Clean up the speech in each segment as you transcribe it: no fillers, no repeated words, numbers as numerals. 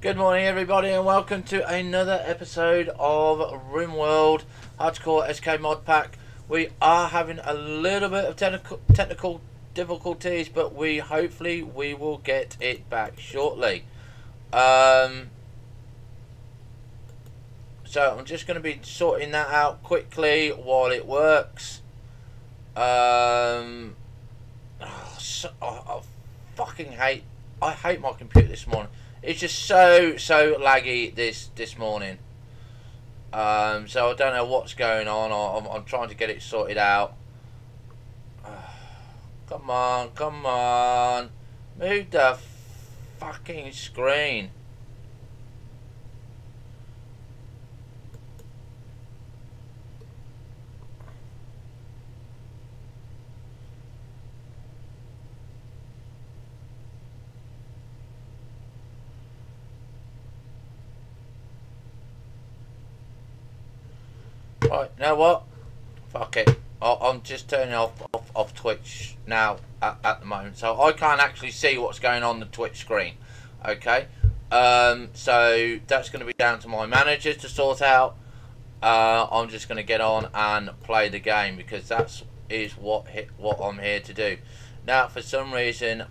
Good morning, everybody, and welcome to another episode of RimWorld Hardcore SK Mod Pack. We are having a little bit of technical difficulties, but hopefully we will get it back shortly. So I'm just going to be sorting that out quickly while it works. I fucking hate my computer this morning. It's just so laggy this morning. So I don't know what's going on. I'm trying to get it sorted out. Come on, move the fucking screen. Right, you know what? Fuck it. I'm just turning off Twitch now at the moment, so I can't actually see what's going on the Twitch screen. Okay, so that's going to be down to my manager to sort out. I'm just going to get on and play the game because that is what I'm here to do. Now, for some reason,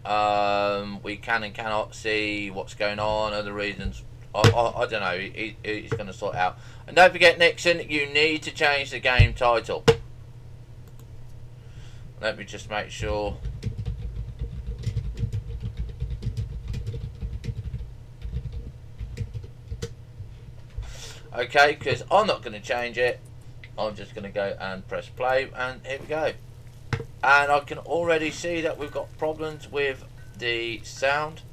we can and cannot see what's going on. Other reasons, I don't know. He's going to sort it out. And don't forget, Nixon, you need to change the game title. Let me just make sure. Okay, because I'm not going to change it. I'm just going to go and press play, and here we go. And I can already see that we've got problems with the sound.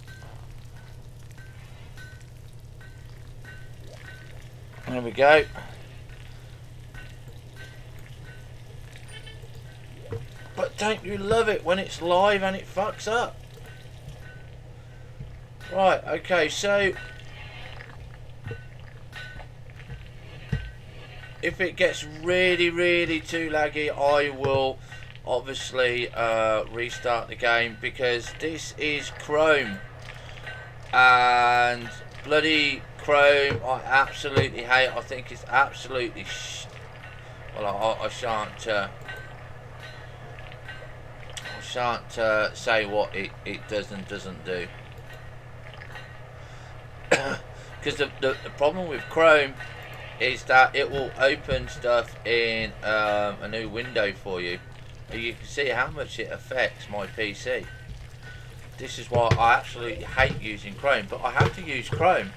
There we go. But don't you love it when it's live and it fucks up? Right, okay, so if it gets really too laggy, I will obviously restart the game, because this is Chrome, and bloody Chrome I absolutely hate. I think it's absolutely well, I shan't say what it does and doesn't do, because the problem with Chrome is that it will open stuff in a new window for you. You can see how much it affects my PC. This is why I absolutely hate using Chrome, but I have to use Chrome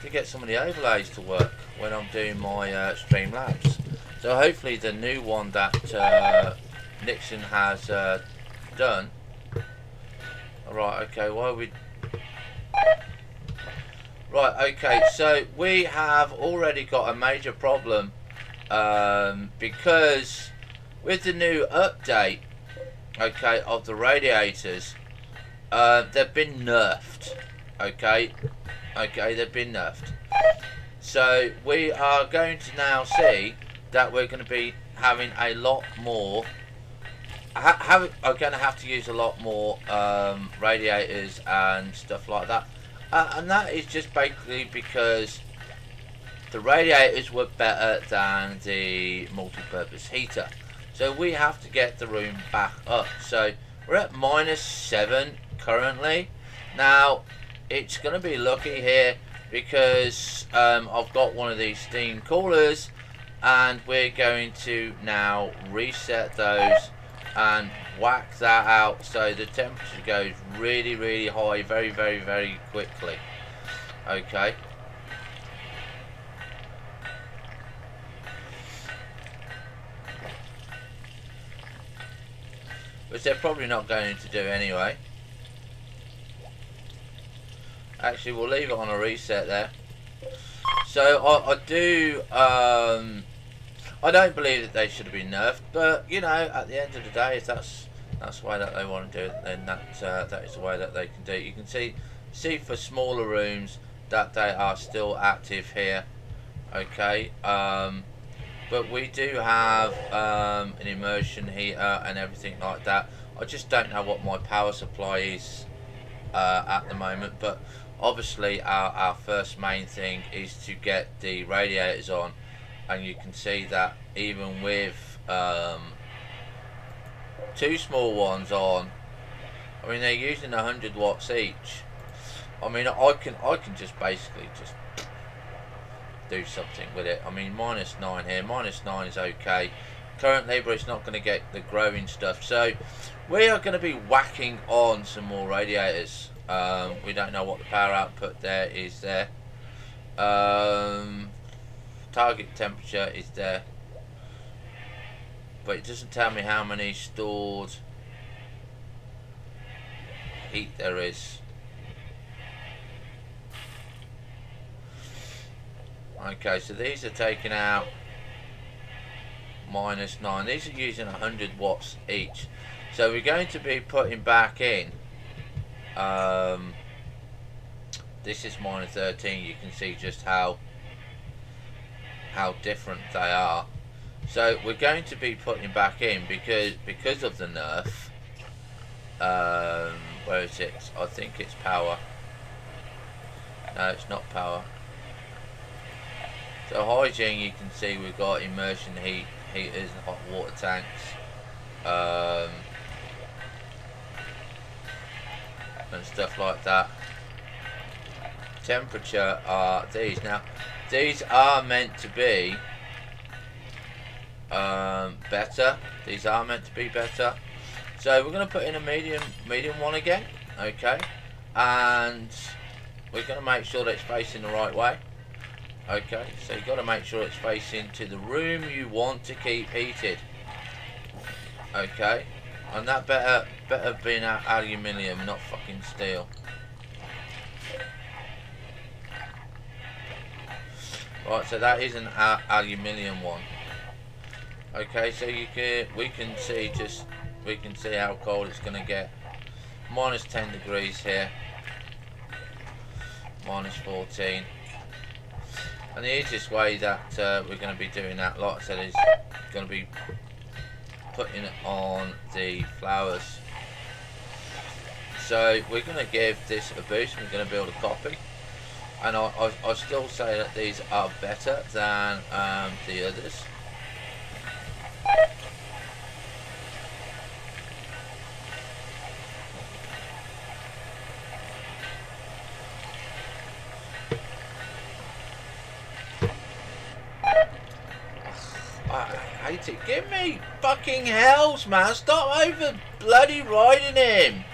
to get some of the overlays to work when I'm doing my Streamlabs. So hopefully the new one that Nixon has done. Alright, okay, why are we... Right, okay, so we have already got a major problem, because with the new update, okay, of the radiators, they've been nerfed, okay, they've been nerfed. So we are going to now see that we're going to be having a lot more, are going to have to use a lot more radiators and stuff like that. And that is just basically because the radiators were better than the multi-purpose heater. So we have to get the room back up. So we're at -7 currently. Now, it's going to be lucky here because I've got one of these steam coolers, and we're going to now reset those and whack that out so the temperature goes really high very quickly. Okay, which they're probably not going to do anyway. Actually, we'll leave it on a reset there. So I don't believe that they should have been nerfed, but you know, at the end of the day, if that's the way that they want to do it, then that is the way that they can do it. You can see for smaller rooms that they are still active here. Okay, but we do have an immersion heater and everything like that. I just don't know what my power supply is at the moment, but obviously our first main thing is to get the radiators on, and you can see that even with two small ones on, I mean they're using 100 watts each. I mean I can just basically just do something with it. I mean -9 here, -9 is okay currently, but it's not going to get the growing stuff. So we are going to be whacking on some more radiators. We don't know what the power output there is there. Target temperature is there, but it doesn't tell me how many stored heat there is. Okay, so these are taking out -9. These are using 100 watts each. So we're going to be putting back in. This is -13. You can see just how different they are. So we're going to be putting back in because of the nerf. Where is it? I think it's power. No, it's not power. So hygiene, you can see we've got immersion heaters and hot water tanks, and stuff like that. Temperature are these. Now these are meant to be better. These are meant to be better. So we're going to put in a medium one again, okay, and we're going to make sure that it's facing the right way. Okay, so you've got to make sure it's facing to the room you want to keep heated. Okay, and that better be aluminium, not fucking steel. Right, so that is an aluminium one. Okay, so we can see how cold it's going to get. -10 degrees here, -14. And the easiest way that we're going to be doing that, like I said, is going to be putting it on the flowers. So we're going to give this a boost. We're going to build a copy, and I still say that these are better than the others. I hate it. Give me fucking hells, man. Stop over bloody riding him.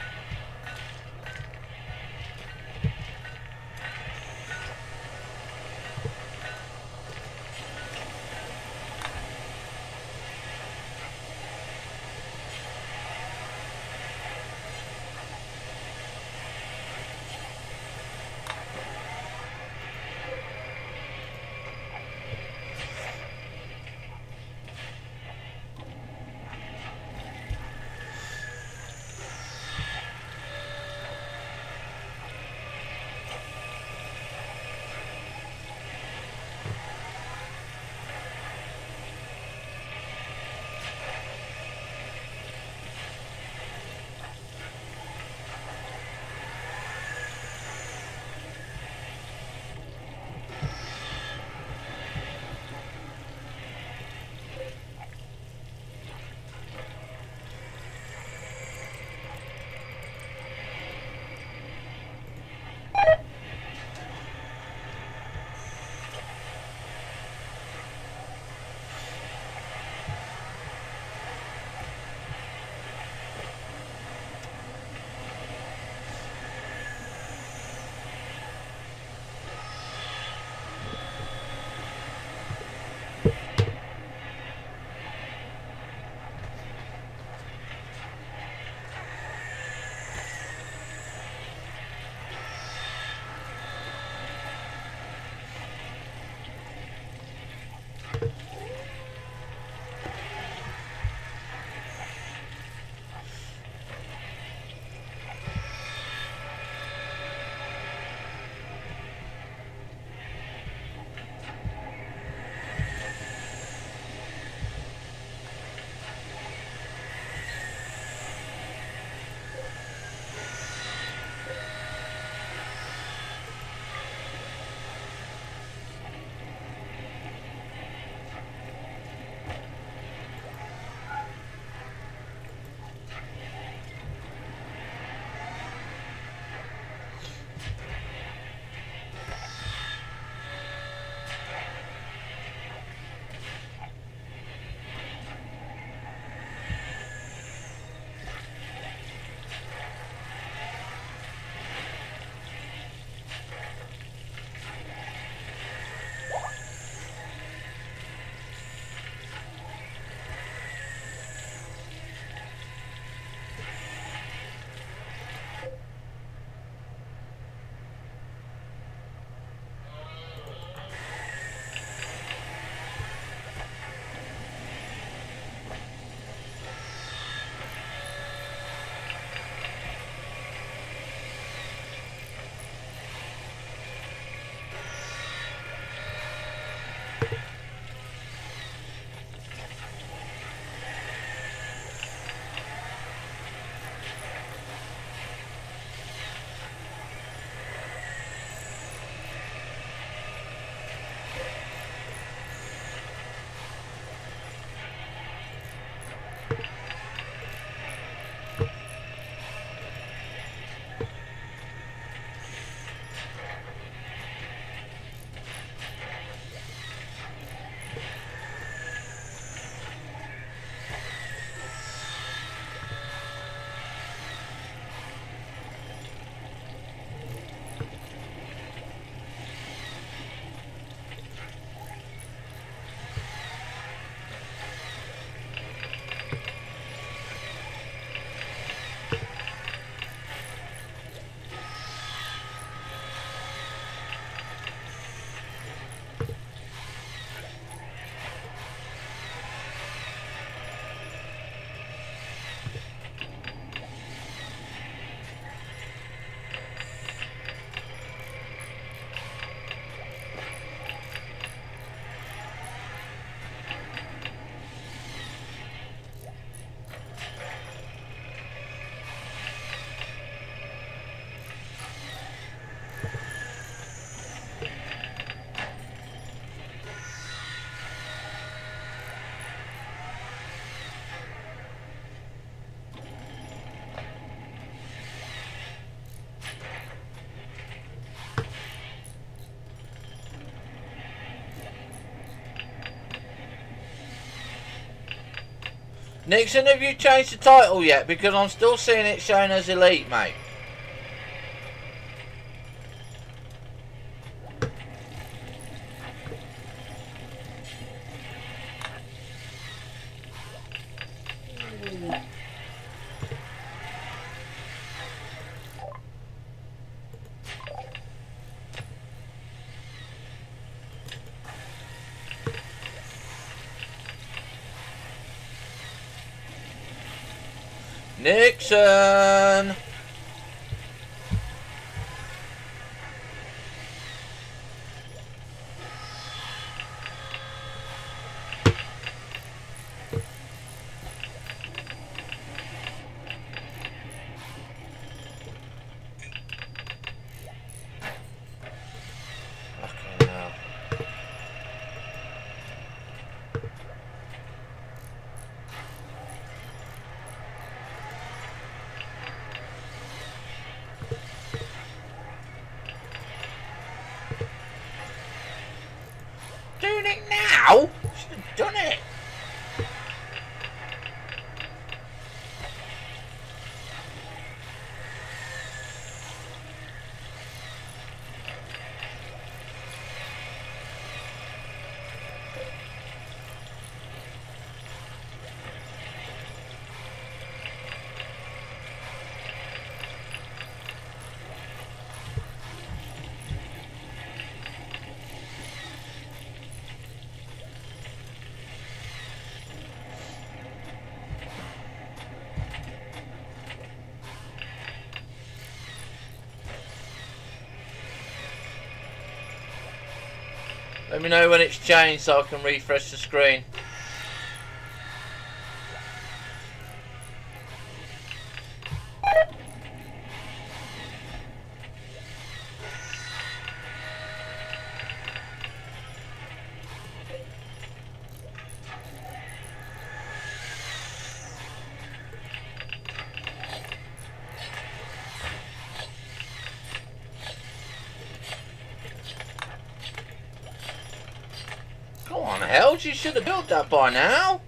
Nixon, have you changed the title yet? Because I'm still seeing it showing as Elite, mate. Nixon! Fucking hell. Doing it now? Should have done it. Let me know when it's changed so I can refresh the screen. Come on, Helge, you should have built that by now.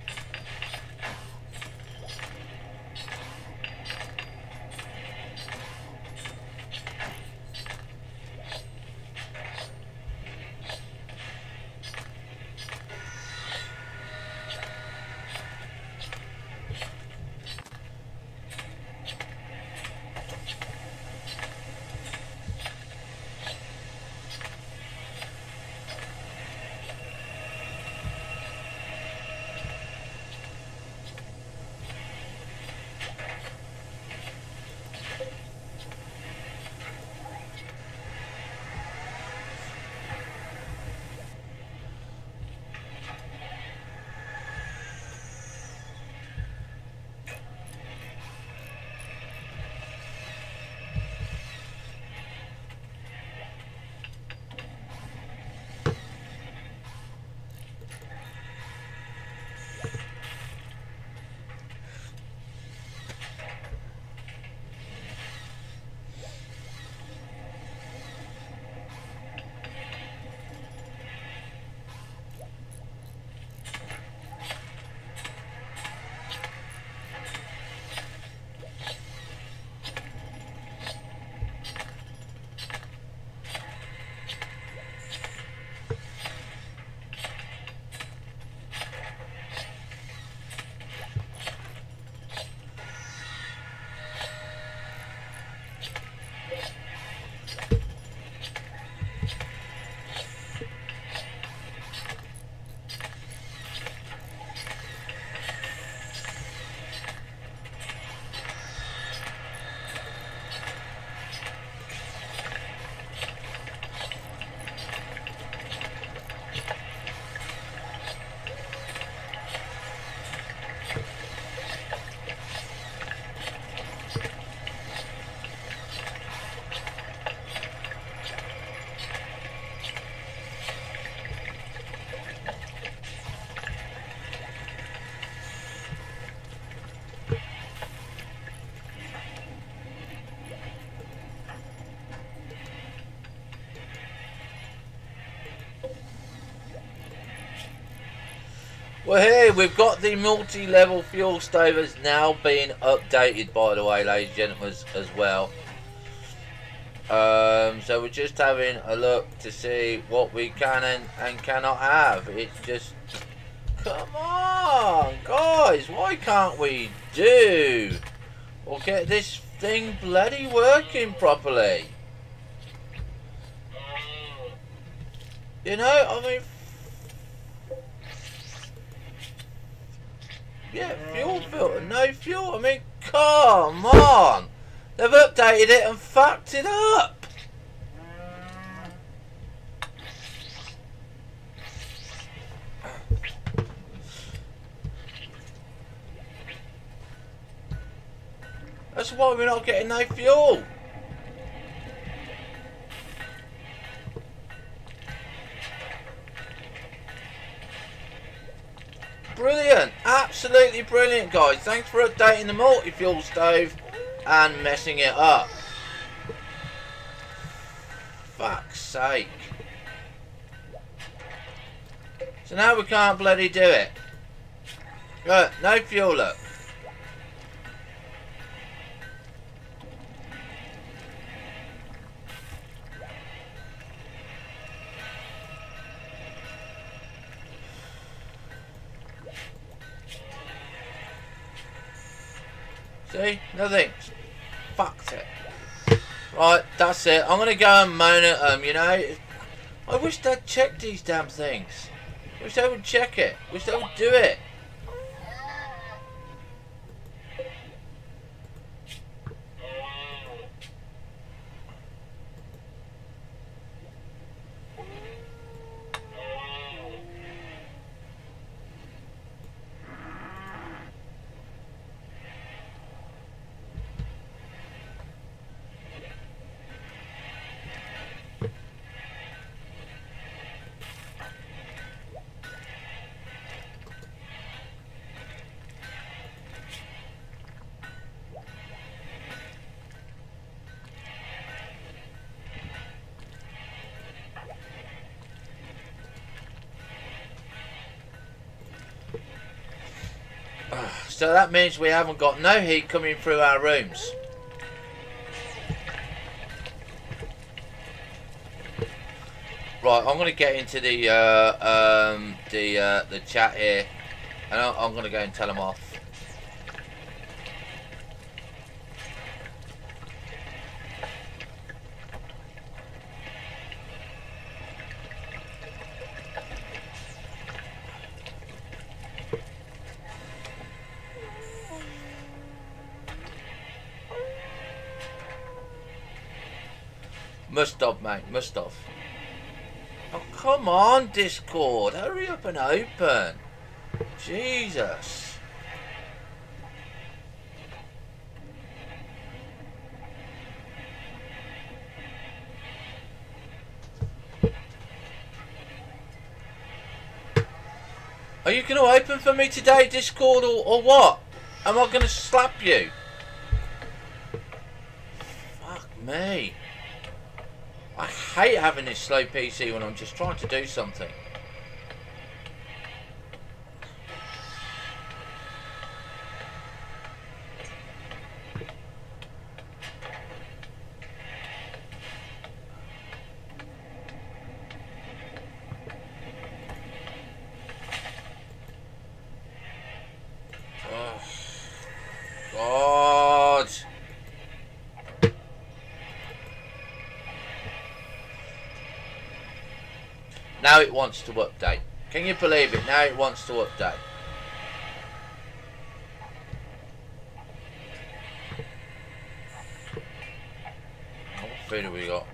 Well, here we've got the multi-level fuel stove has now been updated, by the way, ladies and gentlemen, as well. So we're just having a look to see what we can and cannot have. It's just, come on, guys, why can't we do or get this thing bloody working properly? You know, I mean, yeah, fuel filter, no fuel. I mean, come on. They've updated it and fucked it up. That's why we're not getting no fuel. Brilliant, absolutely brilliant, guys. Thanks for updating the multi-fuel stove and messing it up. Fuck's sake. So now we can't bloody do it. Look, no fuel, look. See? Nothing. Fucked it. Right, that's it. I'm gonna go and moan at them, you know. I wish they'd check these damn things. I wish they would check it. I wish they would do it. So that means we haven't got no heat coming through our rooms. Right, I'm going to get into the chat here, and I'm going to go and tell them off. Must have, mate, must have. Oh, come on, Discord. Hurry up and open. Jesus. Are you going to open for me today, Discord, or what? Am I going to slap you? Fuck me. I hate having this slow PC when I'm just trying to do something. Oh, God. Now it wants to update. Can you believe it? Now it wants to update. What food have we got?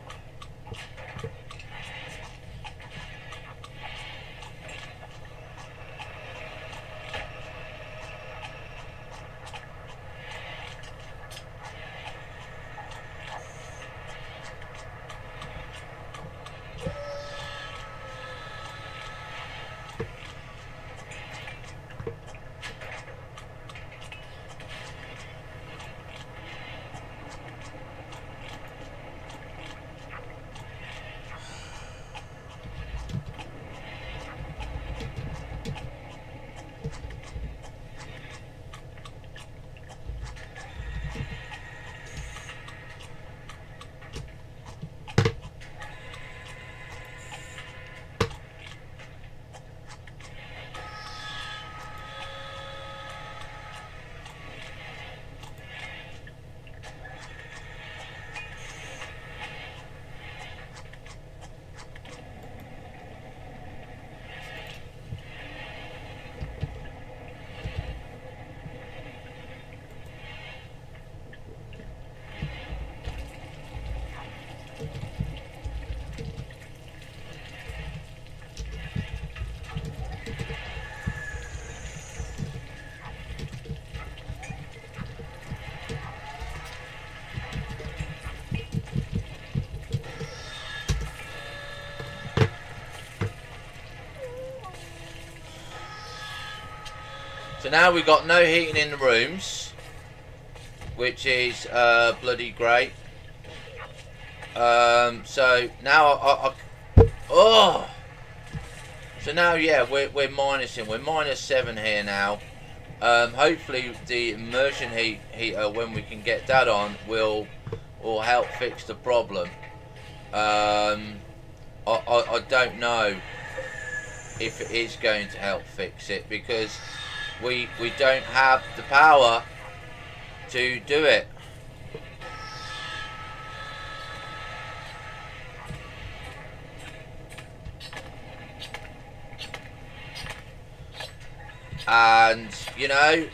So now we've got no heating in the rooms, which is bloody great. So now oh, so now yeah, we're minusing. We're -7 here now. Hopefully the immersion heater, when we can get that on, will help fix the problem. I don't know if it is going to help fix it, because we don't have the power to do it. And you know,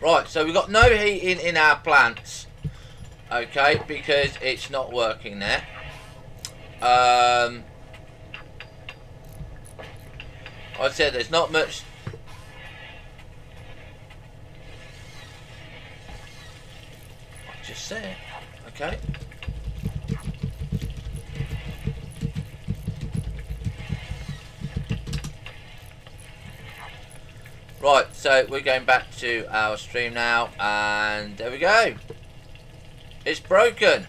right, so we've got no heating in our plants, okay, because it's not working there. I said there's not much. I just said, okay. Right, so we're going back to our stream now, and there we go. It's broken.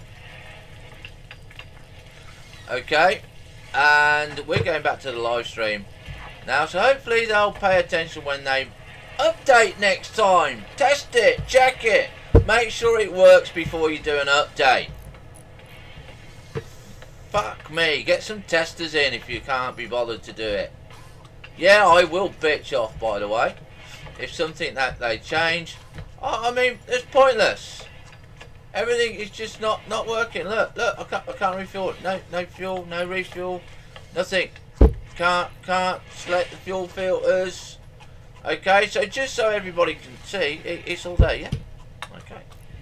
Okay, and we're going back to the live stream now, so hopefully they'll pay attention when they update next time. Test it, check it, make sure it works before you do an update. Fuck me, get some testers in if you can't be bothered to do it. Yeah, I will bitch off, by the way, if something that they change. I mean, it's pointless. Everything is just not working. Look, I can't refuel it. No fuel, no refuel, nothing. Can't select the fuel filters. Okay, so just so everybody can see, it's all there, yeah? Okay,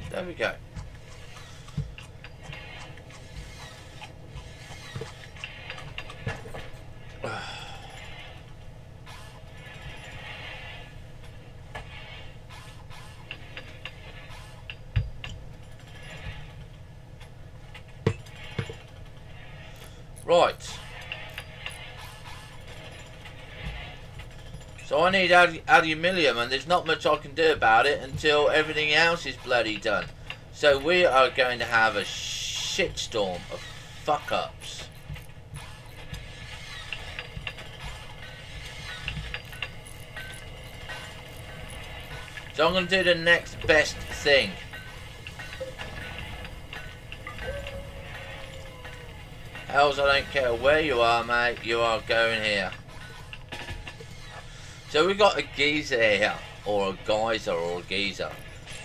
there we go. Right. So I need aluminium, and there's not much I can do about it until everything else is bloody done. So we are going to have a shitstorm of fuck-ups. So I'm going to do the next best thing. Hells, I don't care where you are, mate. You are going here. So we've got a geyser here, or a geyser, or a geyser.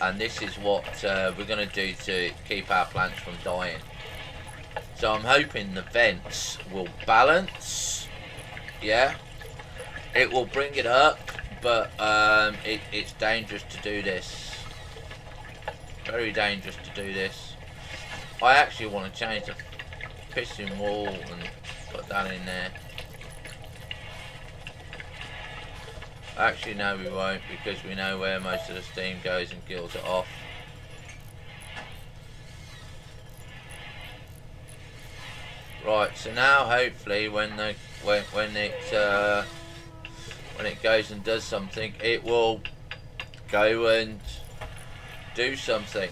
And this is what we're going to do to keep our plants from dying. So I'm hoping the vents will balance. Yeah. It will bring it up, but it's dangerous to do this. Very dangerous to do this. I actually want to change the piston wall and put that in there. Actually no, we won't, because we know where most of the steam goes and kills it off. Right, so now hopefully when it goes and does something, it will go and do something.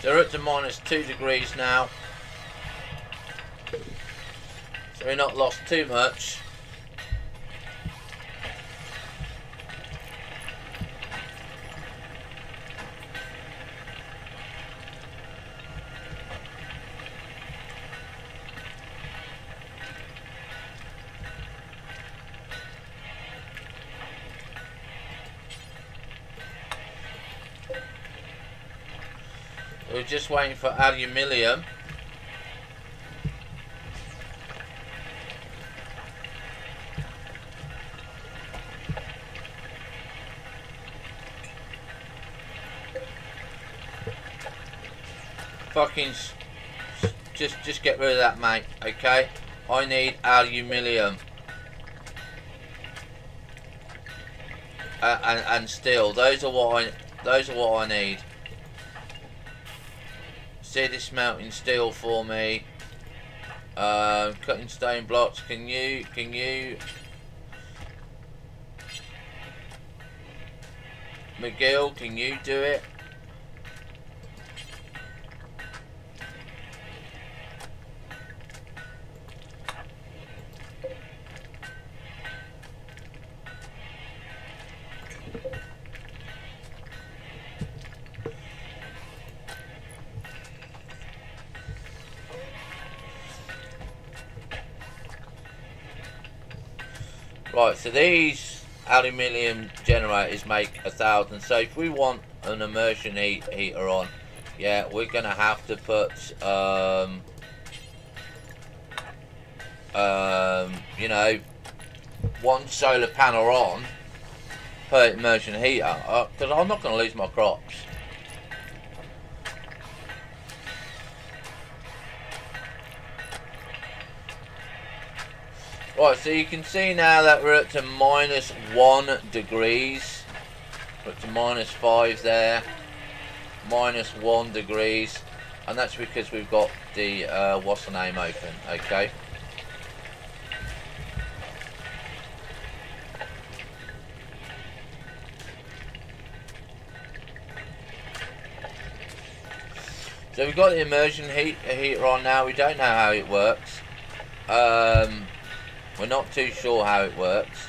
So we're up to -2 degrees now. So we've not lost too much. We're just waiting for aluminium. Fucking just get rid of that, mate. Okay, I need aluminium and steel. Those are what I need. See this melting steel for me. Cutting stone blocks. Can you McGill, can you do it? Right, so these aluminium generators make 1,000. So if we want an immersion heater on, yeah, we're gonna have to put you know, one solar panel on per immersion heater, because I'm not gonna lose my crops. Right, so you can see now that we're up to -1 degrees. We're up to -5 there. -1 degrees. And that's because we've got the, what's the name open, okay? So we've got the immersion heater on now. We don't know how it works. We're not too sure how it works,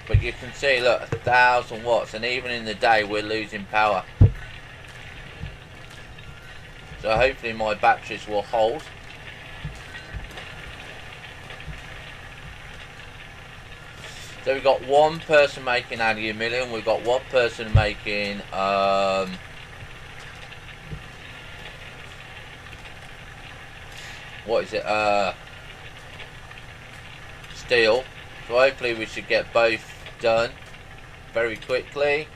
but you can see, look, 1,000 watts, and even in the day we're losing power. So hopefully my batteries will hold. So we've got one person making aluminium, we've got one person making what is it, steel. So hopefully we should get both done very quickly.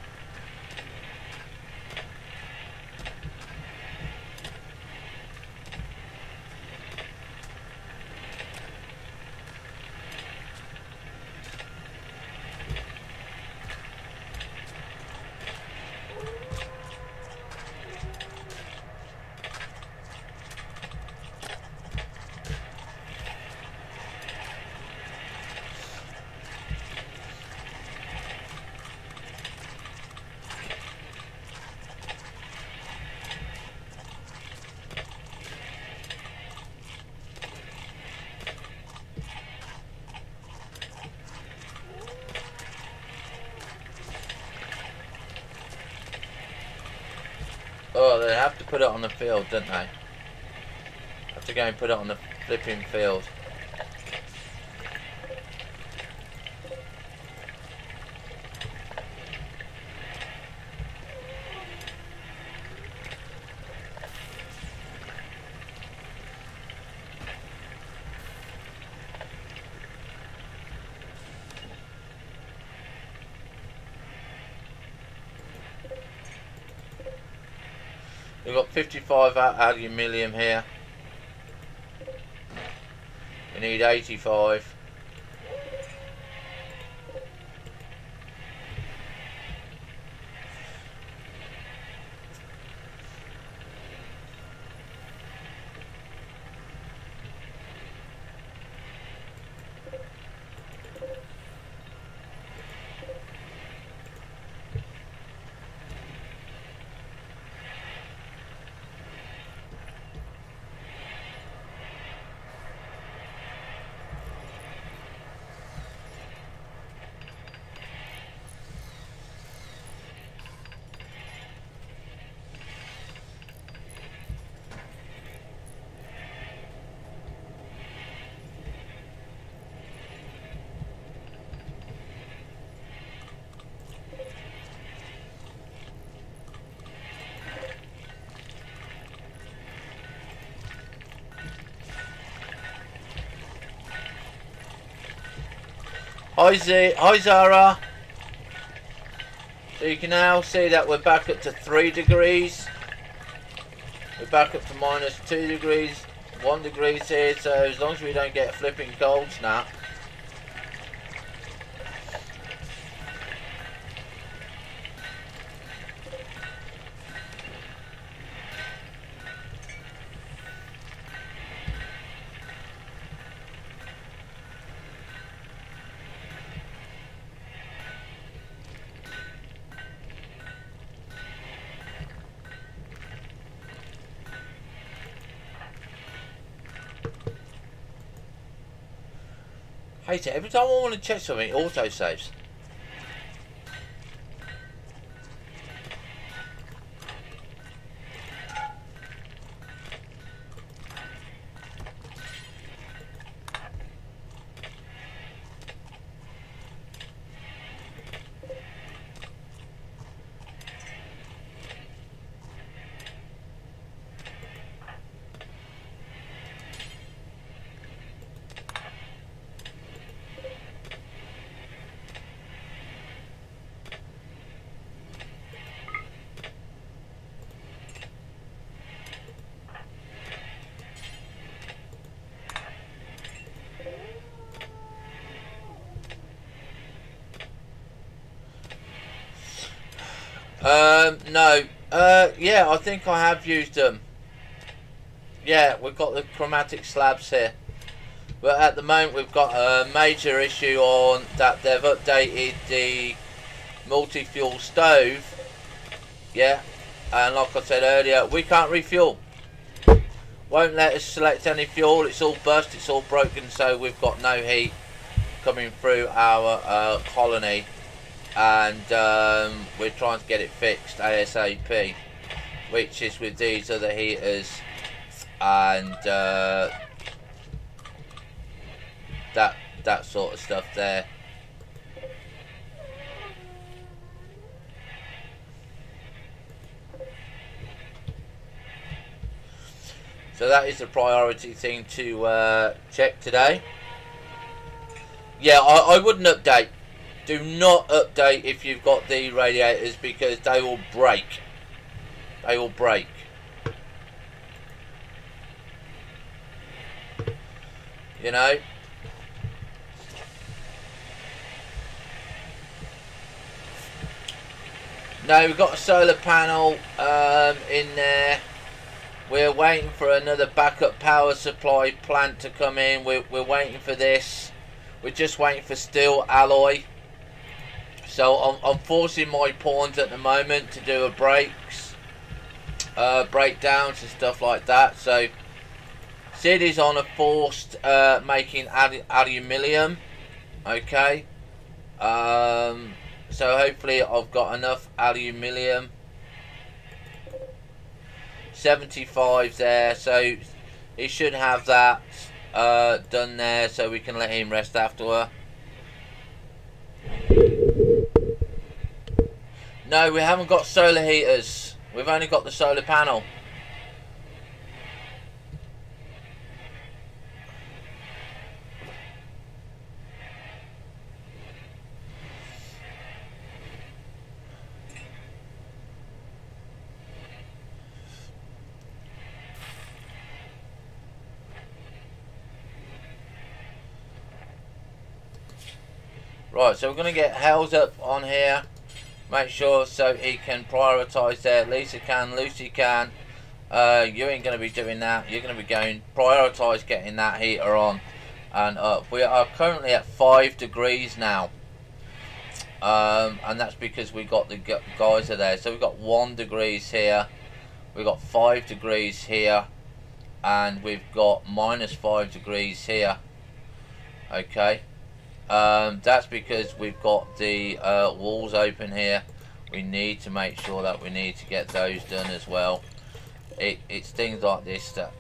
Oh, they have to put it on the field, don't they? Have to go and put it on the flipping field. We've got 55 aluminium here. We need 85. Hi Z, hi Zara. So you can now see that we're back up to 3 degrees. We're back up to minus 2 degrees, 1 degree here, so as long as we don't get a flipping cold snap. Hate it. Every time I want to check something, it auto saves. No. Yeah, I think I have used them. Yeah, we've got the chromatic slabs here. But at the moment we've got a major issue on that they've updated the multi-fuel stove. Yeah. And like I said earlier, we can't refuel. Won't let us select any fuel. It's all bust, it's all broken, so we've got no heat coming through our colony. And we're trying to get it fixed ASAP, which is with these other heaters and that sort of stuff there. So that is the priority thing to check today. Yeah, I wouldn't update. Do not update if you've got the radiators, because they will break. They will break. You know? No, we've got a solar panel in there. We're waiting for another backup power supply plant to come in. We're waiting for this. We're just waiting for steel alloy. So I'm forcing my pawns at the moment to do a breakdowns and stuff like that. So Sid is on a forced making aluminium. Okay. So hopefully I've got enough aluminium. 75 there, so he should have that done there, so we can let him rest afterward. No, we haven't got solar heaters. We've only got the solar panel. Right, so we're going to get Hells up on here. Make sure so he can prioritise there. Lisa can, Lucy can. You ain't going to be doing that. You're going to be going prioritise getting that heater on and up. We are currently at 5 degrees now. And that's because we got the geyser there. So we've got 1 degrees here. We've got 5 degrees here. And we've got -5 degrees here. Okay. That's because we've got the walls open here. We need to make sure that we need to get those done as well. It's things like this that...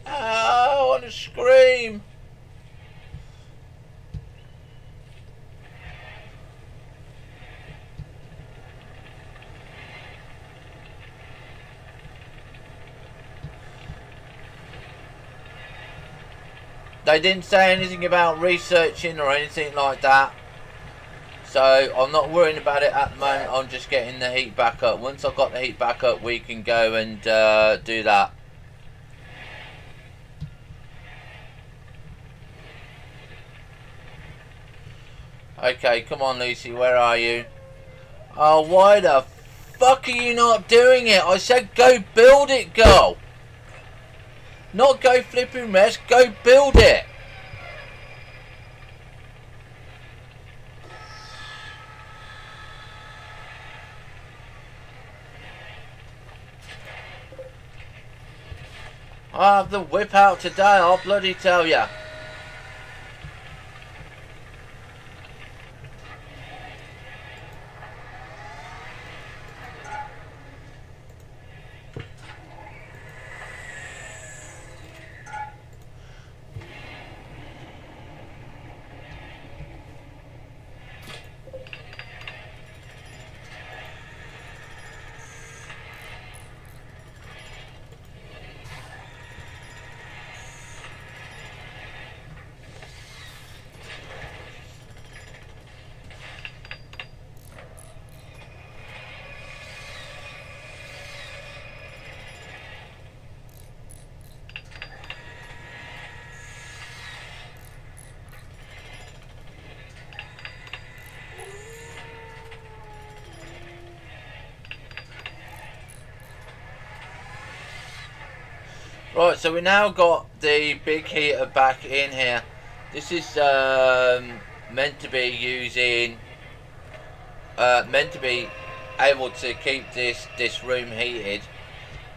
Oh, I want to scream! They didn't say anything about researching or anything like that. So I'm not worrying about it at the moment. I'm just getting the heat back up. Once I've got the heat back up, we can go and do that. Okay, come on Lucy, where are you? Oh, why the fuck are you not doing it? I said go build it, girl. Not go flipping rest, go build it. I have the whip out today, I'll bloody tell ya. Right, so we now got the big heater back in here. This is meant to be using, meant to be able to keep this room heated.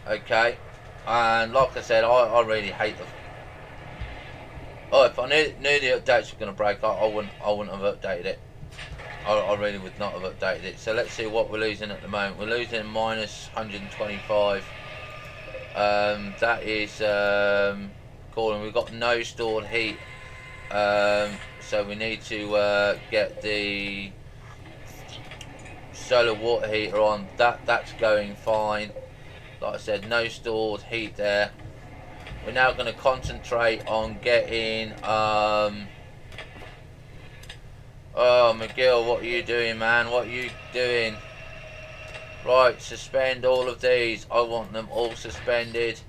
Okay, and like I said, I really hate them. Oh, if I knew the updates were going to break, I wouldn't have updated it. I really would not have updated it. So let's see what we're losing at the moment. We're losing minus 125. That is calling. We've got no stored heat, so we need to get the solar water heater on. That's going fine. Like I said, no stored heat there. We're now going to concentrate on getting oh McGill, what are you doing, man? What are you doing? Right, suspend all of these. I want them all suspended.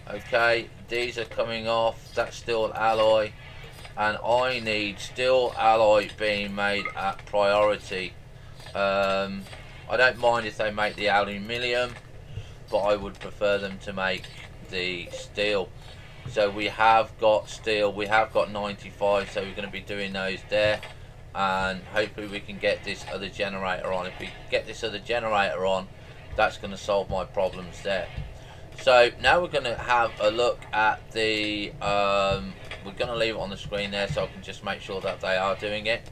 Okay, these are coming off. That's steel alloy. And I need steel alloy being made at priority. I don't mind if they make the aluminium, but I would prefer them to make the steel. So we have got steel. We have got 95, so we're going to be doing those there. And hopefully we can get this other generator on. If we get this other generator on, that's going to solve my problems there. So now we're going to have a look at the we're going to leave it on the screen there so I can just make sure that they are doing it.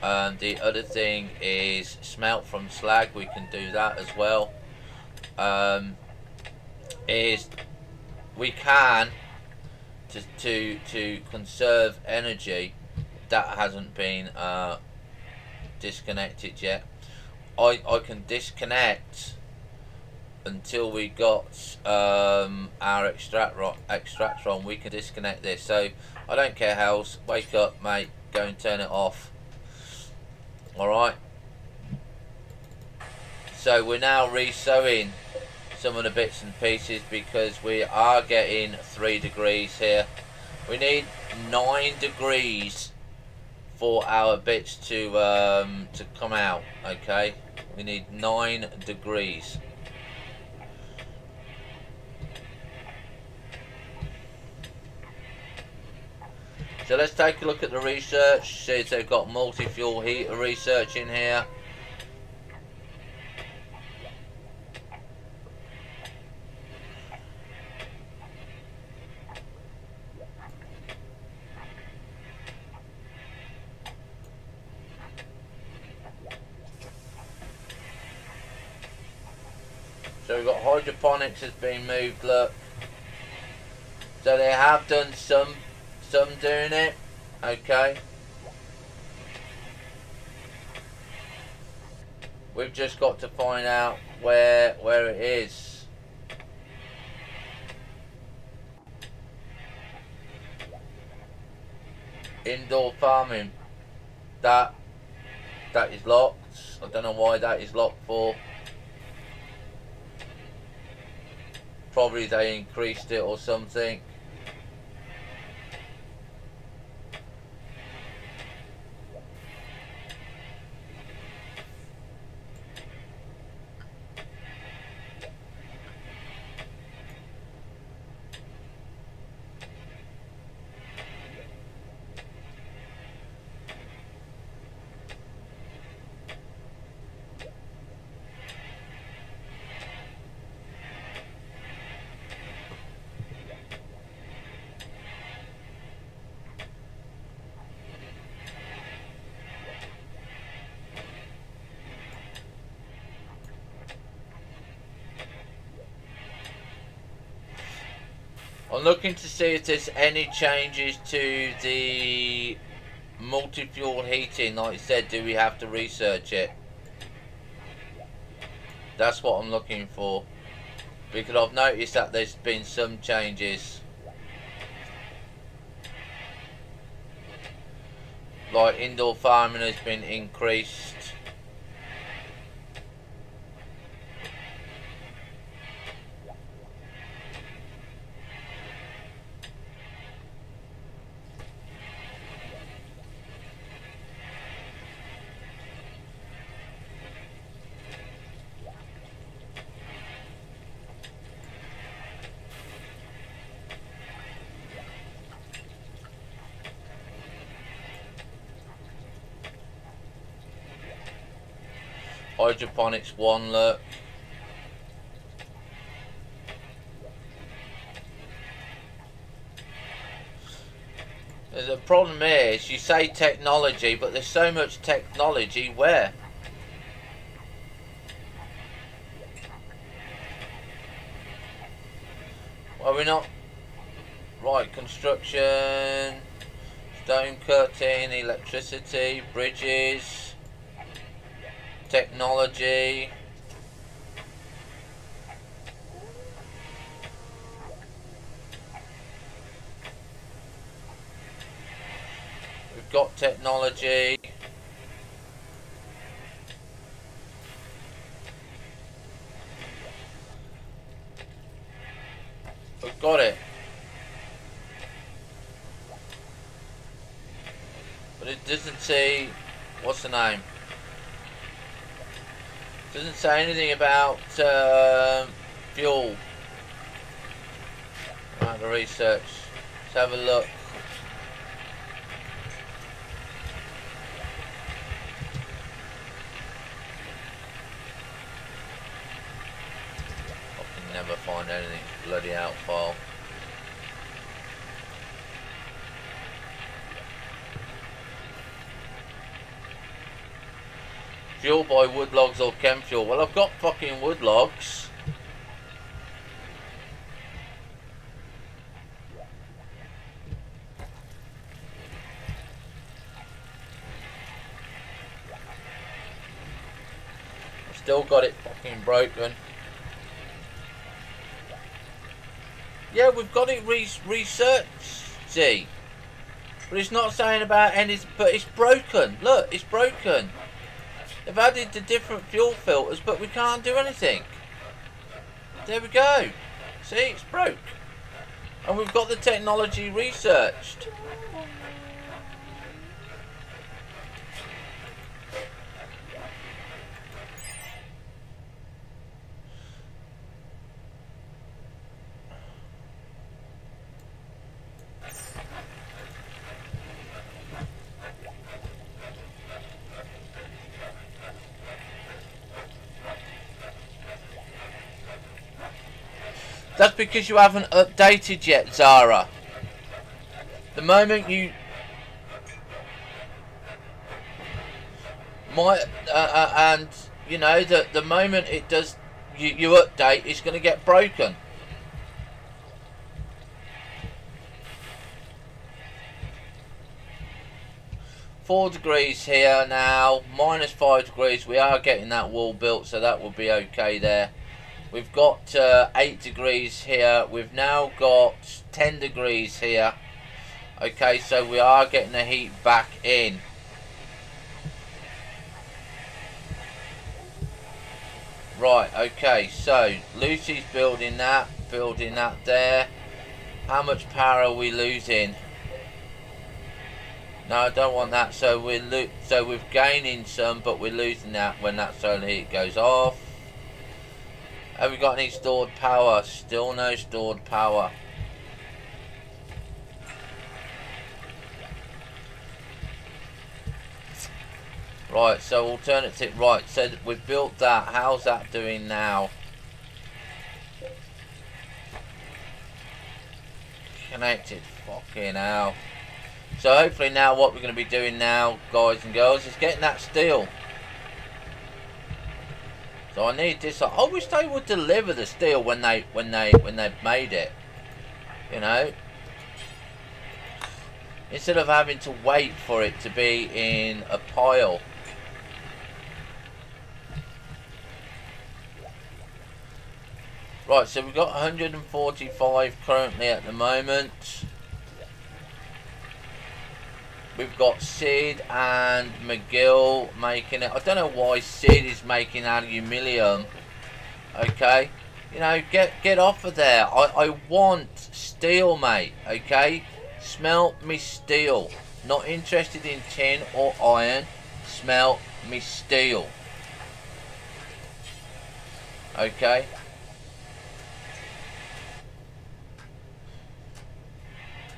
The other thing is smelt from slag. We can do that as well. Is we can to conserve energy. That hasn't been disconnected yet. I can disconnect until we got our extractor on. We can disconnect this. So I don't care how else. Wake up, mate. Go and turn it off. Alright. So we're now re-sewing some of the bits and pieces because we are getting 3 degrees here. We need 9 degrees for our bits to come out. Okay, we need 9 degrees. So let's take a look at the research. See if they've got multi-fuel heater research in here. So we've got hydroponics has been moved, look. So they have done some doing it, okay. We've just got to find out where it is. Indoor farming. That That is locked. I don't know why that is locked for. Probably they increased it or something. I'm looking to see if there's any changes to the multi-fuel heating. Like I said, do we have to research it? That's what I'm looking for. Because I've noticed that there's been some changes. Like indoor farming has been increased. Hydroponics 1, look. The problem is, you say technology, but there's so much technology where? Well, we're not... Right, construction, stone cutting, electricity, bridges... Technology. We've got technology. We've got it. But it doesn't say, what's the name? Doesn't say anything about fuel. Right, the research. Let's have a look. I can never find anything bloody out file. Fuel by wood logs or chem fuel. Well, I've got fucking wood logs. I've still got it fucking broken. Yeah, we've got it researched, see. But it's not saying about any, but it's broken. Look, it's broken. They've added the different fuel filters, but we can't do anything. There we go. See, it's broke. And we've got the technology researched. That's because you haven't updated yet, Zara. The moment you might, and you know that the moment it does, you update, it's going to get broken. -4 here now, -5 degrees. We are getting that wall built, so that will be okay there. We've got 8 degrees here. We've now got 10 degrees here. Okay, so we are getting the heat back in. Right, okay, so Lucy's building that there. How much power are we losing? No, I don't want that. So we're gaining some, but we're losing that when that solar heat goes off. Have we got any stored power? Still no stored power. Right, so alternative. Right, so we've built that. How's that doing now? Connected. Fucking hell. So hopefully now what we're going to be doing now, guys and girls, is getting that steel. So I need this. I wish they would deliver the steel when they've made it. You know, instead of having to wait for it to be in a pile. Right, so we've got 145 currently at the moment. We've got Sid and McGill making it. I don't know why Sid is making aluminium. Okay, you know, get off of there. I want steel, mate. Okay, smelt me steel. Not interested in tin or iron. Smelt me steel. Okay.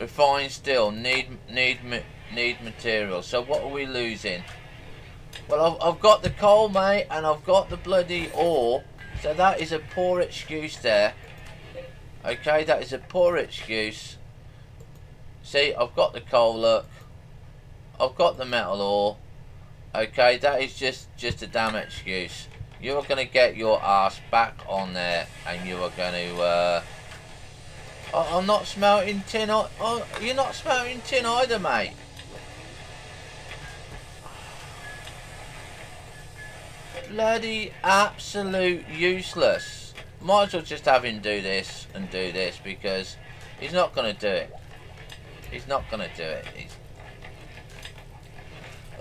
Refined steel. Need material. So what are we losing? Well, I've got the coal, mate, and I've got the bloody ore. So that is a poor excuse there. Okay, that is a poor excuse. See, I've got the coal, look. I've got the metal ore. Okay, that is just a damn excuse. You are going to get your ass back on there, and you are going to... I'm not smelting tin. Oh, you're not smelting tin either, mate. Bloody absolute useless. Might as well just have him do this and do this, because he's not going to do it. He's not going to do it.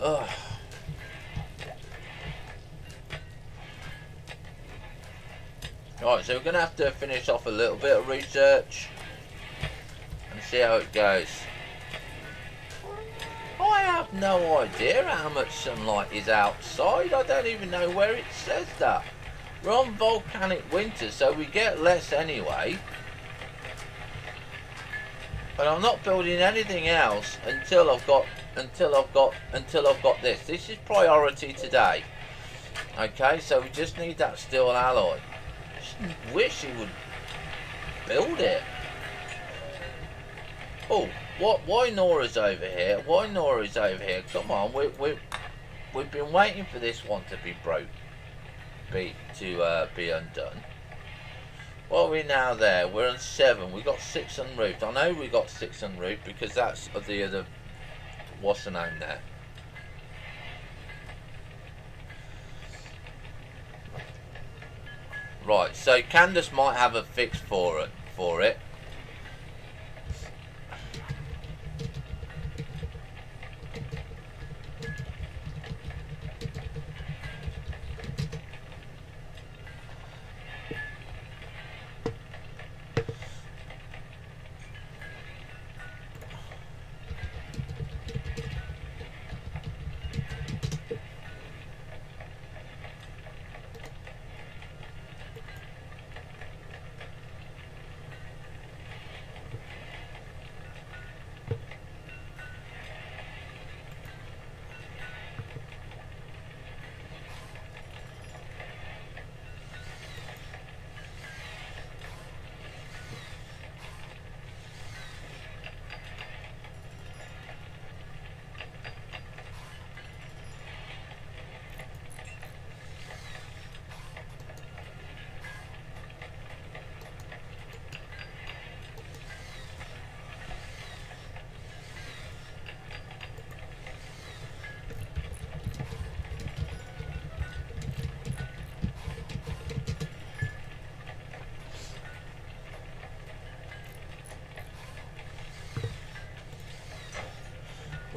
Ugh. Right, so we're going to have to finish off a little bit of research and see how it goes. I have no idea how much sunlight is outside. I don't even know where it says that. We're on volcanic winter, so we get less anyway. But I'm not building anything else until I've got this. This is priority today. Okay, so we just need that steel alloy. Just wish he would build it. Oh, why Nora's over here? Why Nora's over here? Come on, we've been waiting for this one to be be undone. What are we now there? We're on 7. We got 6 unroofed. I know we got 6 unroofed because that's of the other. What's the name there? Right. So Candace might have a fix for it.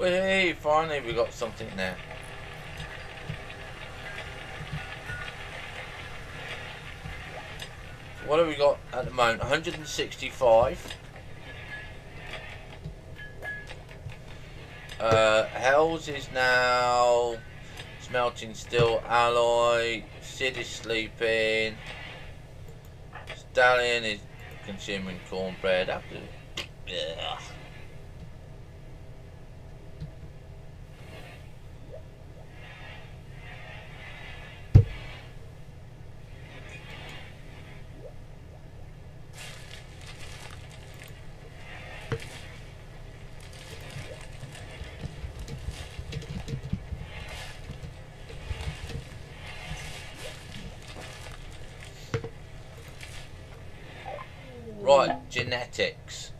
Hey, finally we got something there. What have we got at the moment? 165. Hells is now smelting steel alloy. Sid is sleeping. Stallion is consuming cornbread. After, yeah. Right, genetics.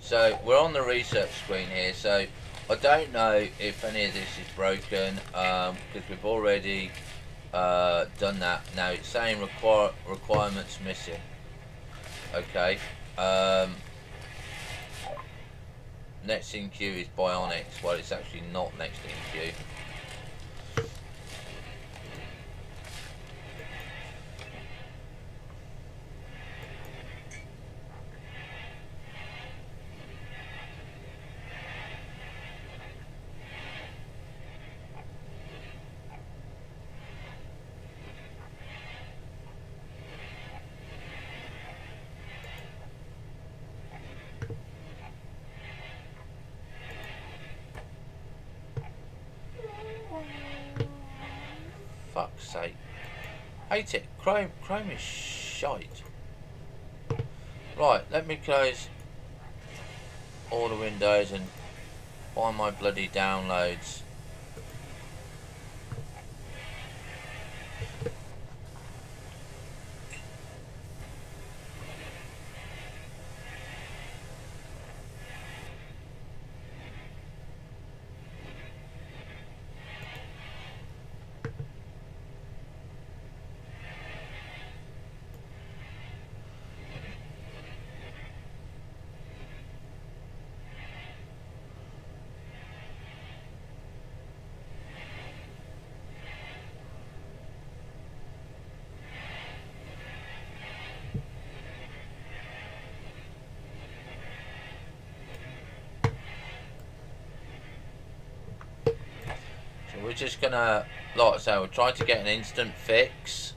So we're on the research screen here. So I don't know if any of this is broken because we've already done that. Now it's saying requirements missing. Okay. Next in queue is bionics. Well, it's actually not next in queue. Fuck's sake. Hate it. Chrome is shite. Right, let me close all the windows and find my bloody downloads. We're just gonna, like I say, we're trying to get an instant fix.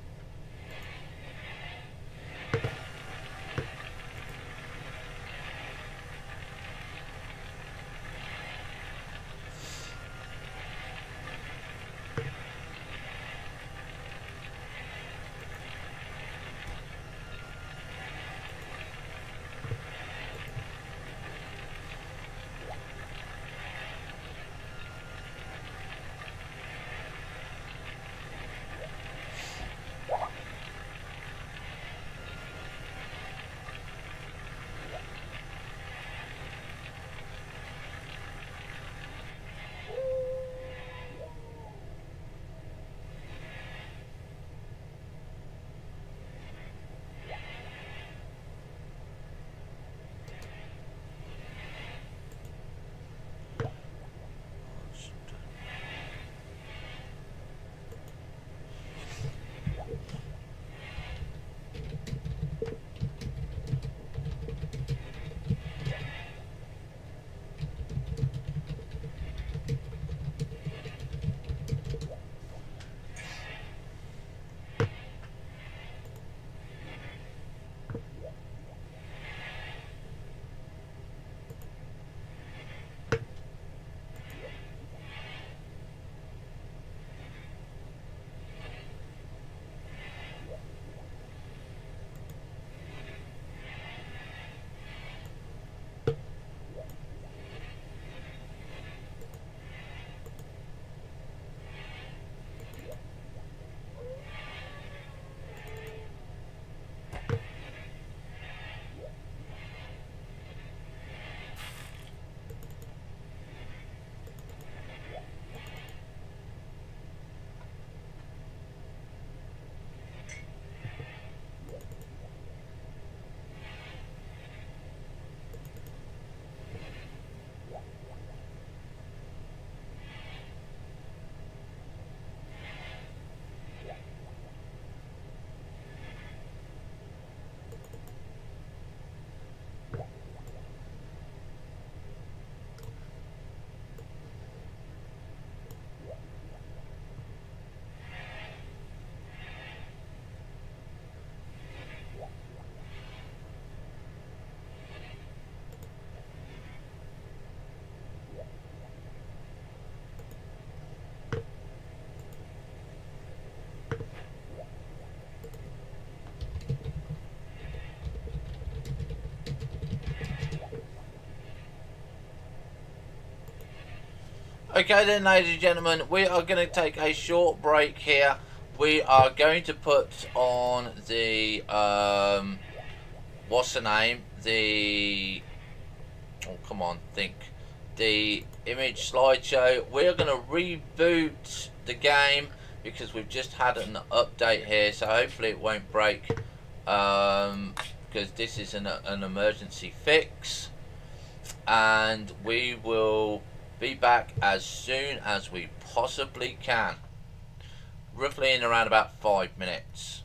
Okay then, ladies and gentlemen, we are going to take a short break here. We are going to put on the, what's the name? The, oh come on, think. The image slideshow. We are going to reboot the game because we've just had an update here, so hopefully it won't break. Because this is an emergency fix. And we will be back as soon as we possibly can, roughly in around about 5 minutes.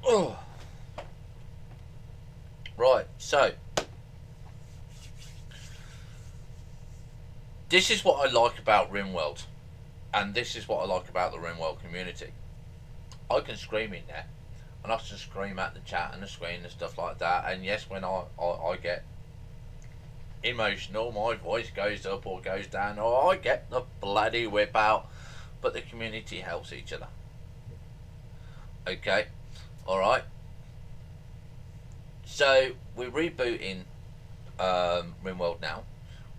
Oh. Right, so this is what I like about RimWorld, and this is what I like about the RimWorld community. I can scream in there, and I can scream at the chat and the screen and stuff like that, and yes, when I get emotional, my voice goes up or goes down, or I get the bloody whip out, but the community helps each other. Okay, alright. So we're rebooting RimWorld now.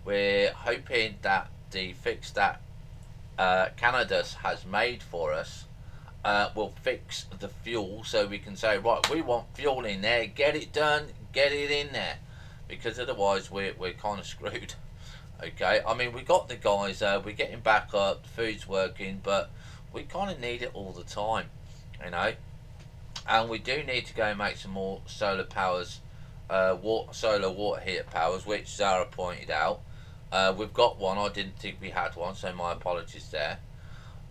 We're hoping that the fix that Canada has made for us will fix the fuel, so we can say, right, we want fuel in there, get it done, get it in there, because otherwise we're kind of screwed. Okay, I mean, we got the guys, we're getting back up, the food's working, but we kind of need it all the time, you know. And we do need to go and make some more solar powers, solar water heater powers, which Zara pointed out. We've got one. I didn't think we had one, so my apologies there.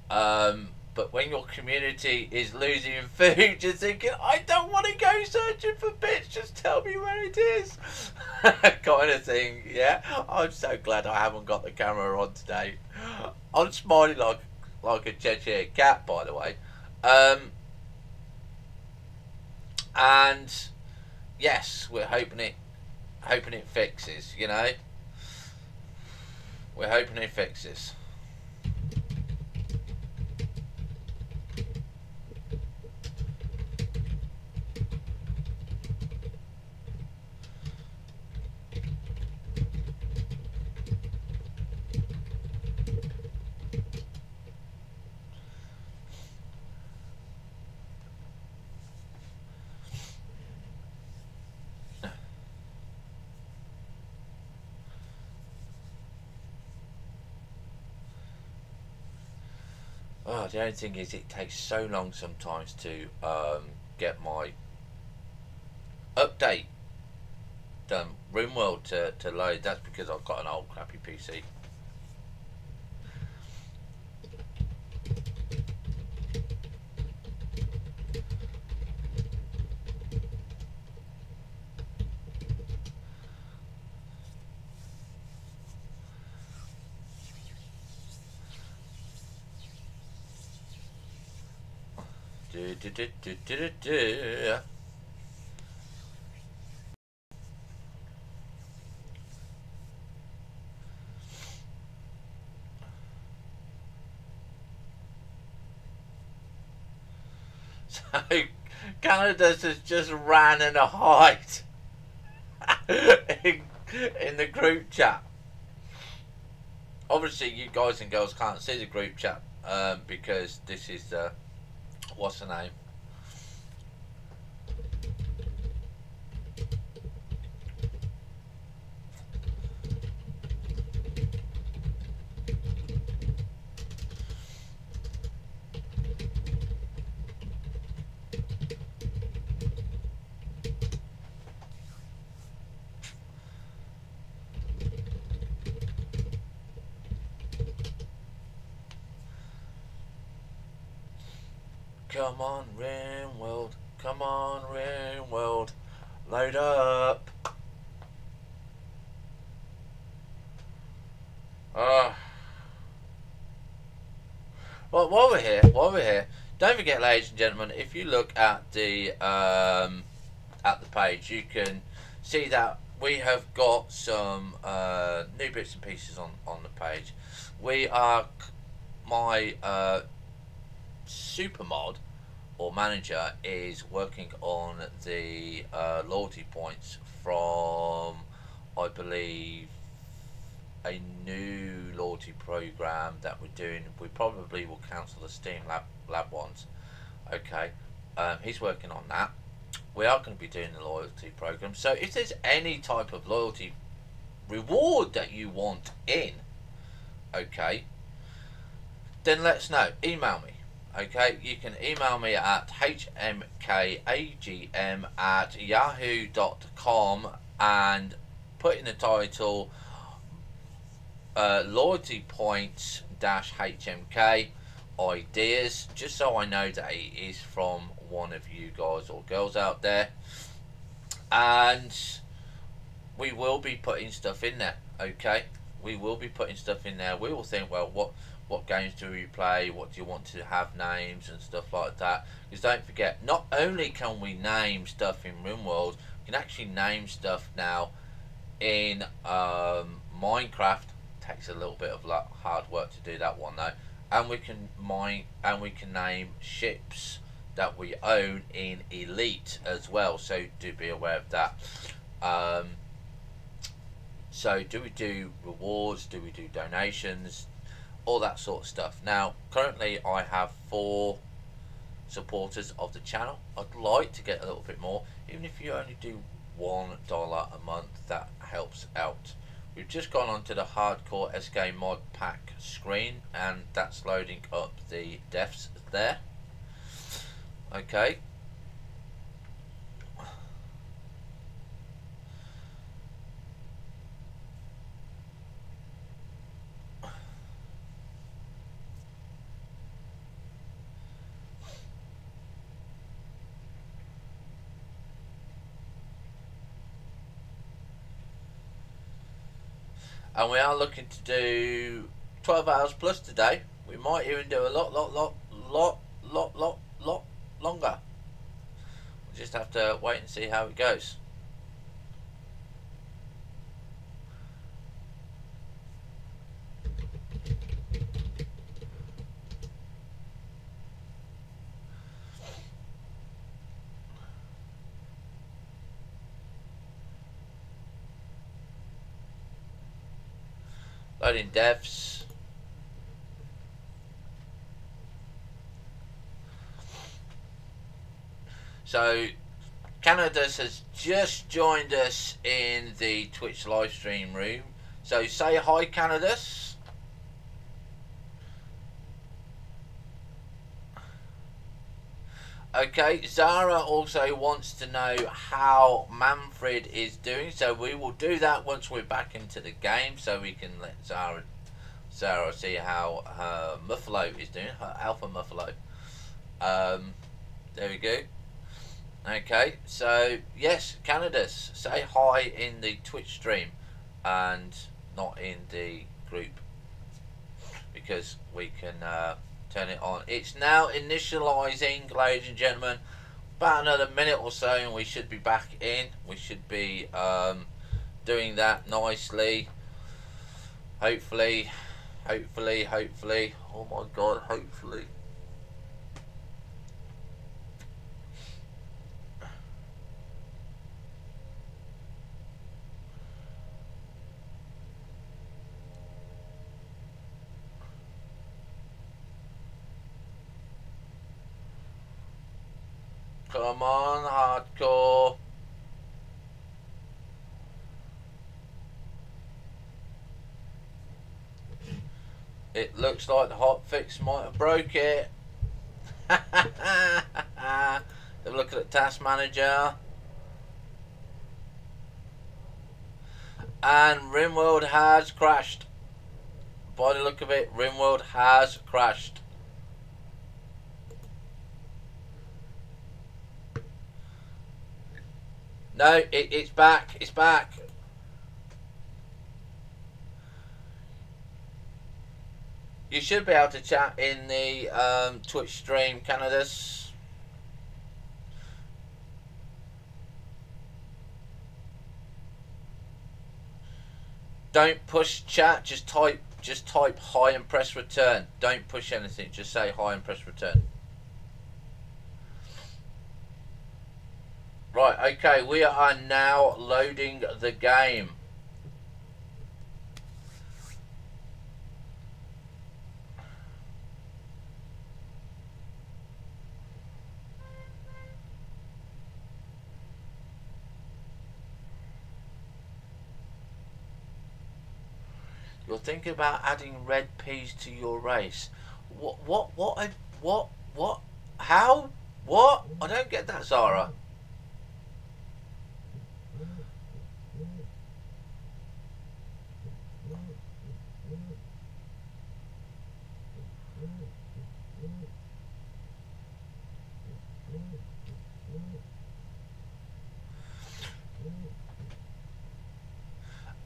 But when your community is losing food, you're thinking, I don't want to go searching for bits, just tell me where it is. Kind of thing, yeah. I'm so glad I haven't got the camera on today. I'm smiling like a Cheshire cat, by the way. And yes, we're hoping it fixes, you know. We're hoping it fixes. Oh, the only thing is it takes so long sometimes to get my update done, RimWorld to load. That's because I've got an old crappy PC. So Canada has just ran and a hide in the group chat. Obviously you guys and girls can't see the group chat because this is what's the name? Come on, RimWorld. Come on, RimWorld. Load up. Well, while we're here, don't forget, ladies and gentlemen, if you look at the page, you can see that we have got some new bits and pieces on the page. We are my super mod or manager is working on the loyalty points from, I believe, a new loyalty program that we're doing. We probably will cancel the Steam Lab ones. Okay, he's working on that. We are going to be doing the loyalty program. So if there's any type of loyalty reward that you want in, okay, then let us know. Email me. Okay, you can email me at hmkagm@yahoo.com and put in the title loyalty points -HMK ideas, just so I know that it is from one of you guys or girls out there. And we will be putting stuff in there. Okay, we will be putting stuff in there. We will think, well, what games do we play, what do you want to have names and stuff like that. Because don't forget, not only can we name stuff in RimWorld, we can actually name stuff now in Minecraft. Takes a little bit of hard work to do that one though. And we can name ships that we own in Elite as well, so do be aware of that. So do we do rewards, do we do donations, all that sort of stuff. Now currently I have 4 supporters of the channel. I'd like to get a little bit more. Even if you only do $1 a month, that helps out. We've just gone onto the hardcore SK mod pack screen, and that's loading up the deaths there. Okay. And we are looking to do 12 hours plus today. We might even do a lot longer. We'll just have to wait and see how it goes. Loading devs. So Canada's has just joined us in the Twitch live stream room. So say hi, Canada's. Okay, Zara also wants to know how Manfred is doing, so we will do that once we're back into the game, so we can let Zara see how her Muffalo is doing, her Alpha Muffalo. There we go. Okay, so yes, Canada's, say hi in the Twitch stream and not in the group, because we can turn it on. It's now initializing, ladies and gentlemen. About another minute or so and we should be back in. We should be doing that nicely. Hopefully. Oh my god, hopefully. Come on, hardcore. It looks like the hotfix might have broke it. Have a look at the task manager. And RimWorld has crashed. By the look of it, RimWorld has crashed. No, it's back. It's back. You should be able to chat in the Twitch stream, Canada's. Don't push chat. Just type hi and press return. Don't push anything. Just say hi and press return. Right. Okay. We are now loading the game. You're thinking about adding red peas to your race. What? How? What? I don't get that, Zara.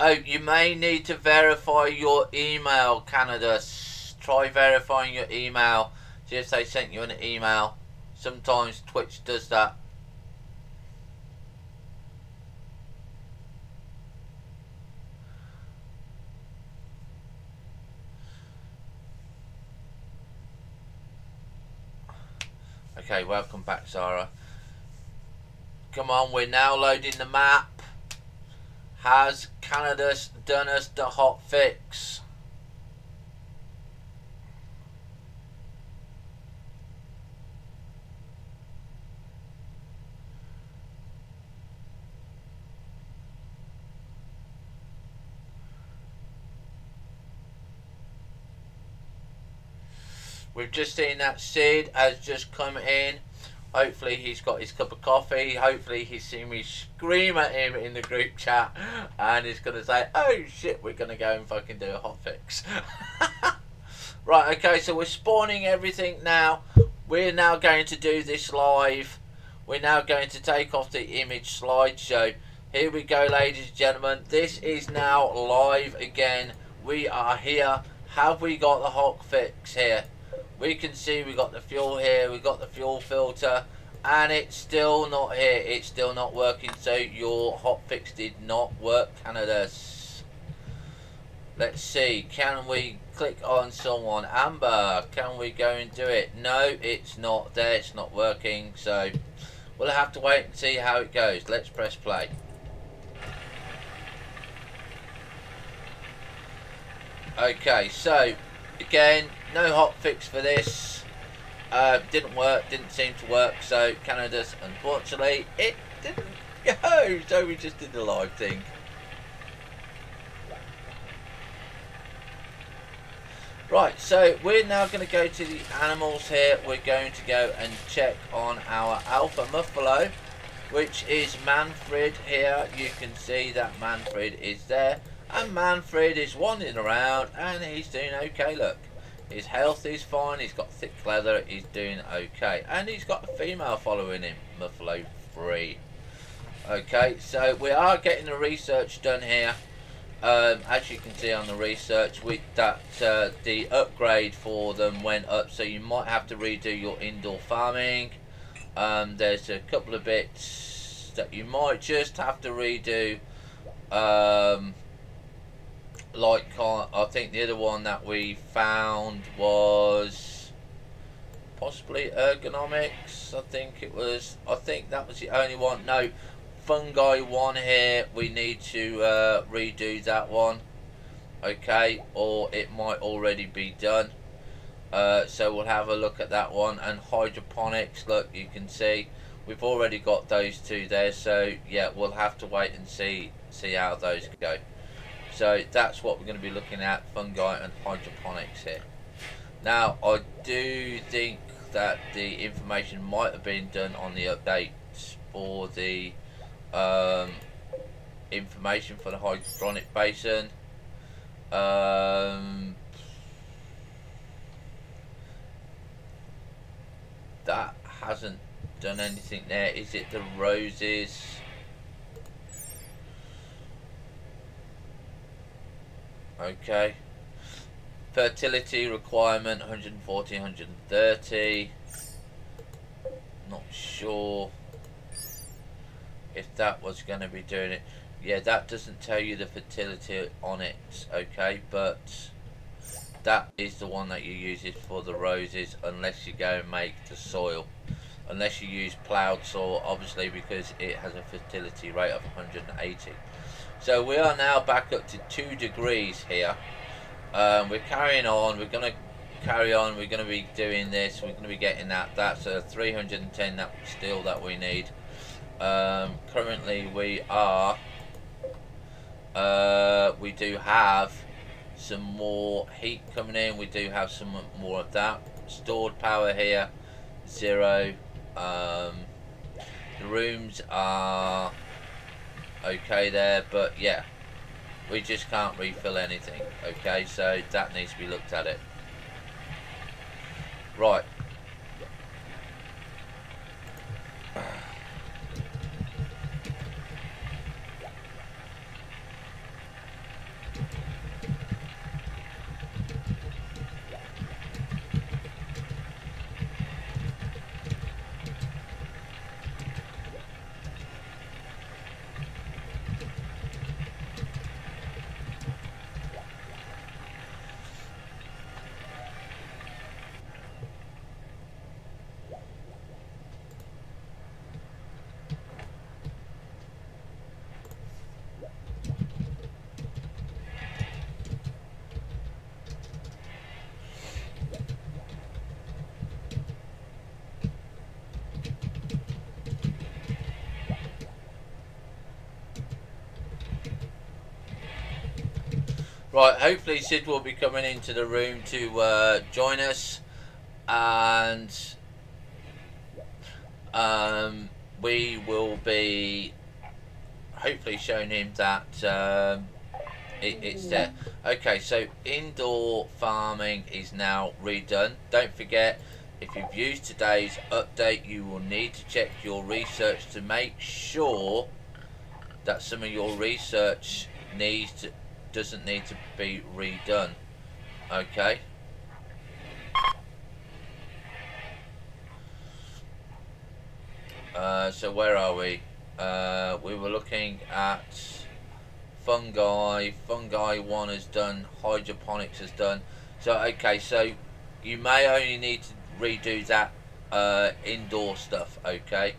Oh, you may need to verify your email, Canada. Try verifying your email. See if they sent you an email. Sometimes Twitch does that. Okay, welcome back, Sarah. Come on, we're now loading the map. Has Canada done us the hot fix? We've just seen that Sid has just come in. Hopefully he's got his cup of coffee. Hopefully he's seen me scream at him in the group chat and he's going to say, oh shit, we're going to go and fucking do a hotfix. Right, okay, so we're spawning everything now. We're now going to do this live. We're now going to take off the image slideshow. Here we go, ladies and gentlemen. This is now live again. We are here. Have we got the hotfix here? We can see we got the fuel here, we got the fuel filter, and it's still not here. It's still not working, so your hotfix did not work, Canada. Let's see, can we click on someone? Amber, can we go and do it? No, it's not there, it's not working, so we'll have to wait and see how it goes. Let's press play. Okay, so again, no hotfix for this. Didn't work, didn't seem to work, so Canada's, unfortunately, it didn't go, so we just did the live thing. Right, so we're now going to go to the animals here. We're going to go and check on our alpha buffalo, which is Manfred here. You can see that Manfred is there, and Manfred is wandering around, and he's doing okay, look. His health is fine, he's got thick leather, he's doing okay. And he's got a female following him, Buffalo 3. Okay, so we are getting the research done here. As you can see on the research, the upgrade for them went up, so you might have to redo your indoor farming. There's a couple of bits that you might just have to redo. Like I think the other one that we found was possibly ergonomics. I think that was the only one. No, fungi one here. We need to redo that one. Okay, or it might already be done. So we'll have a look at that one. And hydroponics. Look, you can see we've already got those two there. So yeah, we'll have to wait and see how those go. So that's what we're going to be looking at, fungi and hydroponics here. Now, I do think that the information might have been done on the updates for the information for the hydroponic basin. That hasn't done anything there. Is it the roses? Okay. Fertility requirement 140, 130. Not sure if that was going to be doing it. Yeah, that doesn't tell you the fertility on it. Okay, but that is the one that you use it for the roses, unless you go and make the soil. Unless you use ploughed soil, obviously, because it has a fertility rate of 180. So we are now back up to 2 degrees here. We're carrying on. We're going to carry on. We're going to be doing this. We're going to be getting that. That's a 310 that steel that we need. Currently we are. We do have some more heat coming in. We do have some more of that. Stored power here, 0. The rooms are okay there, but yeah, we just can't refill anything. Okay, so that needs to be looked at it. Right. Right, hopefully Sid will be coming into the room to join us, and we will be hopefully showing him that it's there. Okay, so indoor farming is now redone. Don't forget, if you've used today's update, you will need to check your research to make sure that some of your research doesn't need to be redone. Okay. So where are we? We were looking at fungi. Fungi 1 is done. Hydroponics is done. So okay, so you may only need to redo that indoor stuff. Okay.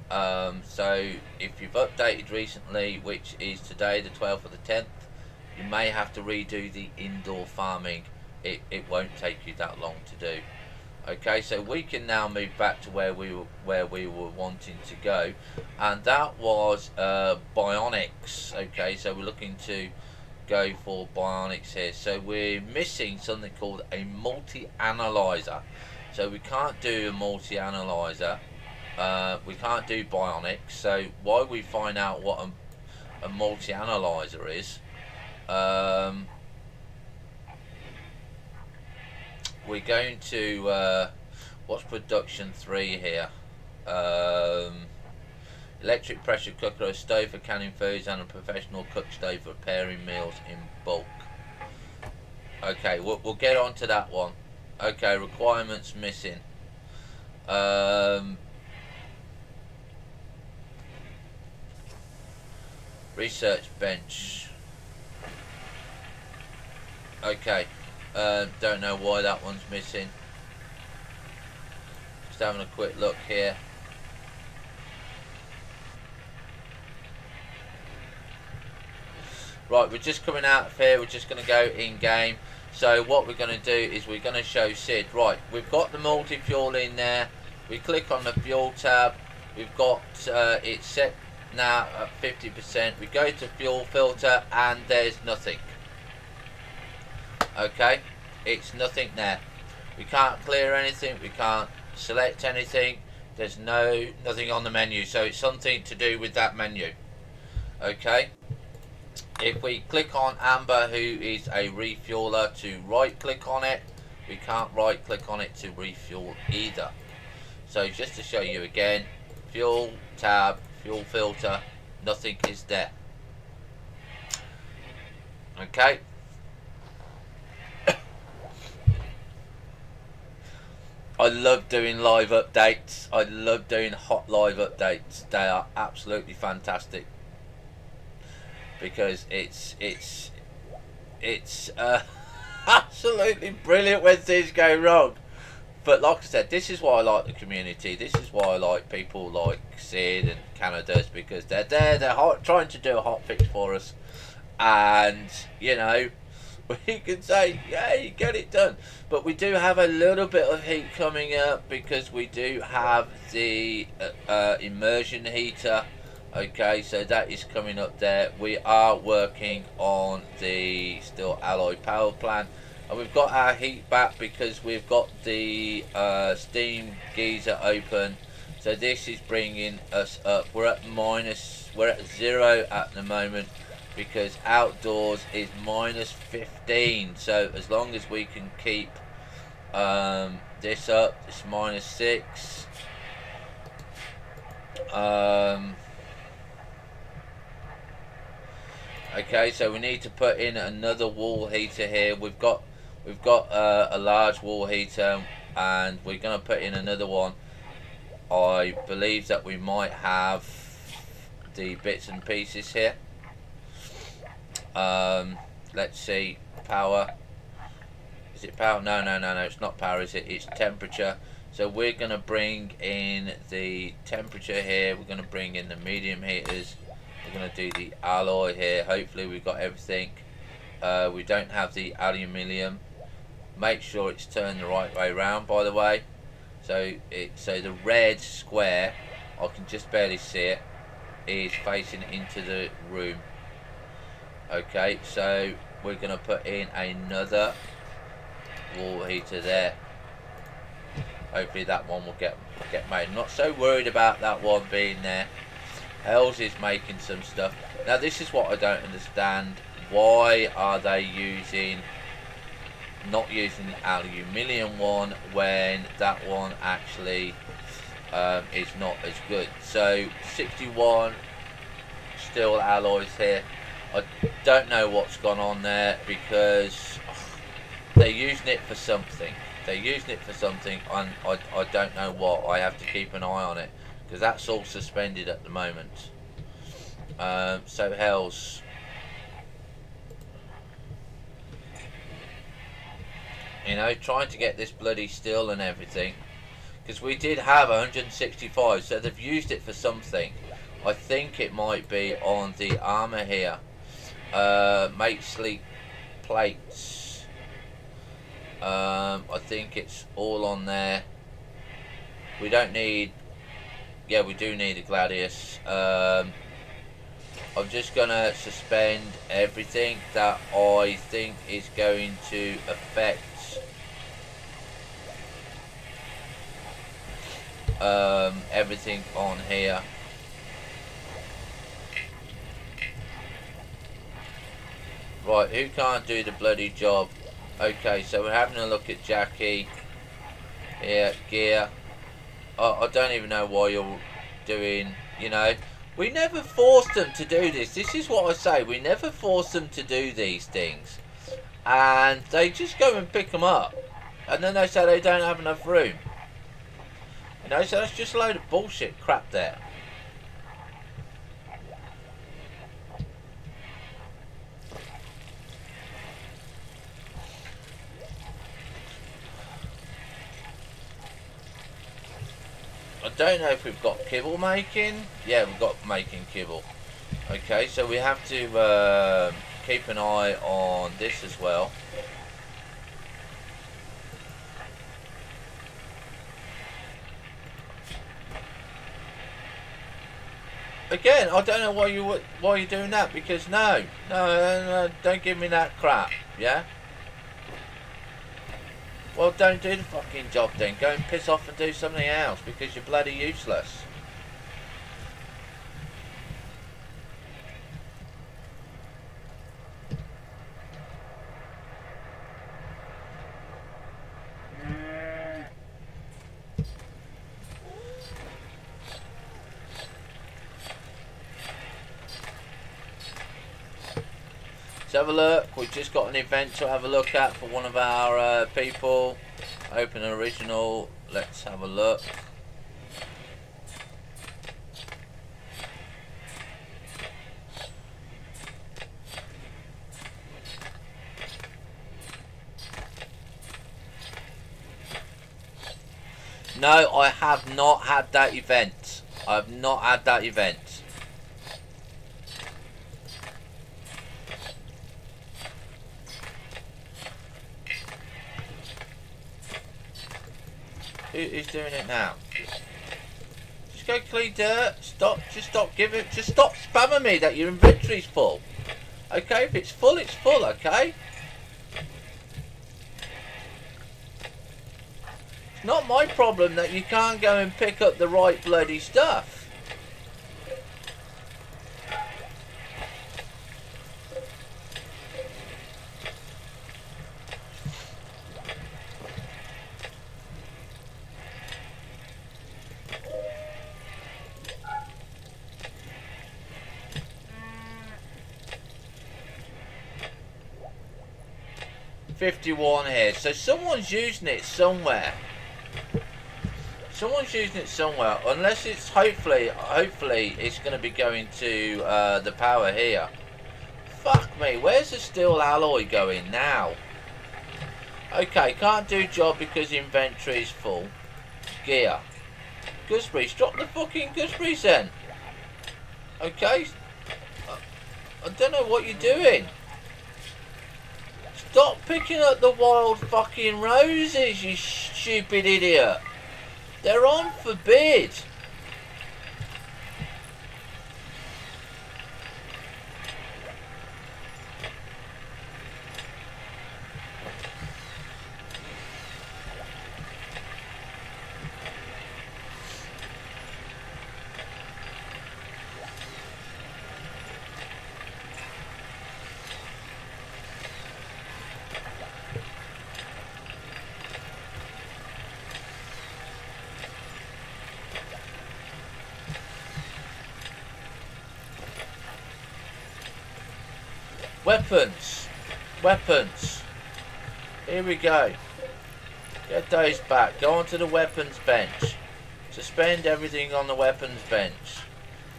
So if you've updated recently, which is today, the 12th of the 10th, you may have to redo the indoor farming. It won't take you that long to do. Okay, so we can now move back to where we were wanting to go, and that was bionics. Okay, so we're looking to go for bionics here. So we're missing something called a multi-analyzer. So we can't do a multi-analyzer. We can't do bionics. So while we find out what a multi-analyzer is, we're going to what's production 3 here. Electric pressure cooker, a stove for canning foods, and a professional cook stove for preparing meals in bulk. Okay, we'll get on to that one. Okay, requirements missing. Research bench. Okay, don't know why that one's missing. Just having a quick look here. Right, we're just coming out of here. We're just going to go in game. So what we're going to do is we're going to show Sid. Right, we've got the multi-fuel in there. We click on the fuel tab. We've got it set now at 50%. We go to fuel filter and there's nothing. Okay, it's nothing there. We can't clear anything. We can't select anything. There's nothing on the menu. So it's something to do with that menu. Okay. If we click on Amber, who is a refueler, to right click on it, we can't right click on it to refuel either. So just to show you again, fuel tab, fuel filter, nothing is there. Okay, I love doing live updates. I love doing hot live updates. They are absolutely fantastic because it's absolutely brilliant when things go wrong. But like I said, this is why I like the community. This is why I like people like Sid and Canada's, because they're there. They're trying to do a hot fix for us, and you know, we can say, yeah, you get it done. But we do have a little bit of heat coming up because we do have the immersion heater. Okay, so that is coming up there. We are working on the still alloy power plant, and we've got our heat back because we've got the steam geyser open. So this is bringing us up. We're at 0 at the moment because outdoors is -15. So as long as we can keep this up, it's -6. Okay, so we need to put in another wall heater here. We've got a large wall heater, and we're going to put in another one. I believe that we might have the bits and pieces here. Let's see, power. Is it power? No, it's not power, is it? It's temperature. So we're going to bring in the temperature here. We're going to bring in the medium heaters. We're going to do the alloy here. Hopefully we've got everything. We don't have the aluminium. Make sure it's turned the right way round, by the way. So the red square, I can just barely see it, is facing into the room. Okay, so we're going to put in another wall heater there. Hopefully that one will get made. I'm not so worried about that one being there. Hells is making some stuff. Now this is what I don't understand. Why are they not using the aluminium one when that one actually is not as good? So 61 steel alloys here. I don't know what's gone on there because they're using it for something. They're using it for something, and I don't know what. I have to keep an eye on it because that's all suspended at the moment. So hells. You know, trying to get this bloody steel and everything, because we did have 165, so they've used it for something. I think it might be on the armor here. Make sleek plates. I think it's all on there. We don't need. Yeah, we do need a Gladius. I'm just gonna suspend everything that I think is going to affect everything on here. Right, who can't do the bloody job? Okay, so we're having a look at Jackie. Here, gear. I don't even know why you're doing, you know. We never forced them to do this. This is what I say. We never force them to do these things. And they just go and pick them up. And then they say they don't have enough room. You know, so that's just a load of bullshit crap there. I don't know if we've got kibble making. Yeah, we've got making kibble. Okay, so we have to keep an eye on this as well. Again, I don't know why you're doing that, because no, don't give me that crap, yeah? Well, don't do the fucking job then. Go and piss off and do something else, because you're bloody useless. Let's have a look. We've just got an event to have a look at for one of our people. Open an original let's have a look. No, I have not had that event. I have not had that event. Who's doing it now? Just go clean dirt. Stop. Just stop giving. Just stop spamming me that your inventory's full. Okay, if it's full, it's full. Okay. It's not my problem that you can't go and pick up the right bloody stuff. $51 here, so someone's using it somewhere. Someone's using it somewhere, unless it's hopefully it's going to be going to the power here. Fuck me, where's the steel alloy going now? Okay, can't do job because inventory is full. Gear. Gooseberries, drop the fucking gooseberries then. Okay, I don't know what you're doing. Stop picking up the wild fucking roses, you stupid idiot. They're on forbid. Weapons. Weapons. Here we go. Get those back. Go onto the weapons bench. Suspend everything on the weapons bench.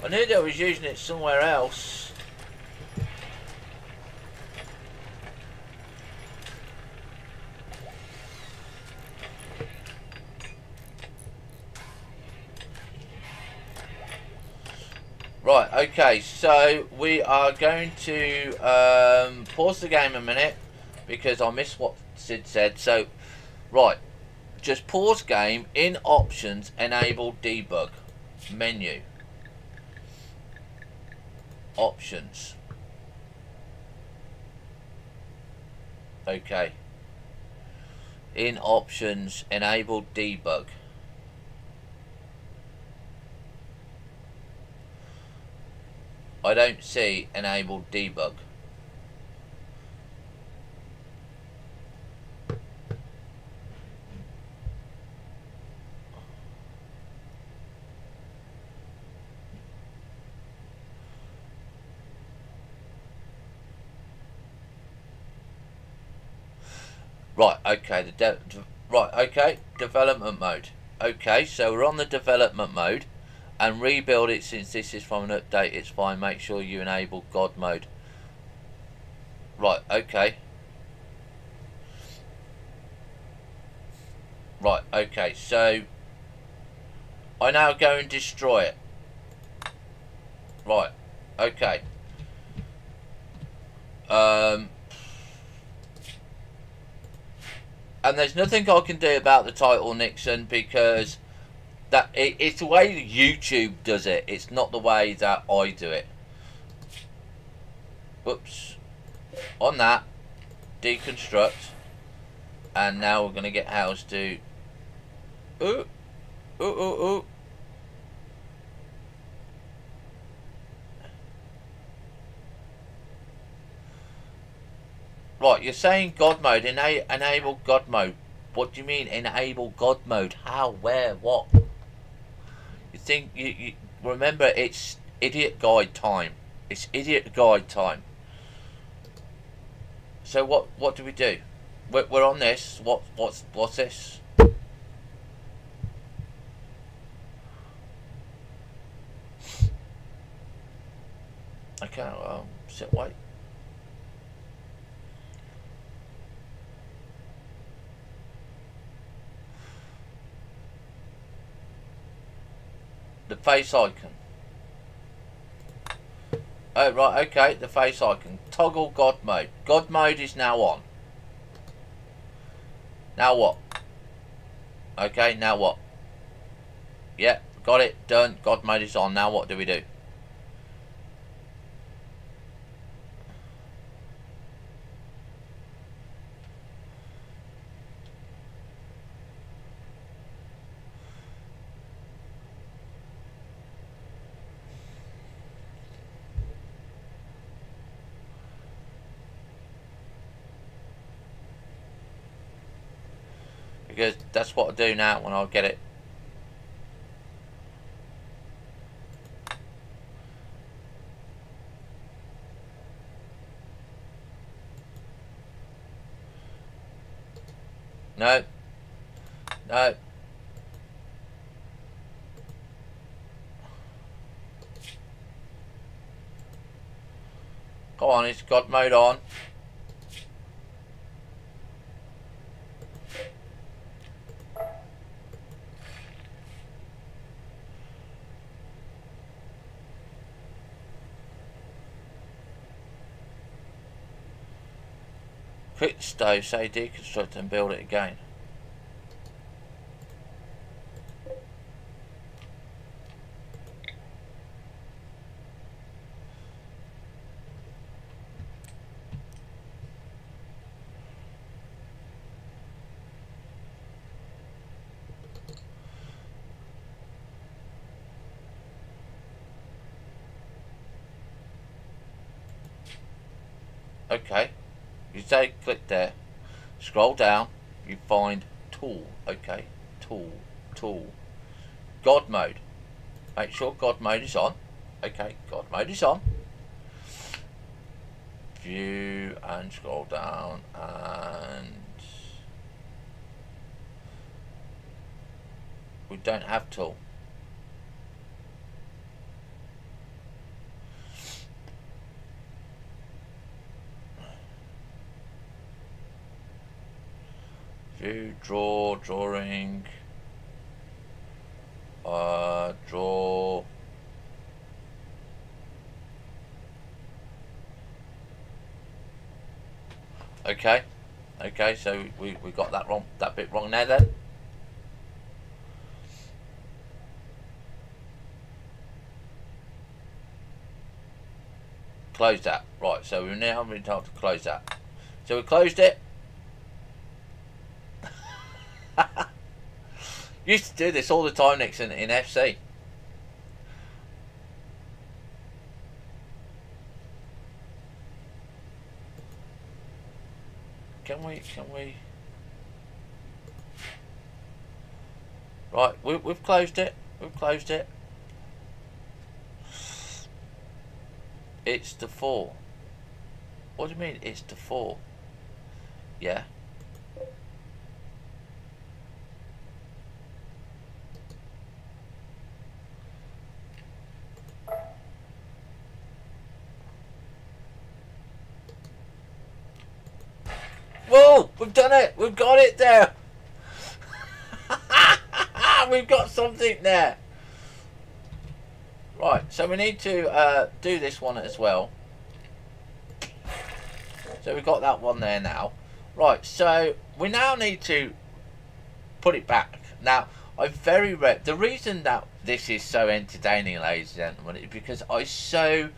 I knew they was using it somewhere else. Right, okay, so we are going to pause the game a minute because I missed what Sid said. So, right, just pause game, in options, enable debug, menu, options. Okay, in options, enable debug. I don't see enable debug. Right, okay, okay, development mode. Okay, so we're on the development mode. And rebuild it, since this is from an update, it's fine. Make sure you enable God mode. Right, okay. Right, okay, so I now go and destroy it. Right, okay. And there's nothing I can do about the title, Nixon, because it's the way YouTube does it. It's not the way that I do it. Whoops. On that, deconstruct, and now we're going to get house to. Ooh, ooh, ooh, ooh. Right, you're saying God mode. Enable God mode. What do you mean enable God mode? How? Where? What? You think you remember? It's idiot guide time. It's idiot guide time. So what do we do? We're on this. What's this? Okay, well, sit, wait. The face icon. Oh, right, okay, the face icon. Toggle God mode. God mode is now on. Now what? Okay, now what? Yeah, got it, done. God mode is on. Now what do we do? Because that's what I do now when I get it. No. No. Go on, it's God mode on. Quit the stove, say deconstruct and build it again. Okay. You say click there. Scroll down. You find tool. Okay. Tool. Tool. God mode. Make sure God mode is on. Okay. God mode is on. View and scroll down and we don't have tool. View, draw, drawing, draw. Okay, okay, so we got that wrong, that bit wrong there then. Close that. Right, so we've now been told to close that. So we closed it. Used to do this all the time, Nixon, in FC. Can we? Right, we've closed it. We've closed it. It's the 4. What do you mean, it's the 4? Yeah. Whoa! We've done it! We've got it there! We've got something there! Right, so we need to do this one as well. So we've got that one there now. Right, so we now need to put it back. Now, the reason that this is so entertaining, ladies and gentlemen, is because I so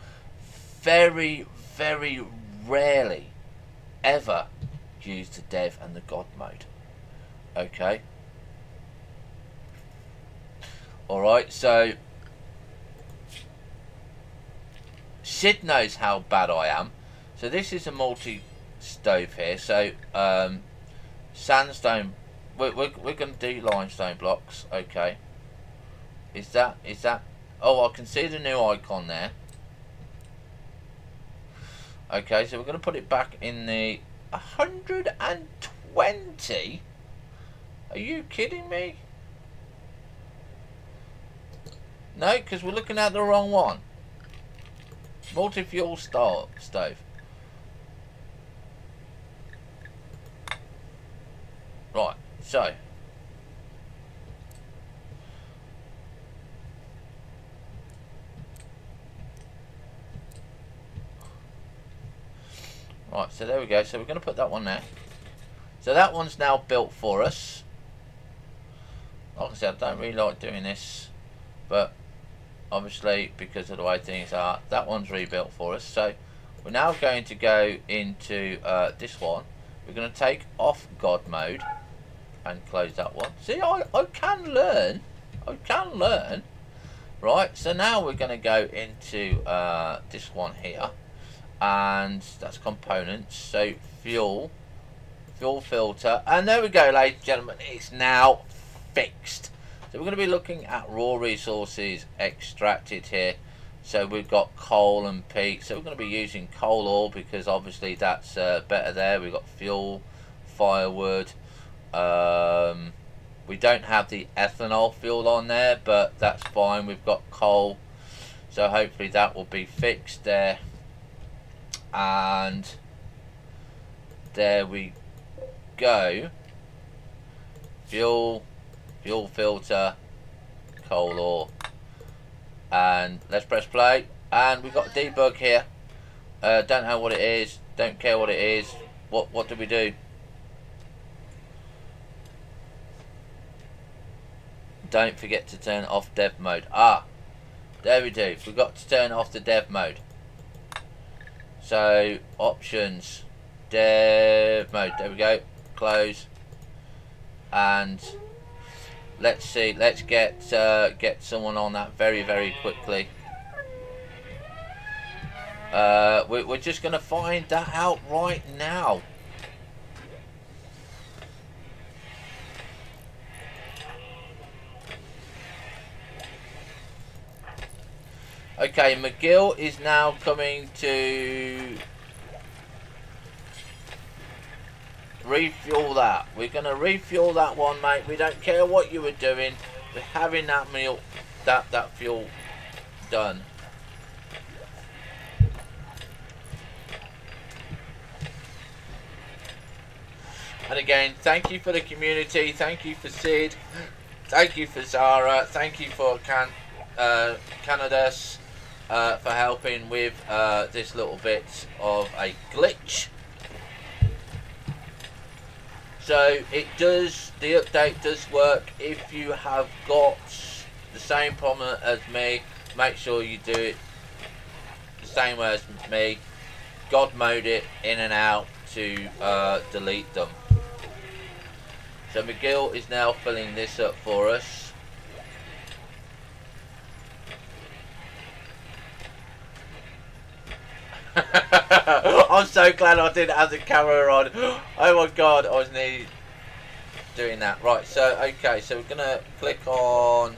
very, very rarely ever use the dev and the God mode. Okay. Alright, so Sid knows how bad I am. So this is a multi-stove here. So sandstone, we're going to do limestone blocks. Okay. Is that, oh, I can see the new icon there. Okay, so we're going to put it back in the 120. Are you kidding me? No, because we're looking at the wrong one. multi-fuel stove. Right, so right, so there we go. So we're going to put that one there. So that one's now built for us. Like I said, I don't really like doing this, but obviously because of the way things are, that one's rebuilt for us. So we're now going to go into this one. We're going to take off God mode and close that one. See, I can learn. I can learn. Right, so now we're going to go into this one here, and that's components. So fuel filter, and there we go, ladies and gentlemen, it's now fixed. So we're going to be looking at raw resources extracted here. So we've got coal and peat, so we're going to be using coal ore because obviously that's better there. We've got fuel, firewood. We don't have the ethanol fuel on there, but that's fine. We've got coal, so hopefully that will be fixed there. And there we go. Fuel filter, coal ore, and let's press play. And we've got a debug here. Don't know what it is. Don't care what it is. What do we do? Don't forget to turn off dev mode. Ah, there we do. Forgot to turn off the dev mode. So options, dev mode. There we go. Close. And let's see. Let's get someone on that very quickly. We're just gonna find that out right now. Okay, McGill is now coming to refuel that. We're going to refuel that one, mate. We don't care what you were doing. We're having that meal, that fuel done. And again, thank you for the community. Thank you for Sid. Thank you for Zara. Thank you for Canadas. For helping with this little bit of a glitch. So it does, the update does work. If you have got the same problem as me, make sure you do it the same way as me. God mode it in and out to delete them. So McGill is now filling this up for us. I'm so glad I didn't have the camera on. Oh my god, I was nearly doing that. Right, so okay, so we're gonna click on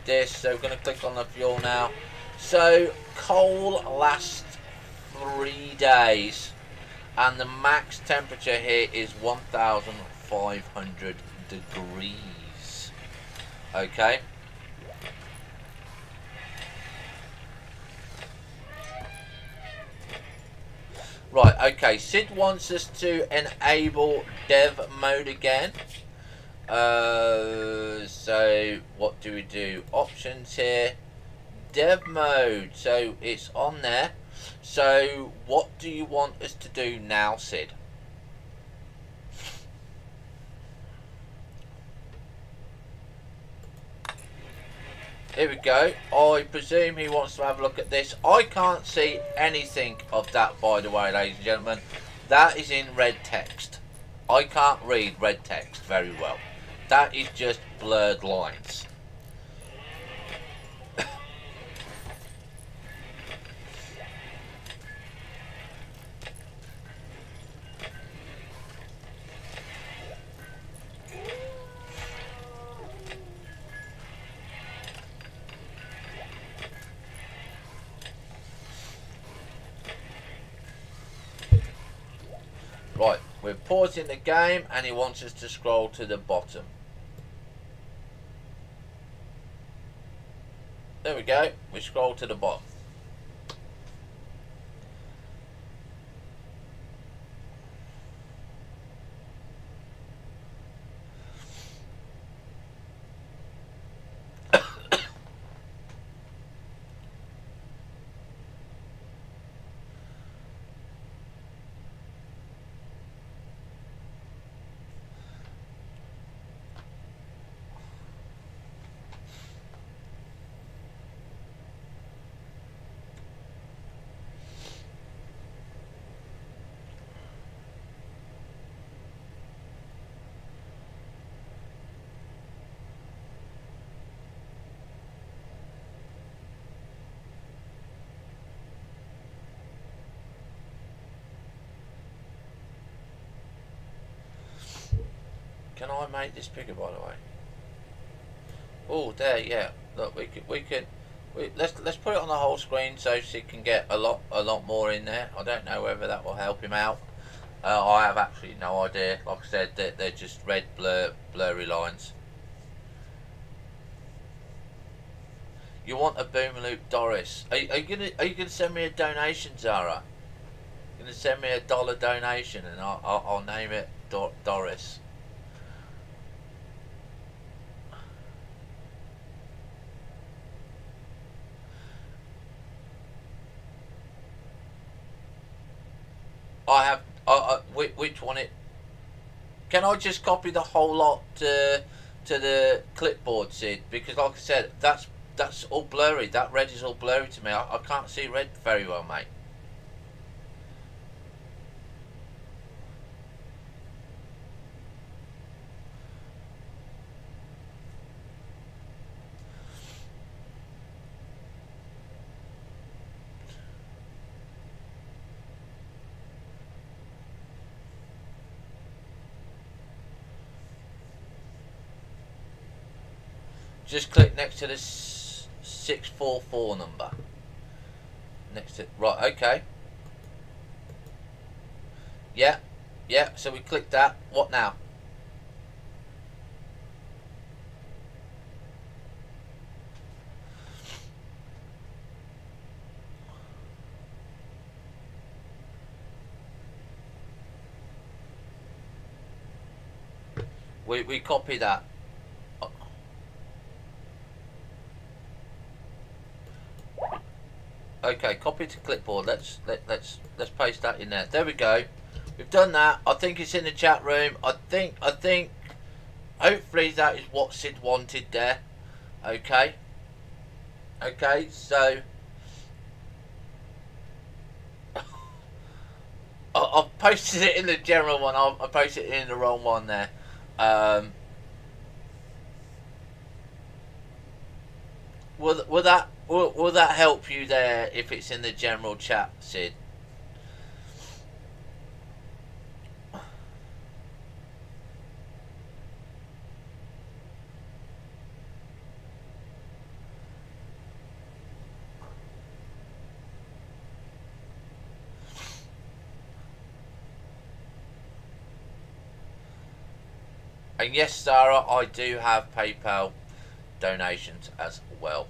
this. So we're gonna click on the fuel now. So coal lasts 3 days, and the max temperature here is 1,500 degrees. Okay. Right, okay, Sid wants us to enable dev mode again. So what do we do? Options here, dev mode, so it's on there. So what do you want us to do now, Sid? Here we go. I presume he wants to have a look at this. I can't see anything of that, by the way, ladies and gentlemen. That is in red text. I can't read red text very well. That is just blurred lines. Right, we're pausing the game and he wants us to scroll to the bottom. There we go, we scroll to the bottom. Can I make this bigger, by the way? Oh, there, yeah. Look, let's put it on the whole screen so she can get a lot more in there. I don't know whether that will help him out. I have actually no idea. Like I said, they're just red blurry lines. You want a Boomerloop, Doris? Are you gonna send me a donation, Zara? You're gonna send me a $1 donation, and I'll name it Doris. I have. Which one? Can I just copy the whole lot to the clipboard, Sid? Because like I said, that's all blurry. That red is all blurry to me. I can't see red very well, mate. Just click next to this 644 number. Next to right, okay. Yeah, yeah. So we click that. What now? We copy that. Okay, copy to clipboard. Let's paste that in there. There we go. We've done that. I think it's in the chat room. I think hopefully that is what Sid wanted there. Okay. Okay, so I've posted it in the general one. I posted it in the wrong one there. Will that help you there if it's in the general chat, Sid? And yes, Sarah, I do have PayPal donations as well.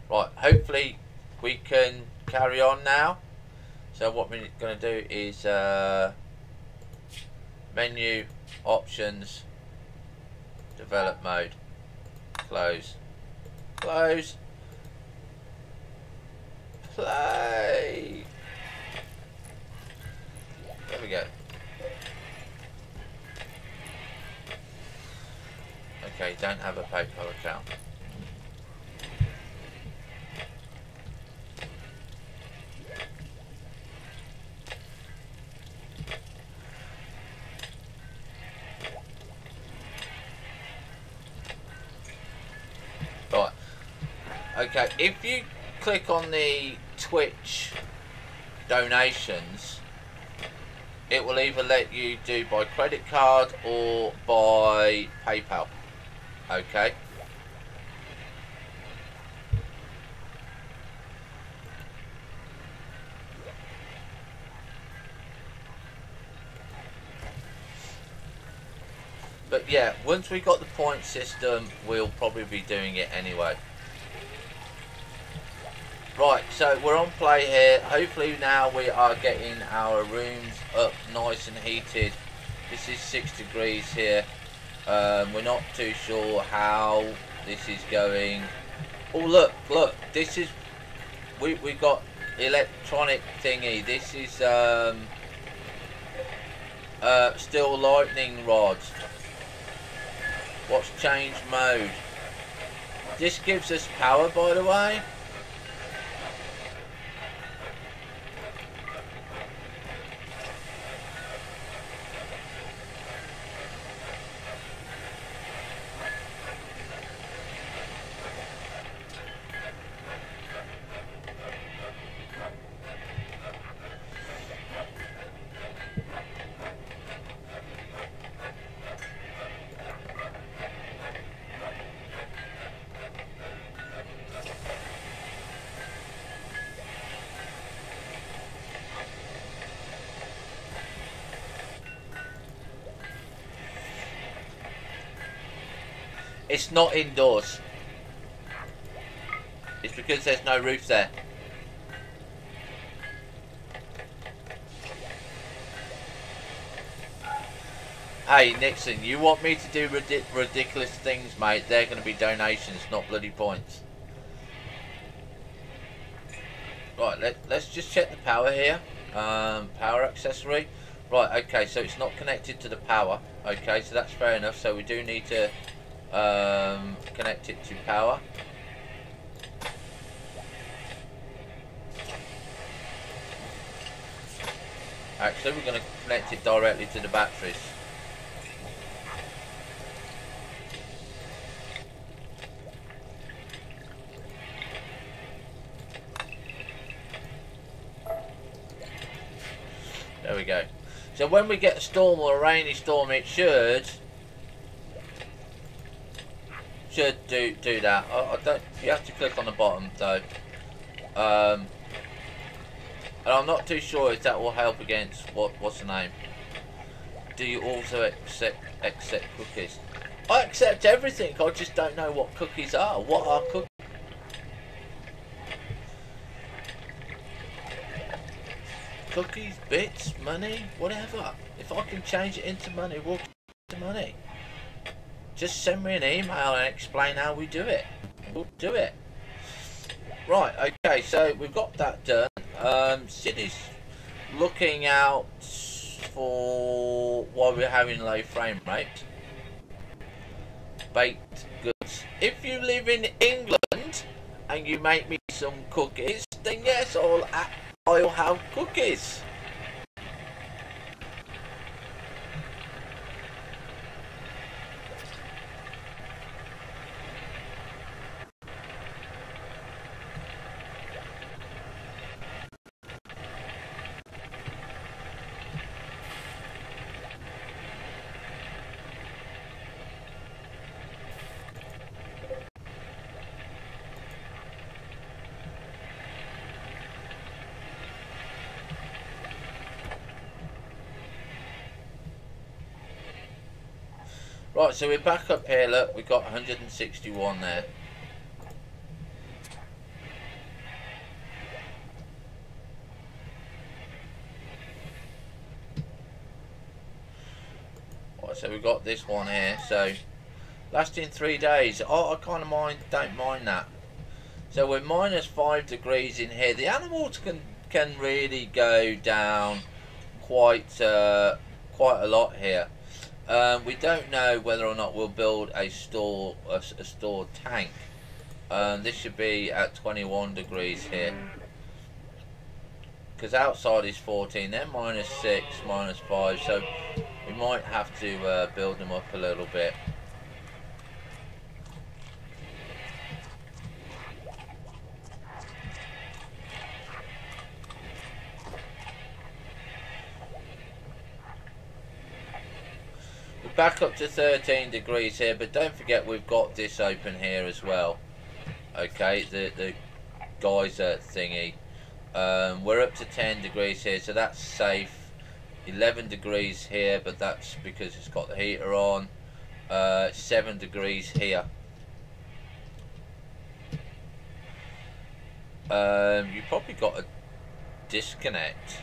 Right, hopefully we can carry on now. So what we're going to do is menu, options, develop mode, close, close, play. There we go. Okay, don't have a PayPal account. Right. Okay, if you click on the Twitch donations, it will either let you do by credit card or by PayPal. Okay. But yeah, once we got the point system, we'll probably be doing it anyway. Right, so we're on play here. Hopefully now we are getting our rooms up nice and heated. This is 6 degrees here. We're not too sure how this is going. Oh look, this is we got electronic thingy. This is still lightning rods. What's change mode? This gives us power, by the way. It's not indoors. It's because there's no roof there. Hey Nixon, you want me to do ridiculous things, mate? They're going to be donations, not bloody points. Right, let's just check the power here. Power accessory. Right, okay, so it's not connected to the power. Okay, so that's fair enough. So we do need to connect it to power. Actually, we're going to connect it directly to the batteries. There we go. So when we get a storm or a rainy storm, it should do that. I don't. You have to click on the bottom though. And I'm not too sure if that will help against what's the name. Do you also accept cookies? I accept everything. I just don't know what cookies are. What are cookies? Cookies, bits, money, whatever. If I can change it into money, we'll get the money. Just send me an email and explain how we do it. We'll do it. Right, okay, so we've got that done. City's looking out for why we're having low frame rate. Baked goods. If you live in England and you make me some cookies, then yes, I'll have cookies. Right, so we're back up here, look, we've got 161 there. Right, so we've got this one here, so lasting 3 days. Oh, I kind of don't mind that. So we're -5 degrees in here. The animals can really go down quite a lot here. We don't know whether or not we'll build a store tank. This should be at 21 degrees here, because outside is 14. They're -6, -5, so we might have to build them up a little bit. Back up to 13 degrees here, but don't forget we've got this open here as well. Okay, the geyser thingy. We're up to 10 degrees here, so that's safe. 11 degrees here, but that's because it's got the heater on. 7 degrees here. You probably got a disconnect.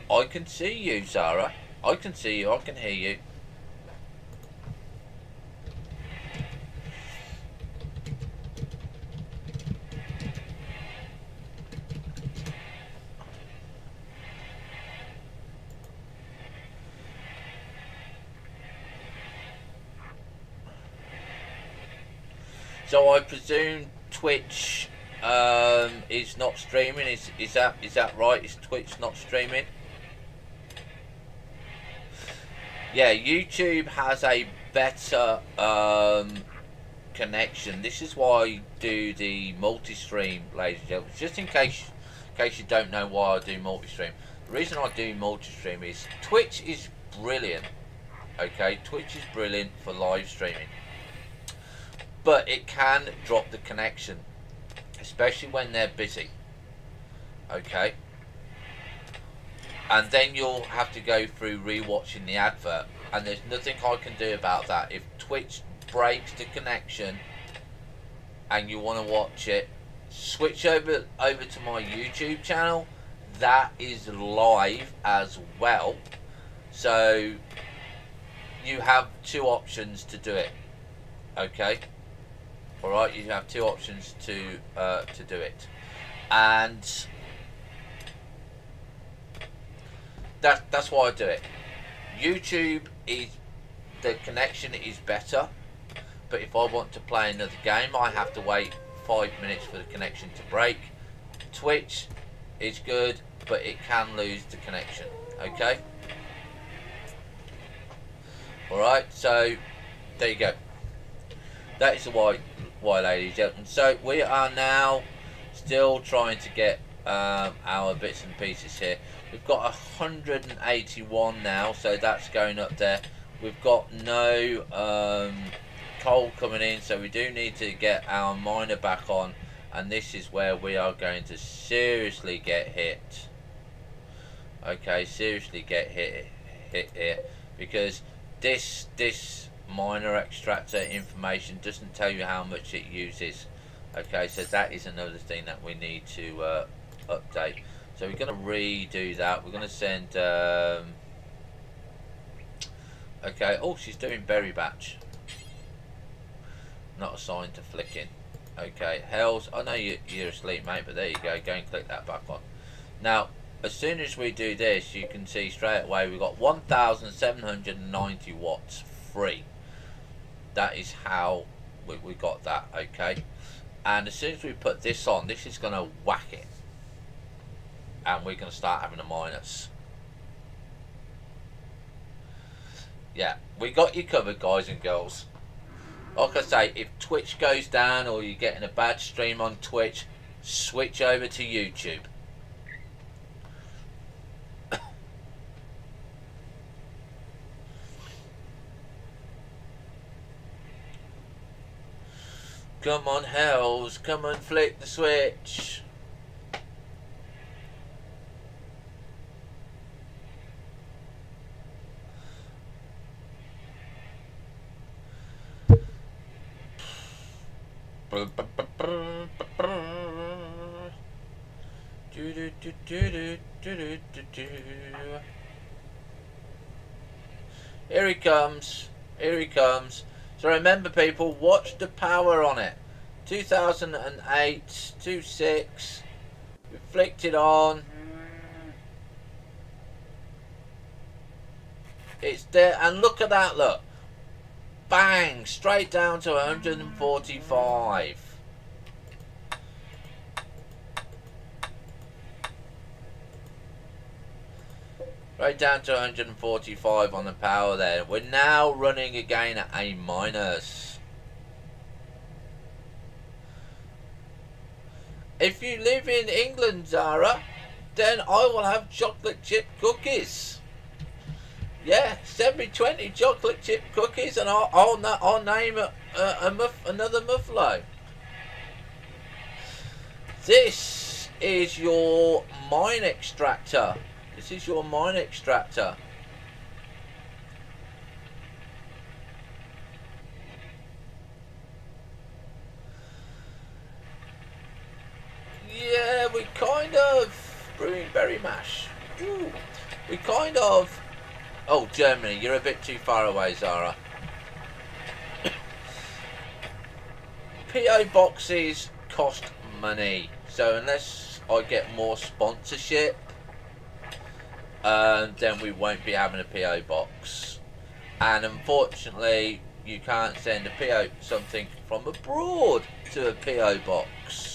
I can see you, Zara. I can see you. I can hear you. So I presume Twitch is not streaming. Is that right? Is Twitch not streaming? Yeah, YouTube has a better connection. This is why I do the multi-stream, ladies and gentlemen. Just in case you don't know why I do multi-stream. The reason I do multi-stream is Twitch is brilliant. Okay, Twitch is brilliant for live streaming. but it can drop the connection, especially when they're busy. Okay, and then you'll have to go through rewatching the advert, and there's nothing I can do about that. If Twitch breaks the connection and you want to watch it, switch over to my YouTube channel. That is live as well, so you have two options to do it. Okay, all right, you have two options to do it, and that's why I do it. YouTube is, the connection is better, but if I want to play another game, I have to wait 5 minutes for the connection to break. Twitch is good, but it can lose the connection. Okay, all right, so there you go. That is the why, ladies and gentlemen. So we are now still trying to get our bits and pieces here. We've got 181 now, so that's going up there. We've got no coal coming in, so we do need to get our miner back on, and this is where we are going to seriously get hit. Okay, seriously get hit here, because this miner extractor information doesn't tell you how much it uses. Okay, so that is another thing that we need to update. So we're going to redo that. We're going to send okay, oh, she's doing berry batch, not assigned to flicking. Okay, Hells, I know you're asleep, mate, but there you go and click that back on. Now as soon as we do this, you can see straight away we've got 1790 watts free. That is how we got that. Okay, and as soon as we put this on, this is going to whack it, and we're going to start having a minus. Yeah, we got you covered, guys and girls. Like I say, if Twitch goes down or you're getting a bad stream on Twitch, switch over to YouTube. Come on, Hells, come and flick the switch. Here he comes. Here he comes. So remember, people, watch the power on it. 2008, 26. We flicked it on. It's there, and look at that, look. Bang! Straight down to 145. Right down to 145 on the power there. We're now running again at A minus. If you live in England, Zara, then I will have chocolate chip cookies. Yeah, send me 20 chocolate chip cookies and I'll name another muffalo. This is your mine extractor. This is your mine extractor. Yeah, we kind of brewing berry mash. Ooh, we kind of. Oh, Germany, you're a bit too far away, Zara. PO boxes cost money, so unless I get more sponsorship, then we won't be having a PO box. And unfortunately, you can't send a PO something from abroad to a PO box.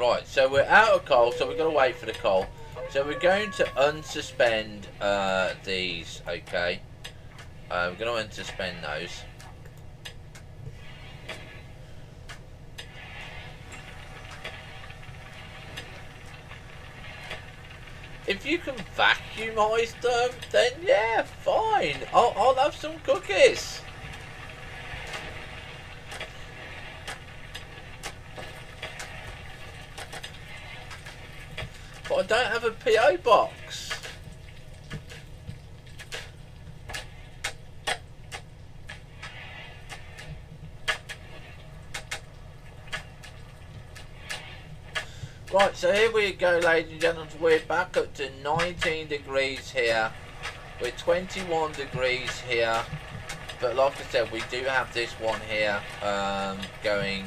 Right, so we're out of coal, so we've got to wait for the coal. So we're going to unsuspend these, okay? We're going to unsuspend those. If you can vacuumize them, then yeah, fine. I'll have some cookies. But I don't have a PO box. Right, so here we go, ladies and gentlemen. We're back up to 19 degrees here. We're 21 degrees here. But like I said, we do have this one here going.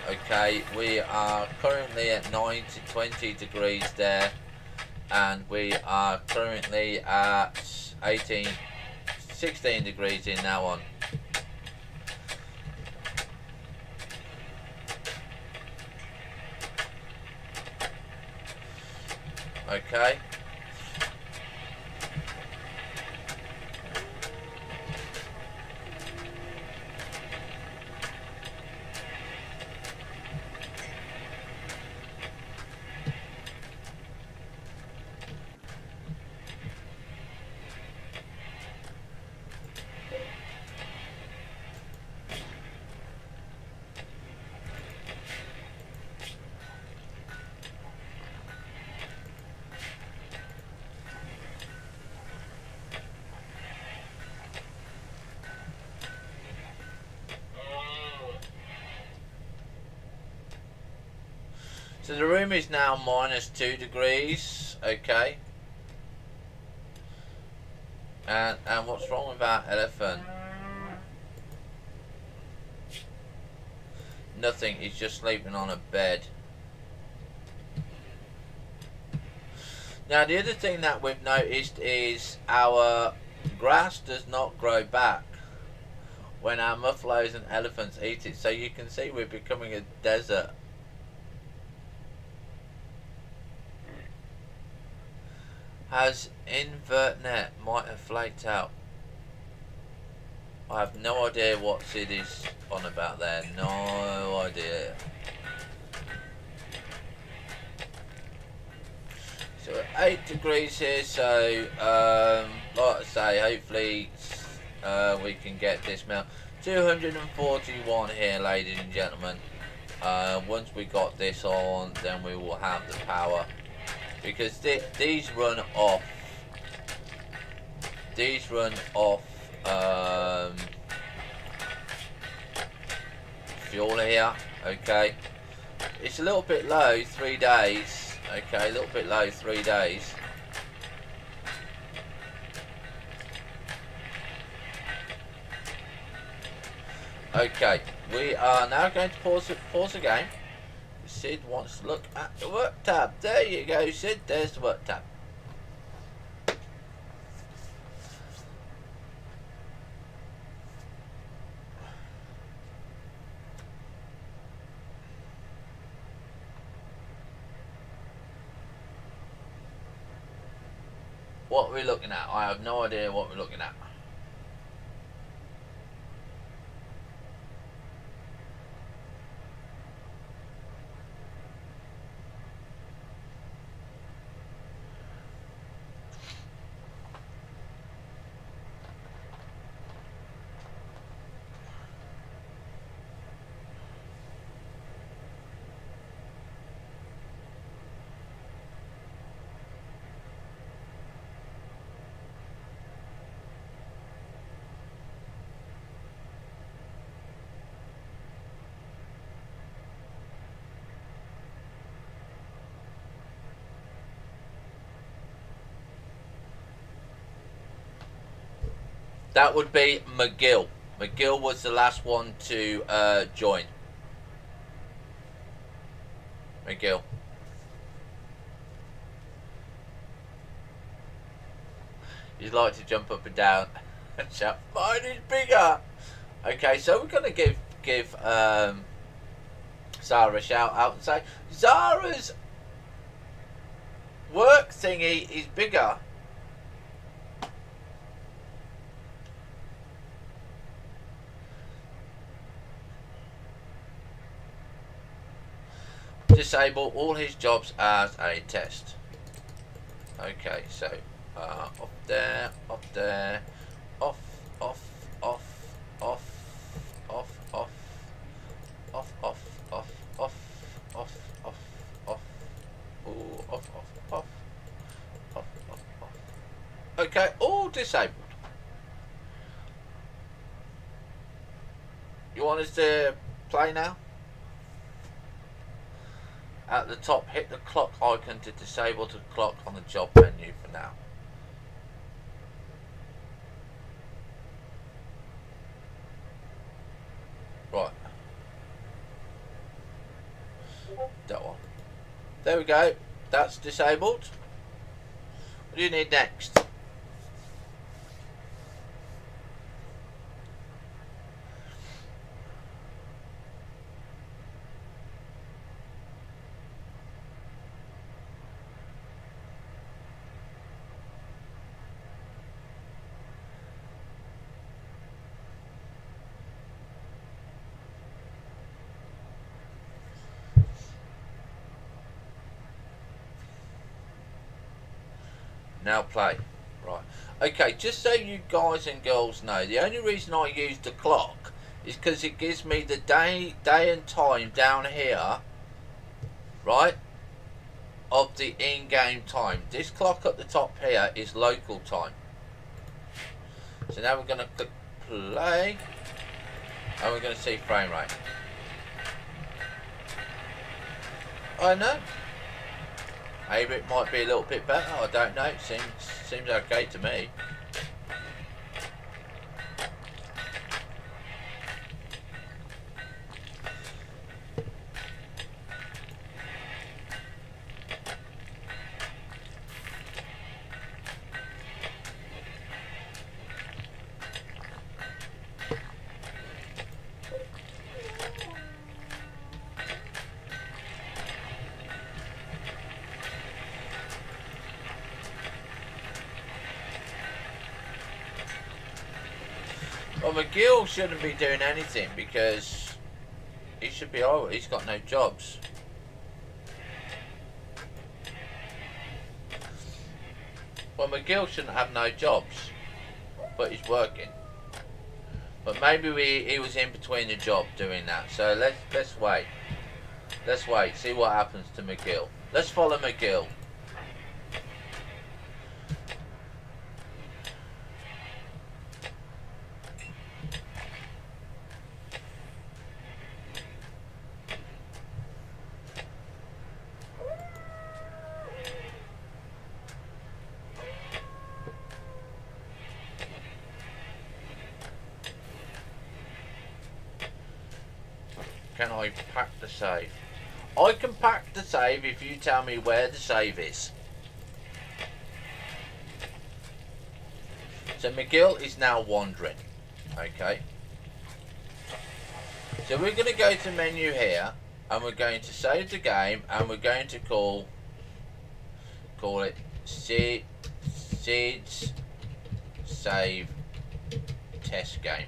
Okay, we are currently at 20 degrees there. And we are currently at 16 degrees in that one. Okay. So the room is now -2 degrees, okay. And what's wrong with our elephant? Nothing, he's just sleeping on a bed. Now the other thing that we've noticed is our grass does not grow back when our buffaloes and elephants eat it. So you can see we're becoming a desert. Has InvertNet might have flaked out. I have no idea what Sid is on about there. No idea. So we're 8 degrees here. So like I say, hopefully we can get this melt. 241 here, ladies and gentlemen. Once we got this on, then we will have the power. Because these run off. These run off fuel here. Okay, it's a little bit low. 3 days. Okay, a little bit low. 3 days. Okay, we are now going to pause the game. Sid wants to look at the work tab. There you go, Sid. There's the work tab. What are we looking at? I have no idea what we're looking at. That would be McGill. McGill was the last one to join. McGill. You'd like to jump up and down and shout, "Mine is bigger." Okay, so we're gonna give Zara shout out and say, Zara's work thingy is bigger. Disable all his jobs as a test. Okay, so off there, off there, off, off, off, off, off, off, off, off, off, off, off, off, off, ooh, off, off, off, off, off, off. Okay, all disabled. You want us to play now? At the top, hit the clock icon to disable the clock on the job menu for now. Right. That one. There we go. That's disabled. What do you need next? Now play. Right. Okay, just so you guys and girls know, the only reason I use the clock is because it gives me the day and time down here, right, of the in-game time. This clock at the top here is local time. So now we're going to click play, and we're going to see frame rate. I know. Maybe it might be a little bit better, I don't know. Seems okay to me. Well, McGill shouldn't be doing anything because he should be alright. He's got no jobs. Well, McGill shouldn't have no jobs, but he's working. But maybe he was in between the job doing that. So let's wait. Let's wait. See what happens to McGill. Let's follow McGill. Can I pack the save? I can pack the save if you tell me where the save is. So McGill is now wandering. Okay. So we're going to go to menu here, and we're going to save the game, and we're going to call it Sid's Save Test Game.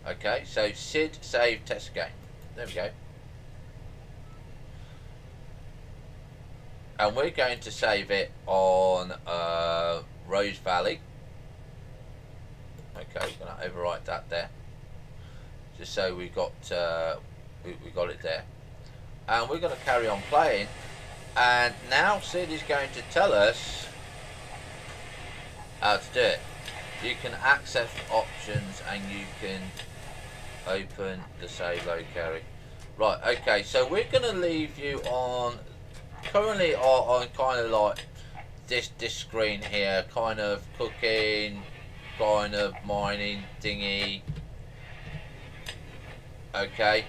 Okay, so Sid Save Test Game. There we go. And we're going to save it on Rose Valley. Okay, we're going to overwrite that there, just so we got it there. And we're going to carry on playing. And now Sid is going to tell us how to do it. You can access options and you can open the save load carry. Right, okay, so we're going to leave you on currently on kind of like this screen here, kind of cooking, kind of mining thingy. Okay,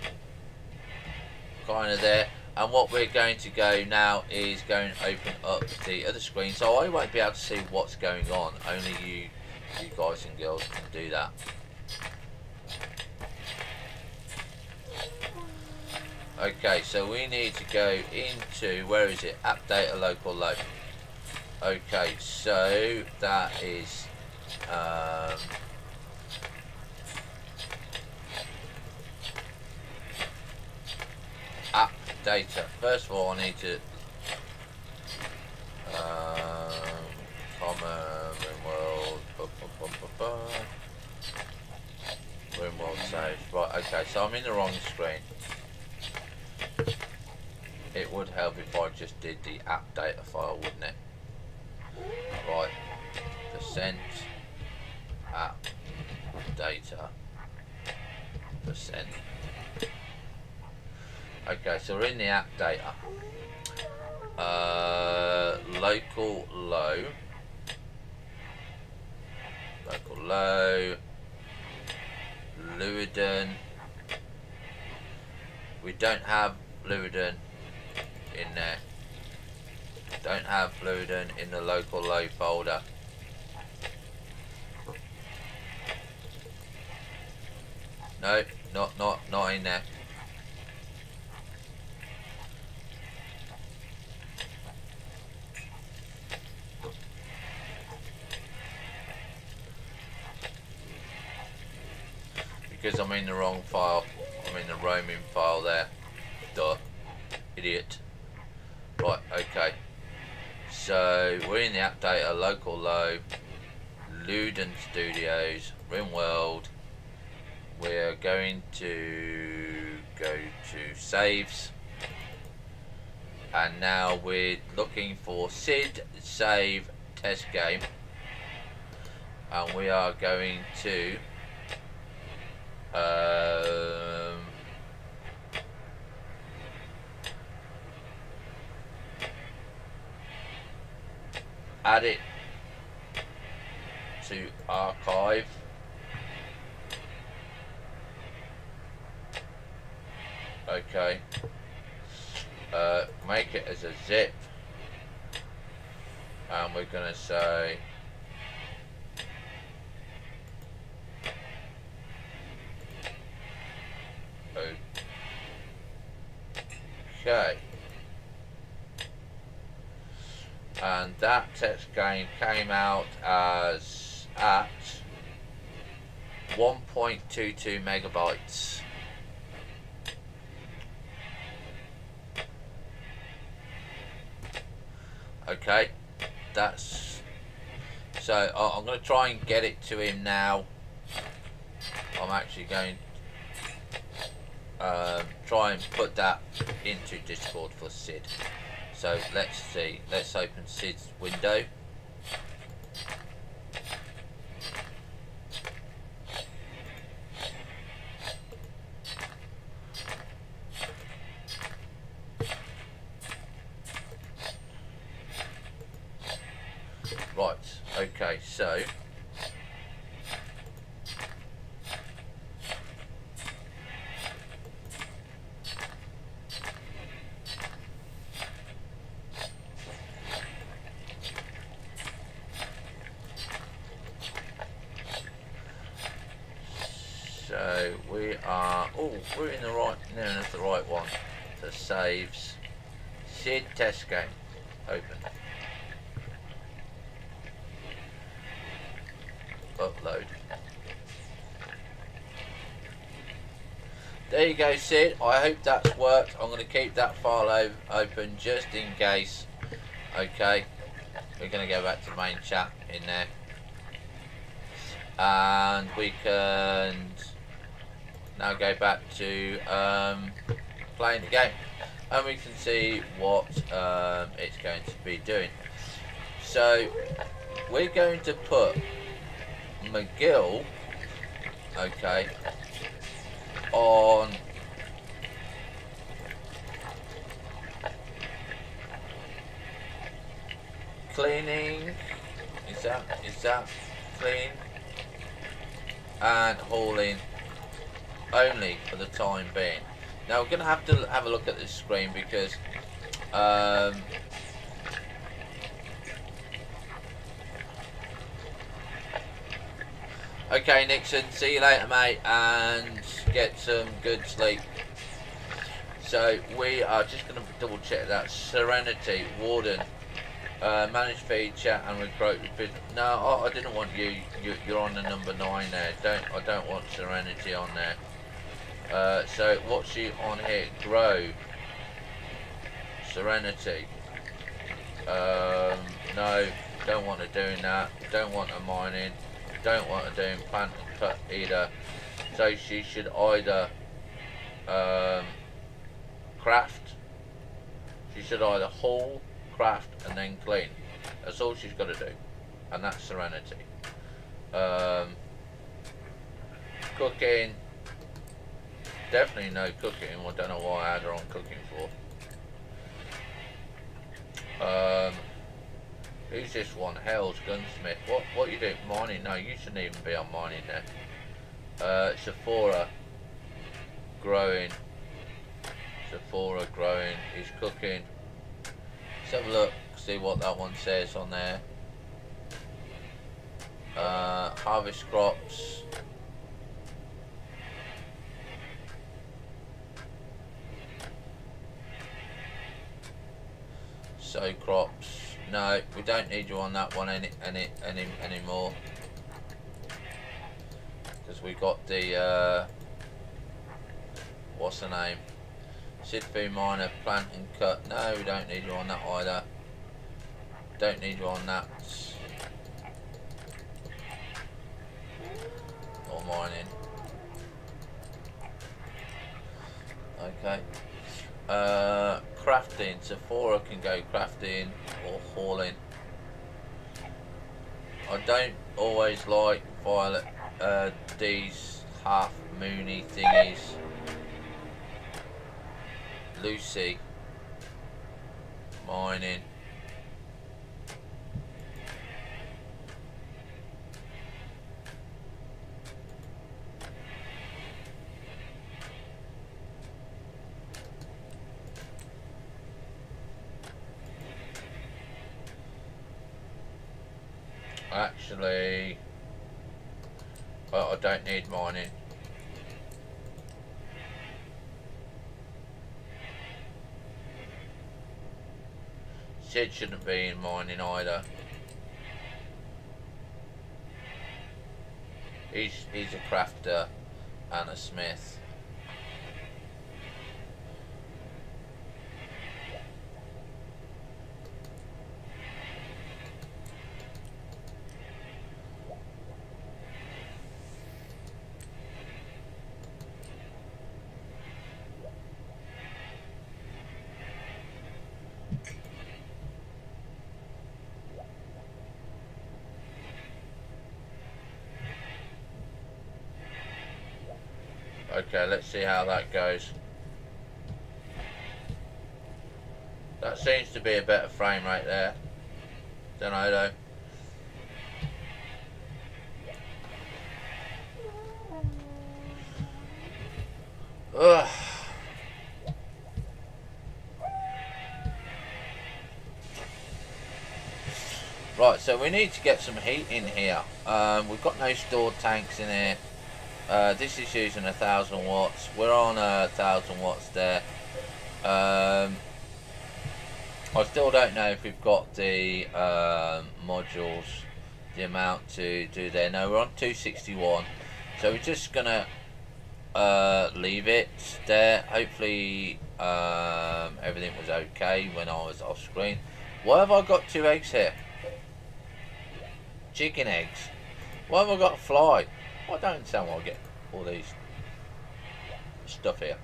kind of there. And what we're going to go now is going to open up the other screen, so I won't be able to see what's going on. Only you guys and girls can do that. Okay, so we need to go into, where is it? App data local low. Okay, so that is app data. First of all, I need to comma RimWorld, RimWorld saves. Right, okay, so I'm in the wrong screen. It would help if I just did the app data file, wouldn't it? Right, percent app data percent. Okay, so we're in the app data. Local low. Local low. Lewiden. We don't have Lewiden in there. Don't have Lewiden in the local low folder. No, not in there. Because I'm in the wrong file. I'm in the roaming file there. Duh. Idiot. Right, okay. So we're in the app data, local low, Lewiden Studios, RimWorld. We're going to go to saves. And now we're looking for SID save test game. And we are going to add it to archive. Okay. Make it as a zip, and we're gonna say okay. And that text game came out as at 1.22 megabytes. Okay, that's so I'm going to try and get it to him now. I'm actually going to try and put that into Discord for Sid. So let's see, let's open Sid's window. Right, okay, so we are, oh, we're in the right, no, that's the right one. So saves, Sid test game, open. Upload. There you go, Sid. I hope that's worked. I'm going to keep that file open just in case. Okay. We're going to go back to the main chat in there. And we can now go back to playing the game. And we can see what it's going to be doing. So, we're going to put McGill, okay, on cleaning, is that clean, and hauling only for the time being. Now we're going to have a look at this screen because okay, Nixon, see you later, mate, and get some good sleep. So we are just going to double check that. Serenity, Warden, manage feed, chat and recruit. No, I didn't want you. You're on the number 9 there. I don't want Serenity on there. So what's she on here? Grow. Serenity. No, don't want her doing that. Don't want her mining. Don't want her doing plant and cut either. So she should either craft. She should either haul, craft, and then clean. That's all she's got to do, and that's Serenity. Cooking. Definitely no cooking. I don't know why I had her on cooking for. Who's this one? Hell's Gunsmith. What you doing? Mining? No, you shouldn't even be on mining there. Sephora. Growing. Sephora growing. He's cooking. Let's have a look. See what that one says on there. Harvest crops. Sow crops. No, we don't need you on that one anymore. Because we got the what's the name? Sidfu miner, plant and cut. No, we don't need you on that either. Don't need you on that. Or mining. Okay. Crafting. Sephora can go crafting or hauling. I don't always like Violet these half moony thingies. Lucy. Mining. Actually, I don't need mining. Sid shouldn't be in mining either. He's a crafter and a smith. Okay, let's see how that goes. That seems to be a better frame rate there. Don't know though. Ugh. Right, so we need to get some heat in here. We've got no stored tanks in here. This is using 1,000 watts. We're on 1,000 watts there. I still don't know if we've got the modules, the amount to do there. No, we're on 261. So we're just gonna leave it there. Hopefully everything was okay when I was off screen. Why have I got 2 eggs here? Chicken eggs. Why have I got a fly? I don't understand why I get all these stuff here.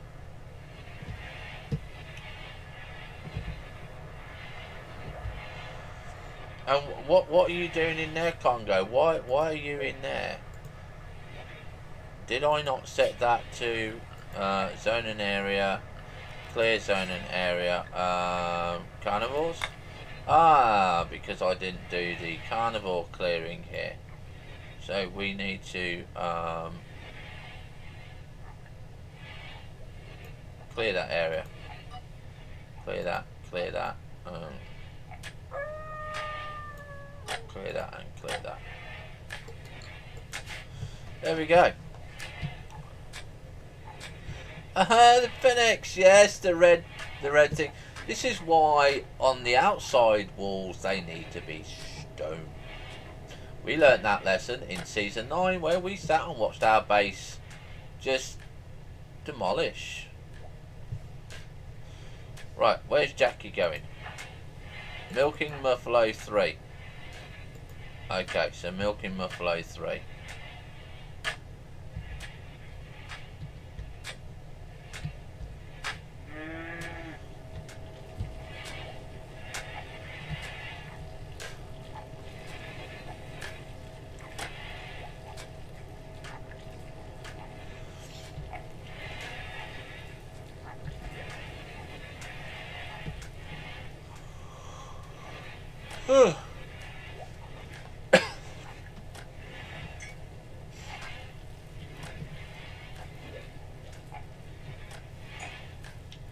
And what are you doing in there, Congo? Why are you in there? Did I not set that to zone and area, clear zone and area, carnivores? Ah, because I didn't do the carnivore clearing here. So we need to clear that area. Clear that, clear that. Clear that and clear that. There we go. The Phoenix, yes, the red thing. This is why on the outside walls they need to be stone. We learnt that lesson in season 9 where we sat and watched our base just demolish. Right, where's Jackie going? Milking Muffalo 3. Okay, so milking Muffalo 3.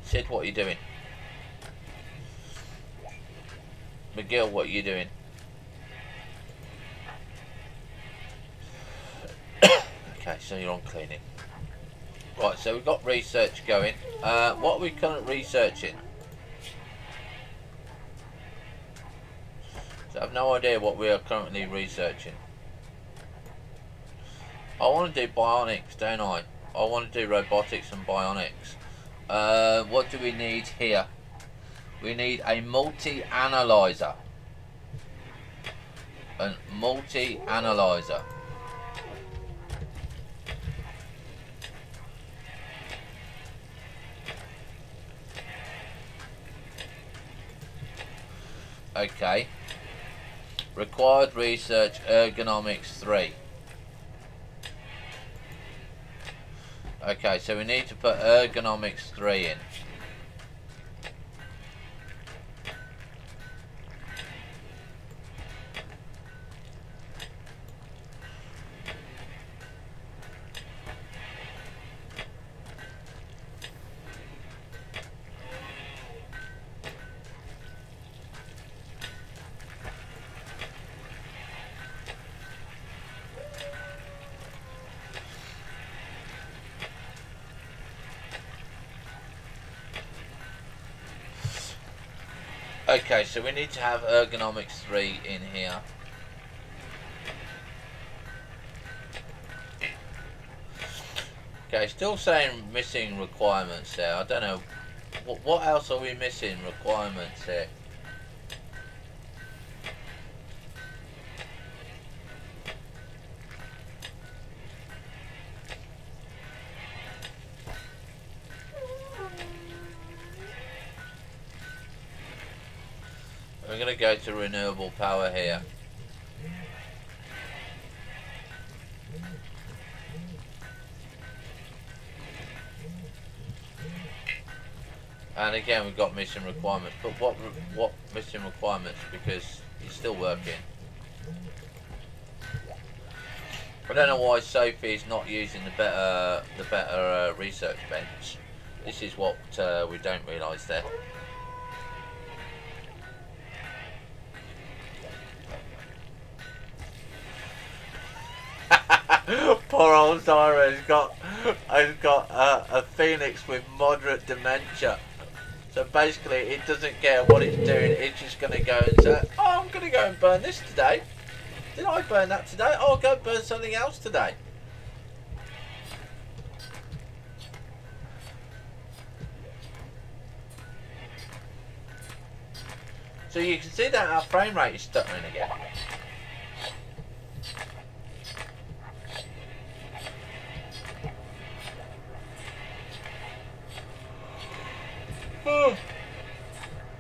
Sid, what are you doing? McGill, what are you doing? Okay, so you're on cleaning. Right, so we've got research going. What are we currently researching? So I have no idea what we are currently researching. I want to do bionics, don't I? I want to do robotics and bionics. What do we need here? We need a multi-analyzer. A multi-analyzer. Okay. Required research ergonomics 3. Okay, so we need to put ergonomics 3 in. Okay, so we need to have ergonomics 3 in here. Okay, still saying missing requirements there. I don't know. What else are we missing requirements here? We're going to go to renewable power here. And again, we've got mission requirements. But what mission requirements? Because it's still working. I don't know why Sophie's not using the better research bench. This is what we don't realise there. Poor old Zyra has got a phoenix with moderate dementia. So basically, it doesn't care what it's doing. It's just going to go and say, "Oh, I'm going to go and burn this today. Did I burn that today? Oh, I'll go burn something else today." So you can see that our frame rate is stuttering again.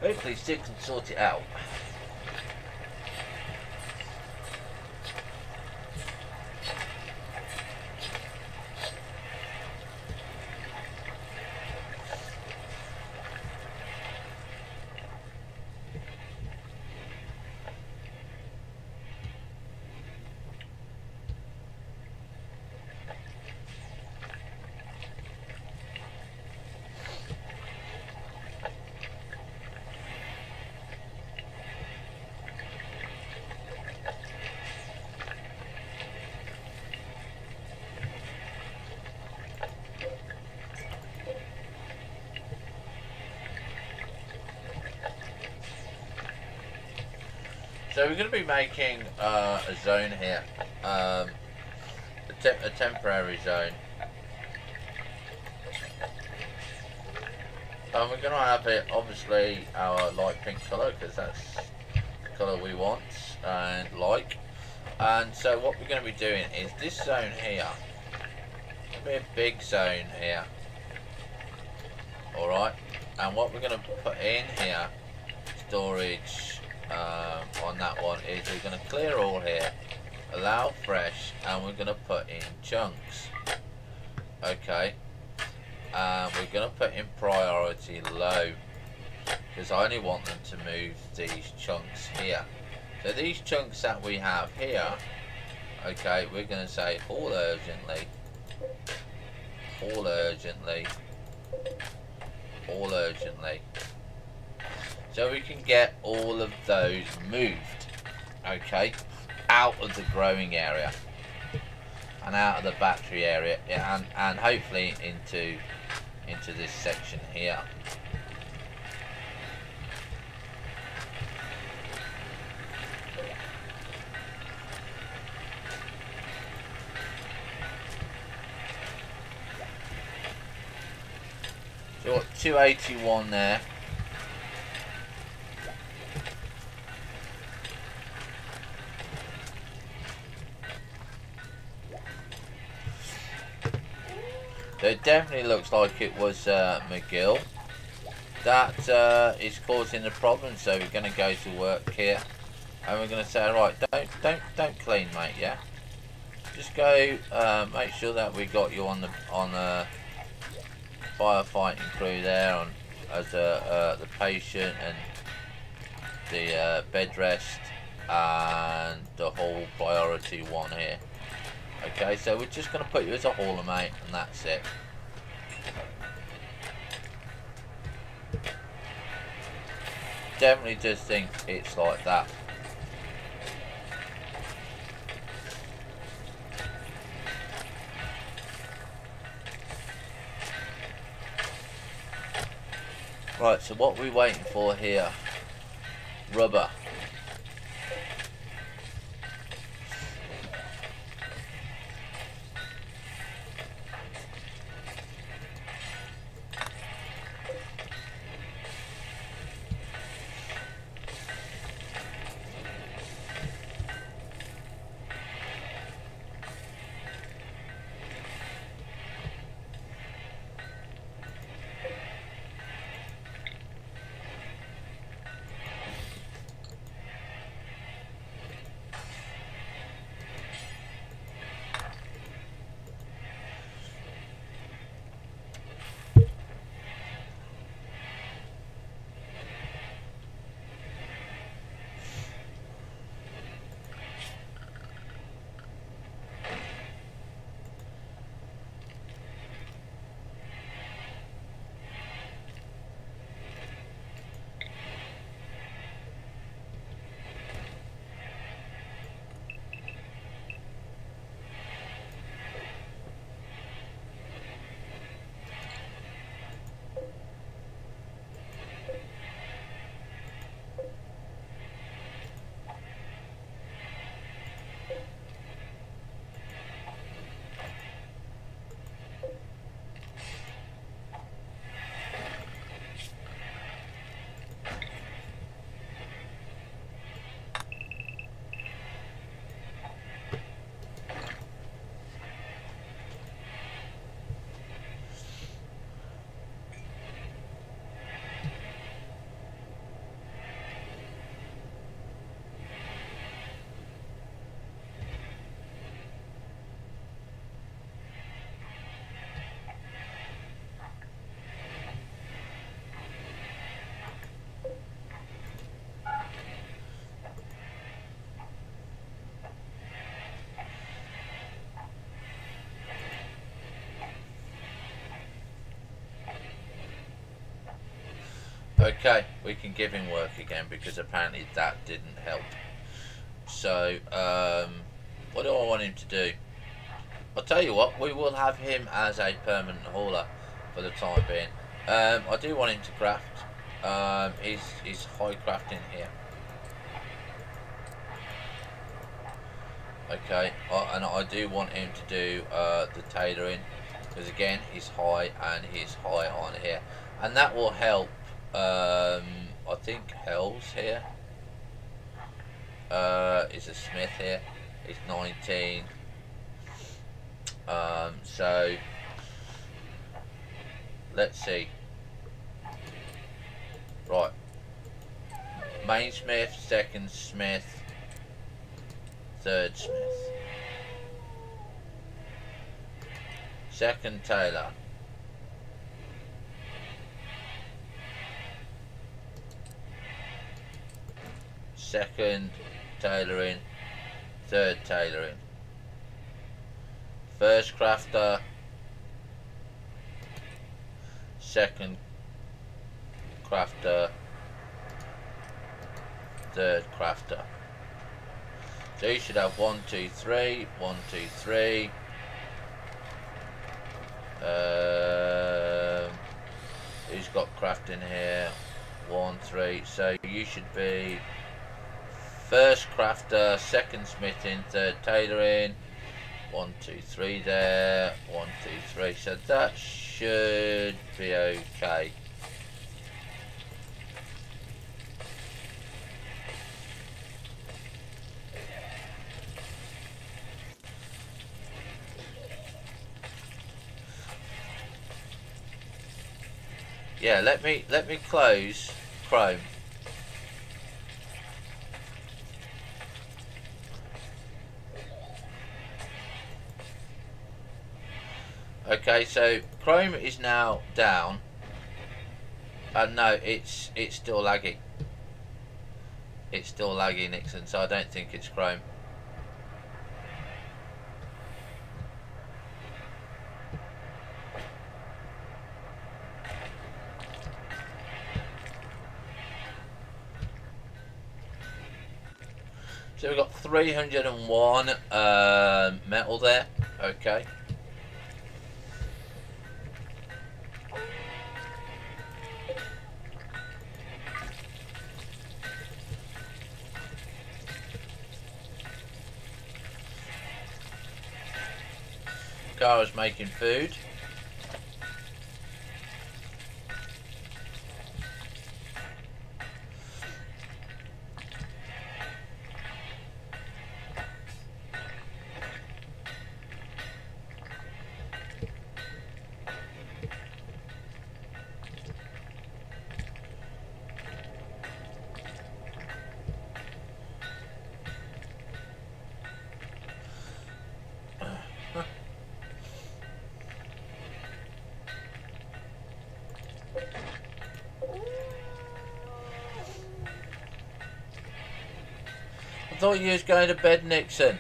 Hopefully Sid can sort it out. So we're going to be making a zone here, a temporary zone. And we're going to have it, obviously, our light pink colour, because that's the colour we want and like. And so what we're going to be doing is this zone here, it'll be a big zone here. Alright, and what we're going to put in here, storage on that one, is we're going to clear all here, allow fresh, and we're going to put in chunks. Okay. We're going to put in priority low, because I only want them to move these chunks here. So these chunks that we have here, okay, we're going to say all urgently, all urgently, all urgently. So we can get all of those moved, okay, out of the growing area and out of the battery area, and hopefully into this section here. So what, 281 there. So it definitely looks like it was McGill that is causing the problem. So we're going to go to work here, and we're going to say, right, don't clean, mate. Yeah, just go. Make sure that we got you on the firefighting crew there, on as the patient and the bed rest and the whole priority one here. Okay, so we're just going to put you as a hauler, mate, and that's it. Definitely just think it's like that. Right, so what are we waiting for here? Rubber. Okay, we can give him work again because apparently that didn't help. So, what do I want him to do? I'll tell you what, we will have him as a permanent hauler for the time being. I do want him to craft. He's high crafting here. Okay, and I do want him to do the tailoring, because again he's high and he's high on here, and that will help. I think Hell's here. Is a smith here. He's 19. So let's see. Right. Main smith, second smith, third smith. Second tailor. Second tailoring, third tailoring. First crafter, second crafter, third crafter. So you should have 1, 2, 3, 1, 2, 3. Who's got crafting here? 1, 3. So you should be first crafter, second smithing, third tailoring. 1, 2, 3 there. 1, 2, 3. So that should be okay. Yeah, let me close Chrome. Okay, so Chrome is now down. No, it's still lagging. It's still lagging, Nixon. So I don't think it's Chrome. So we've got 301 metal there. Okay. Kara's making food. I thought you was going to bed, Nixon.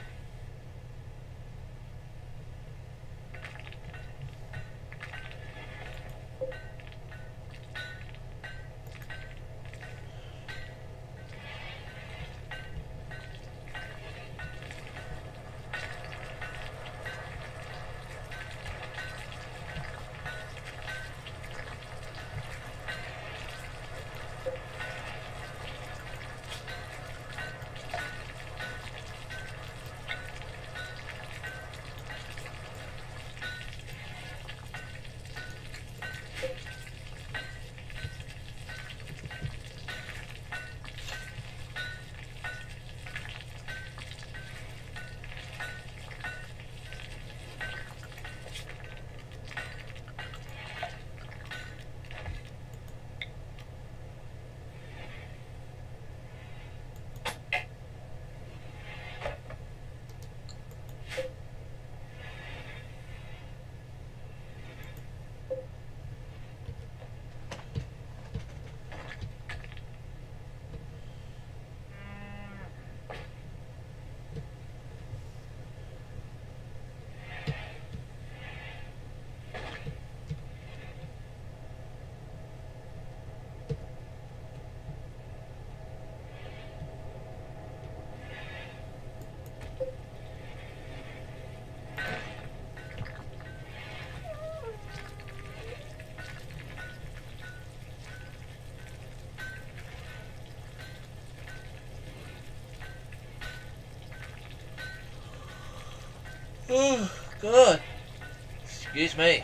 Oh, God. Excuse me.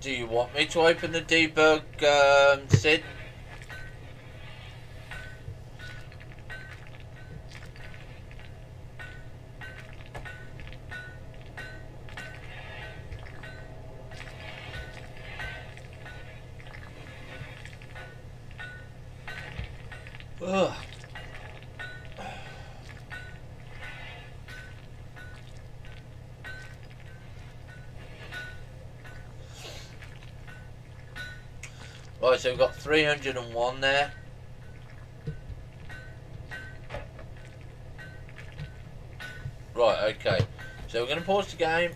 Do you want me to open the debug, Sid? Ugh. Right, so we've got 301 there. Right, okay. So we're going to pause the game.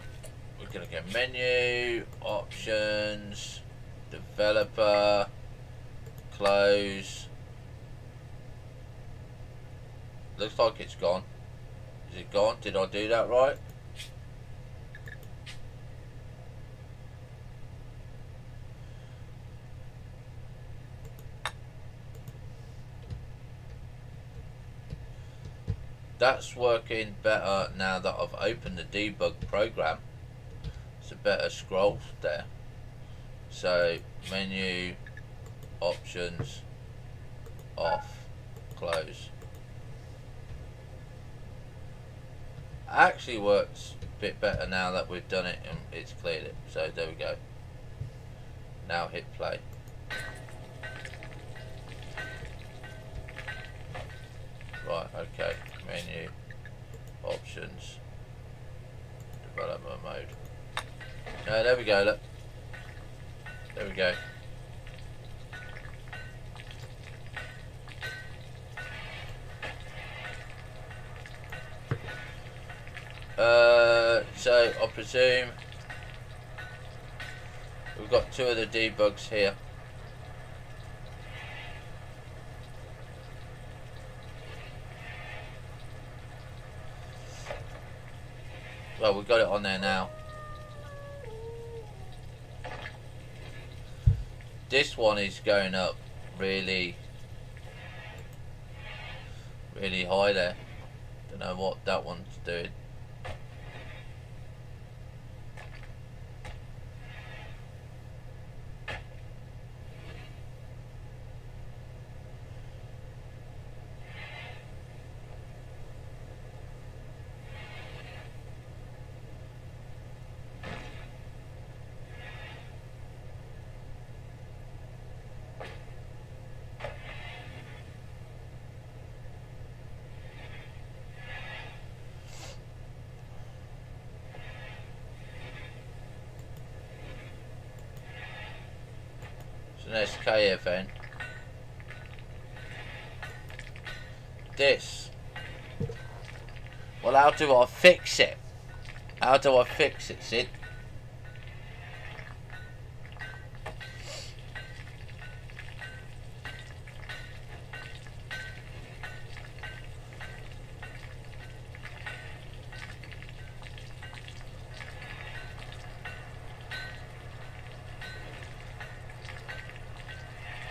We're going to go menu, options, developer, close. Looks like it's gone. Is it gone? Did I do that right? That's working better now that I've opened the debug program. It's a better scroll there. So menu, options, off, close. Actually works a bit better now that we've done it and it's cleared it. So there we go. Now hit play. Right, okay. Menu, options, development mode. There we go, look. There we go. So I presume we've got two of the debugs here. Well, we've got it on there now. This one is going up really high there. Don't know what that one's doing. So there's KFN. This. Well, how do I fix it? How do I fix it, Sid?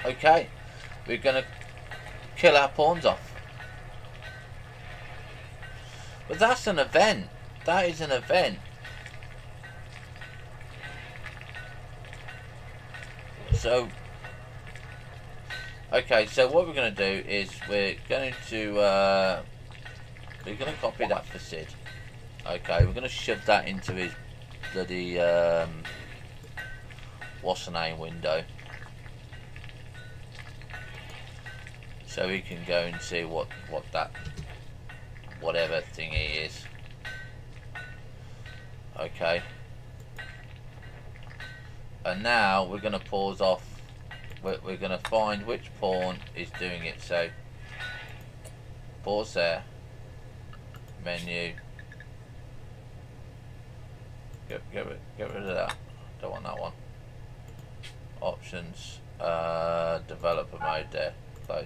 Okay, we're gonna kill our pawns off. But that's an event. That is an event. So, okay, so what we're gonna do is we're going to copy that for Sid. Okay, we're gonna shove that into his bloody what's the name window. So we can go and see what that whatever thingy is. Okay. And now we're going to pause off. We're going to find which pawn is doing it. So pause there. Menu. Get rid of that. Don't want that one. Options. Developer mode there. Close.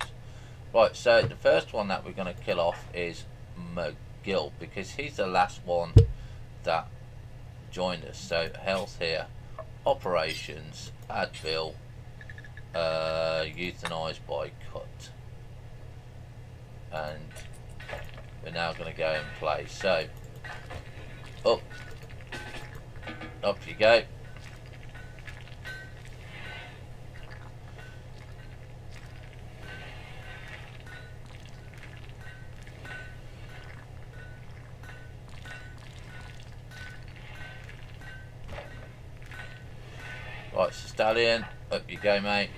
Right, so the first one that we're going to kill off is McGill, because he's the last one that joined us. So health here, operations, add bill, euthanize by cut, and we're now going to go and play. So up you go. Right, so Stallion, up you go, mate.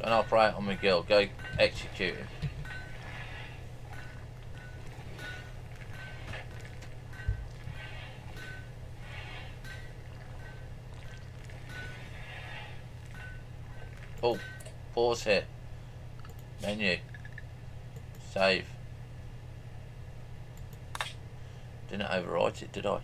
Don't operate on McGill, go execute him. Oh, pause here. Menu. Save. Didn't overwrite it, did I?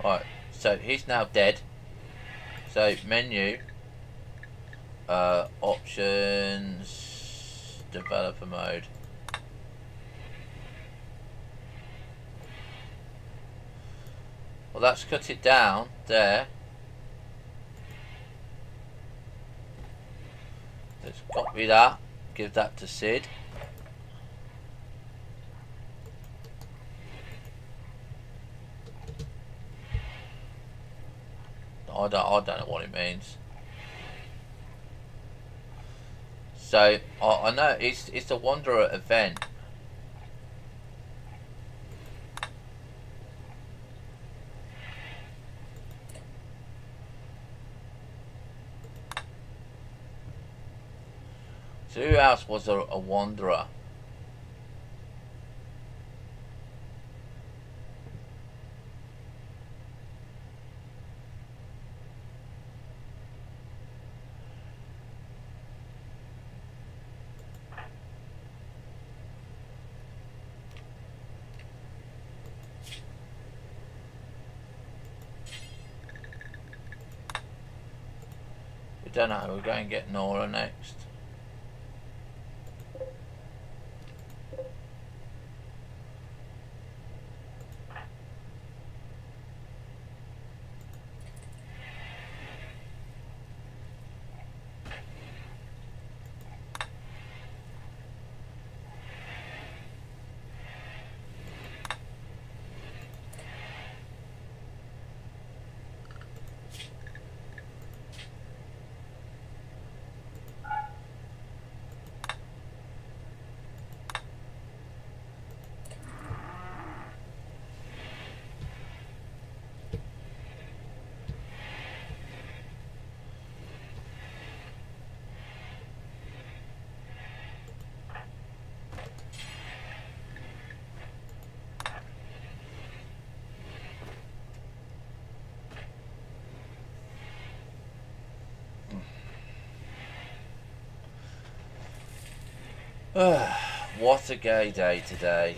Right, so he's now dead. So menu, options, developer mode. Well, that's cut it down there. Let's copy that, give that to Sid. I don't know what it means. So I know it's a Wanderer event. So who else was a Wanderer? We don't know. We're going to get Nora next. What a gay day today.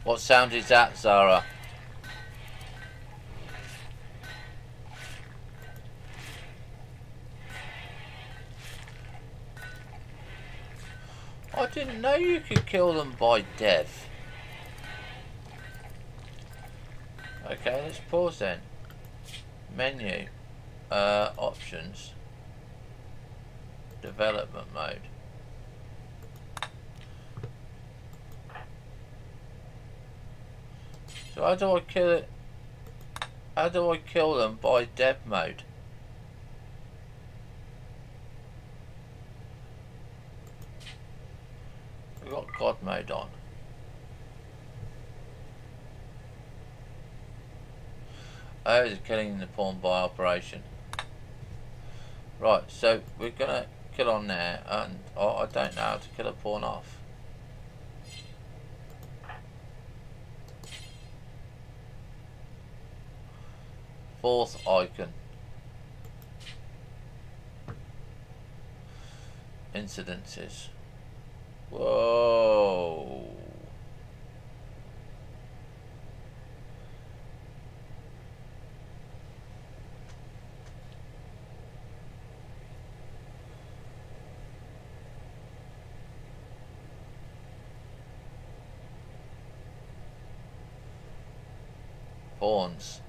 What sound is that, Zara? I didn't know you could kill them by death. Okay, let's pause then. Menu. Options. Development mode. So how do I kill it? How do I kill them by dev mode? We've got God mode on. Oh, it's killing the pawn by operation. Right, so we're gonna kill on there, and I don't know how to kill a pawn off. Fourth icon. Incidences. Whoa. Pawns.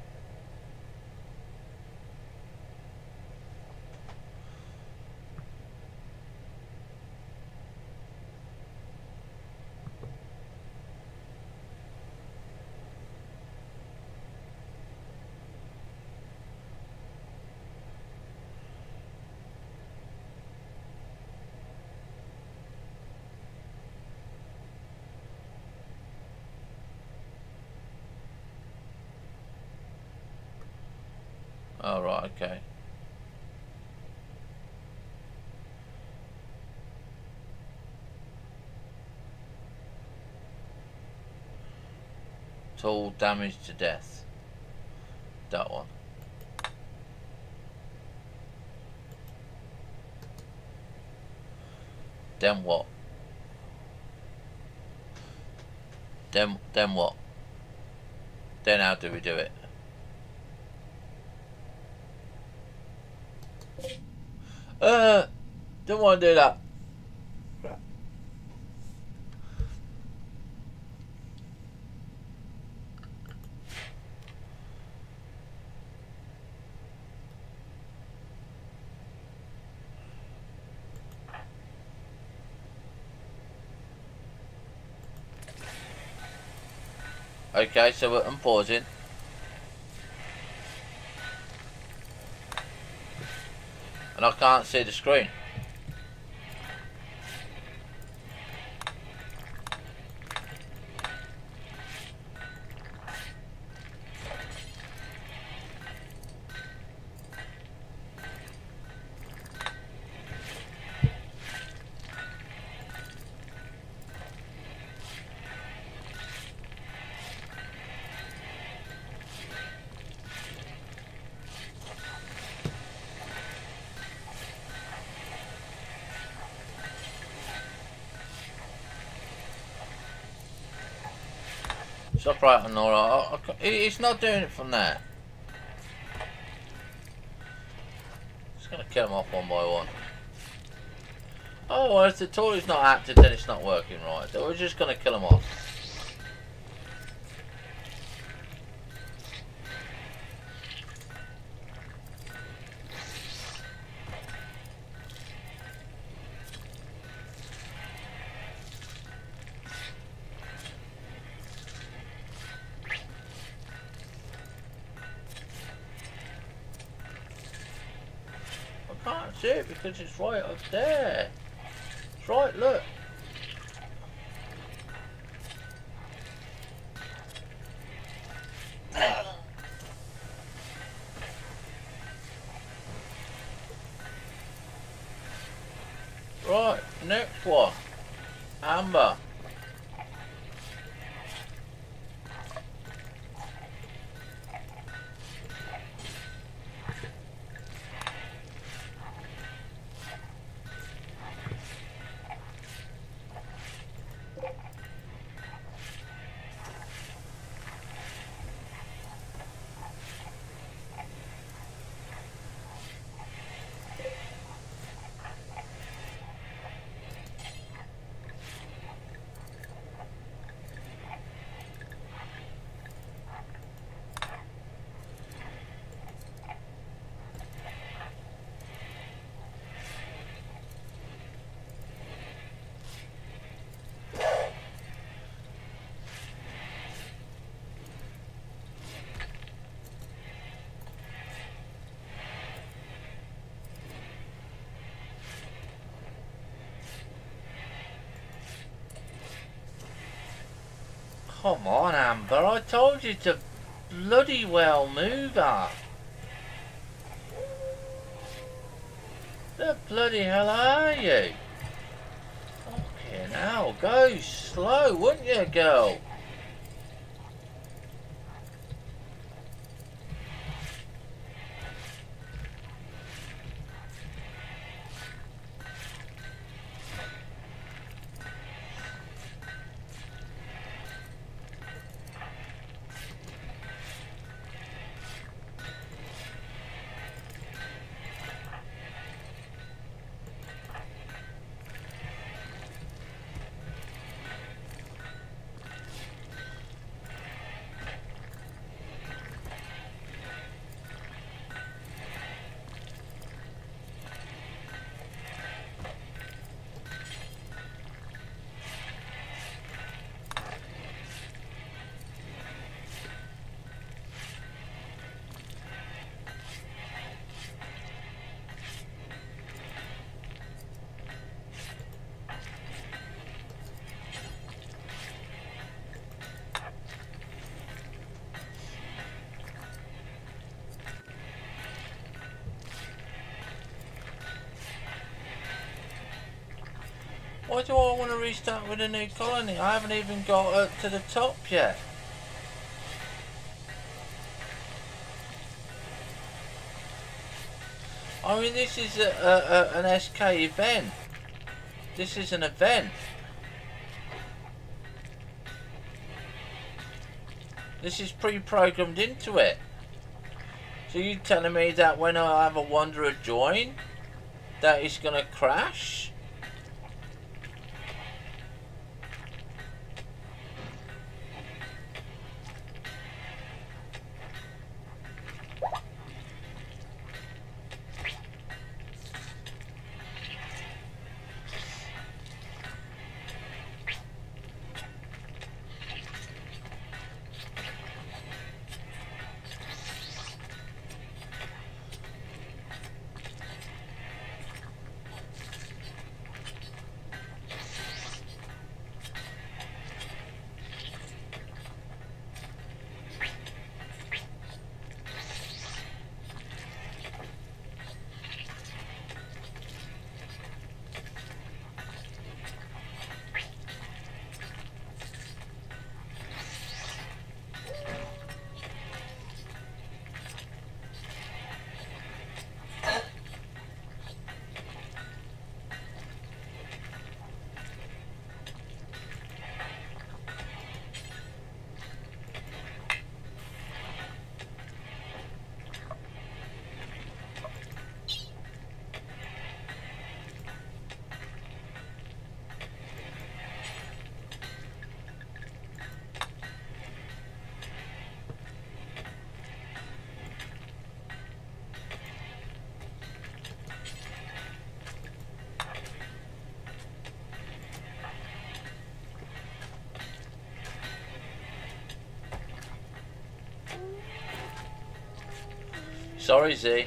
Oh, right, okay. Tool damage to death. That one. Then what? Then what? Then how do we do it? Don't want to do that. Okay, so I'm pausing. And I can't see the screen. Stop right on Nora. It's not doing it from there. Just gonna kill them off one by one. Oh, well, if the tool is not active, then it's not working right. So we're just gonna kill them off. I can't see it because it's right up there. It's right, look. Right, next one. Amber. Come on, Amber, I told you to bloody well move her. The bloody hell are you? Fucking hell, go slow, wouldn't you, girl? Why do I want to restart with a new colony? I haven't even got up to the top yet. I mean, this is an SK event. This is an event. This is pre-programmed into it. So you telling me that when I have a Wanderer join, that it's gonna crash? Sorry, Z.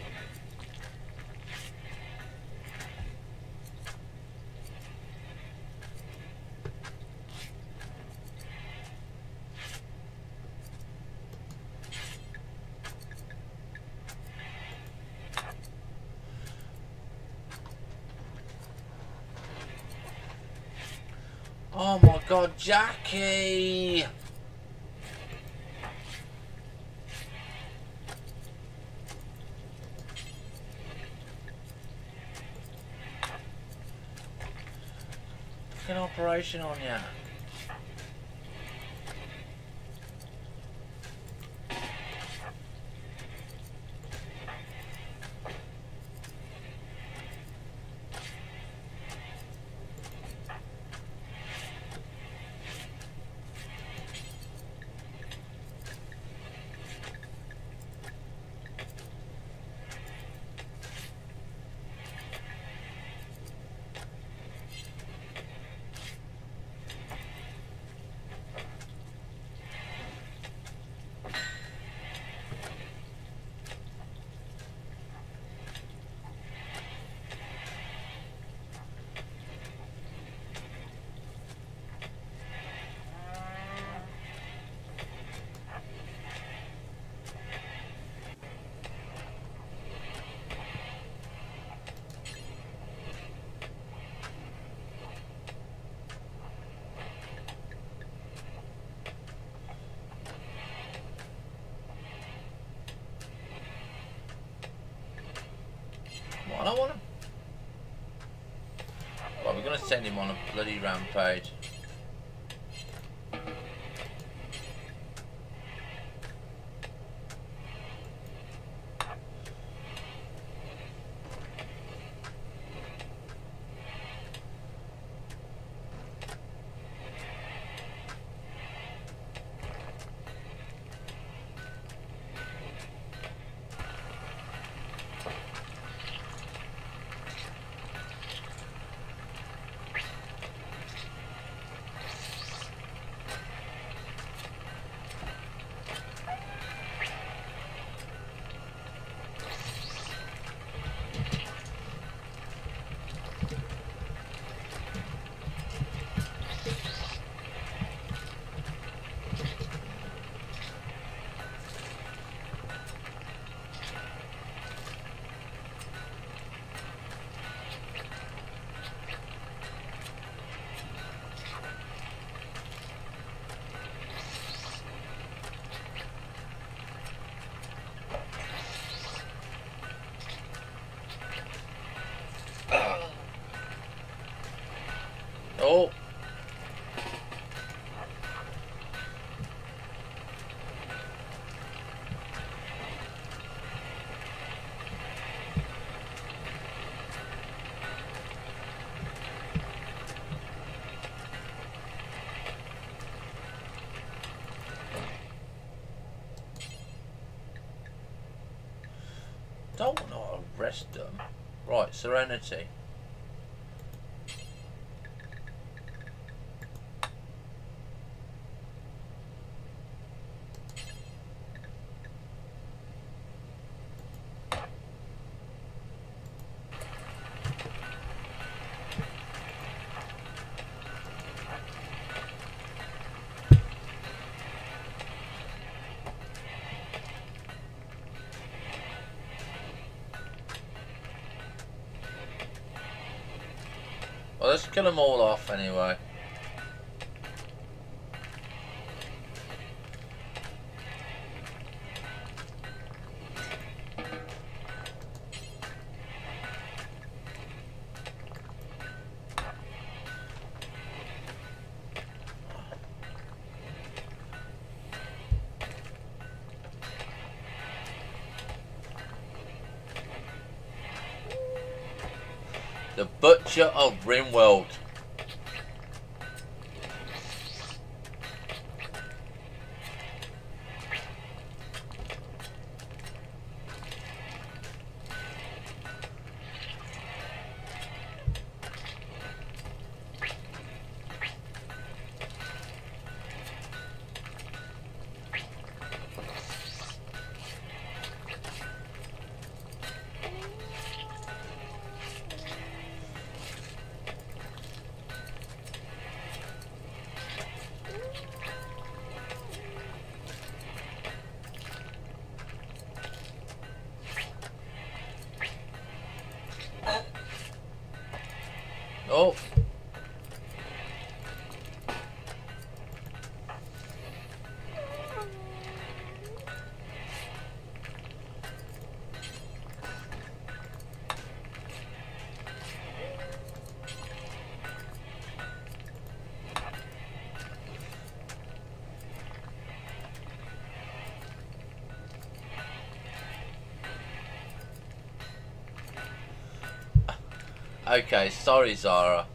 Oh my God, Jackie! An operation on ya. send him on a bloody rampage. Oh. Don't want to arrest them. Right, Serenity. Well, let's kill them all off anyway. The Butcher of RimWorld. Oh. Okay, sorry, Zara.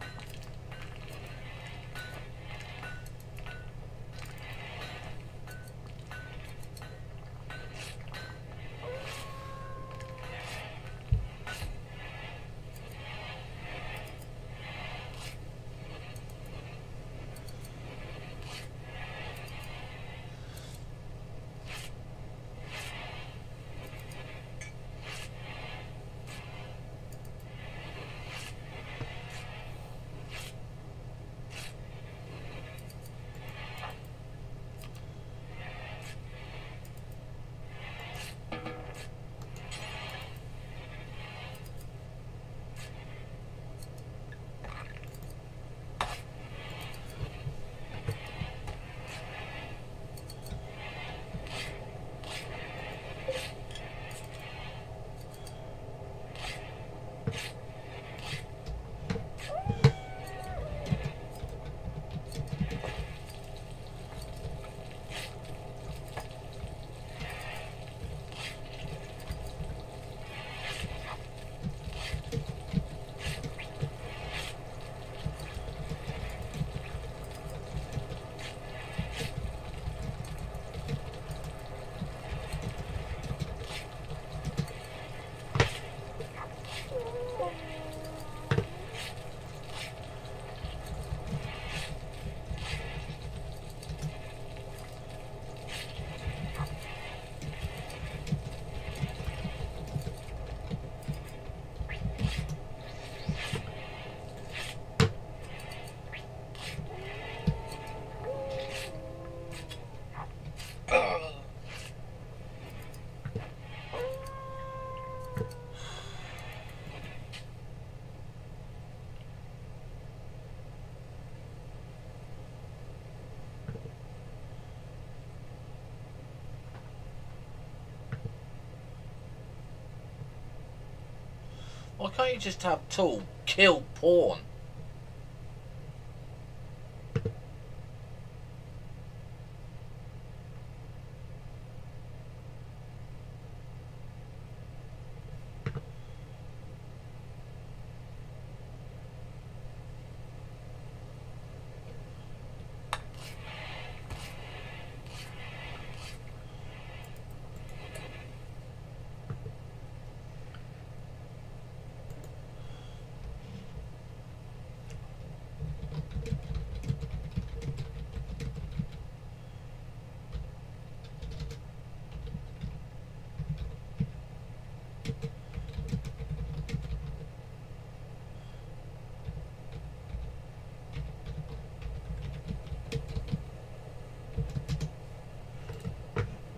can't you just have tool, kill, pawn?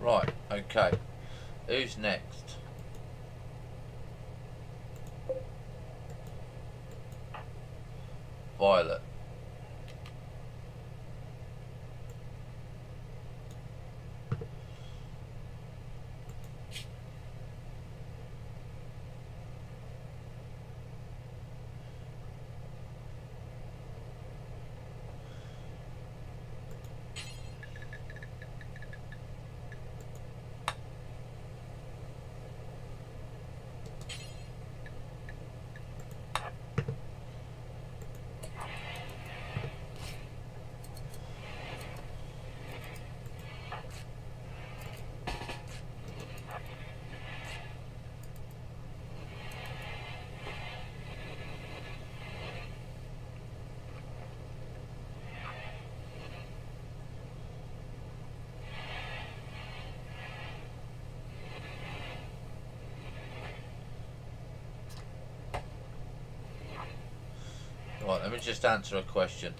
Right, okay. Who's next? Violet. Right, let me just answer a question.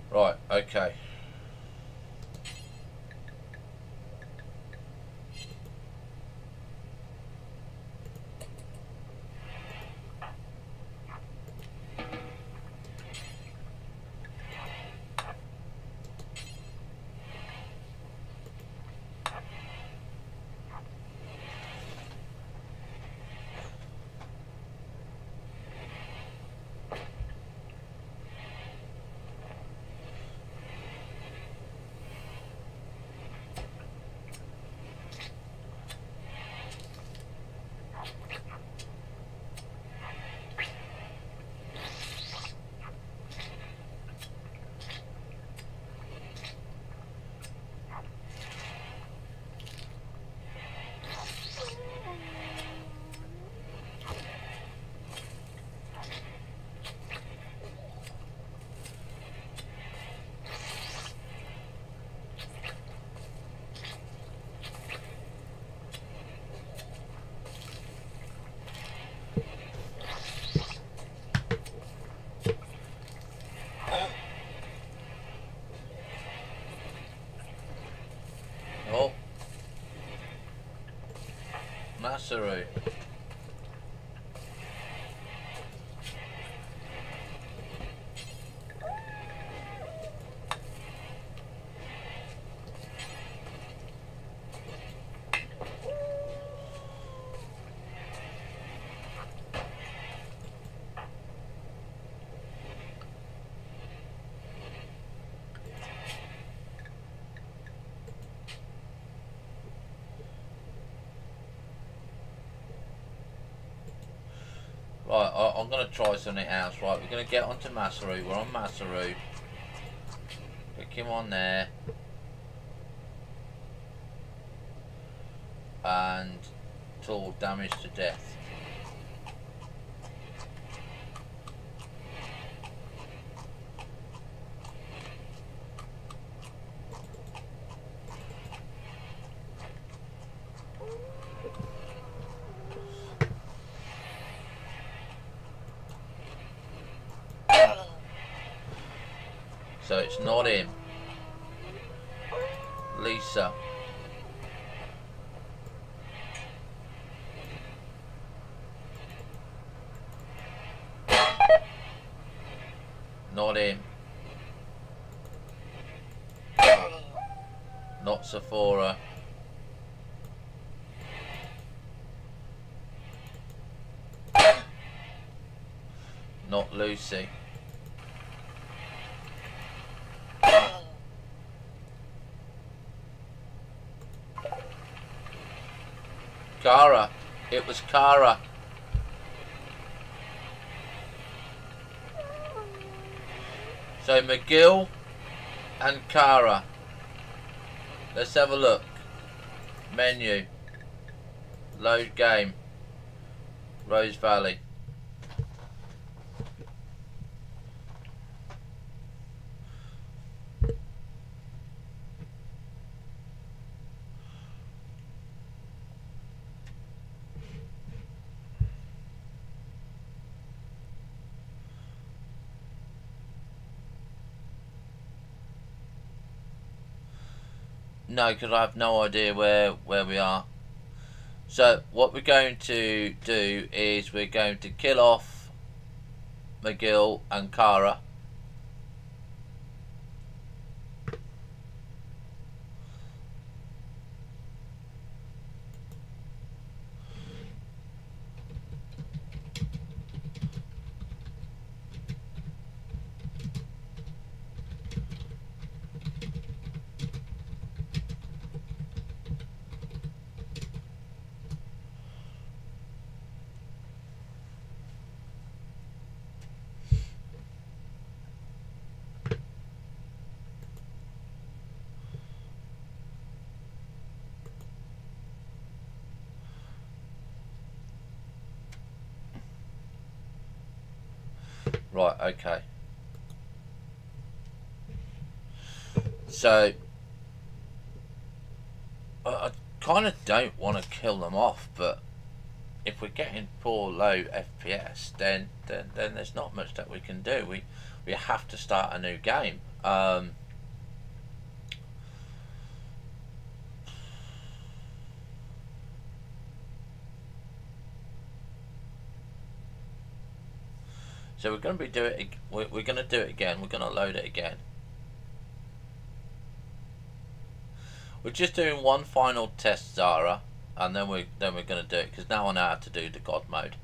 Right, okay. Oh, Masaru. Right, I'm going to try something else. Right, we're going to get onto Masaru. We're on Masaru. Pick him on there. And tool damage to death. So it's not him. Lisa. Not him. Not Sephora. Not Lucy. Kara. It was Kara. So McGill and Kara. Let's have a look. Menu. Load game. Rose Valley. No, because I have no idea where we are. So what we're going to do is we're going to kill off McGill and Kara. Right, okay. So I kind of don't want to kill them off, but if we're getting poor low FPS, then there's not much that we can do. We have to start a new game. So we're going to be we're going to do it again. We're going to load it again. We're just doing one final test, Zara, and then we're going to do it because now I know how to do the God mode.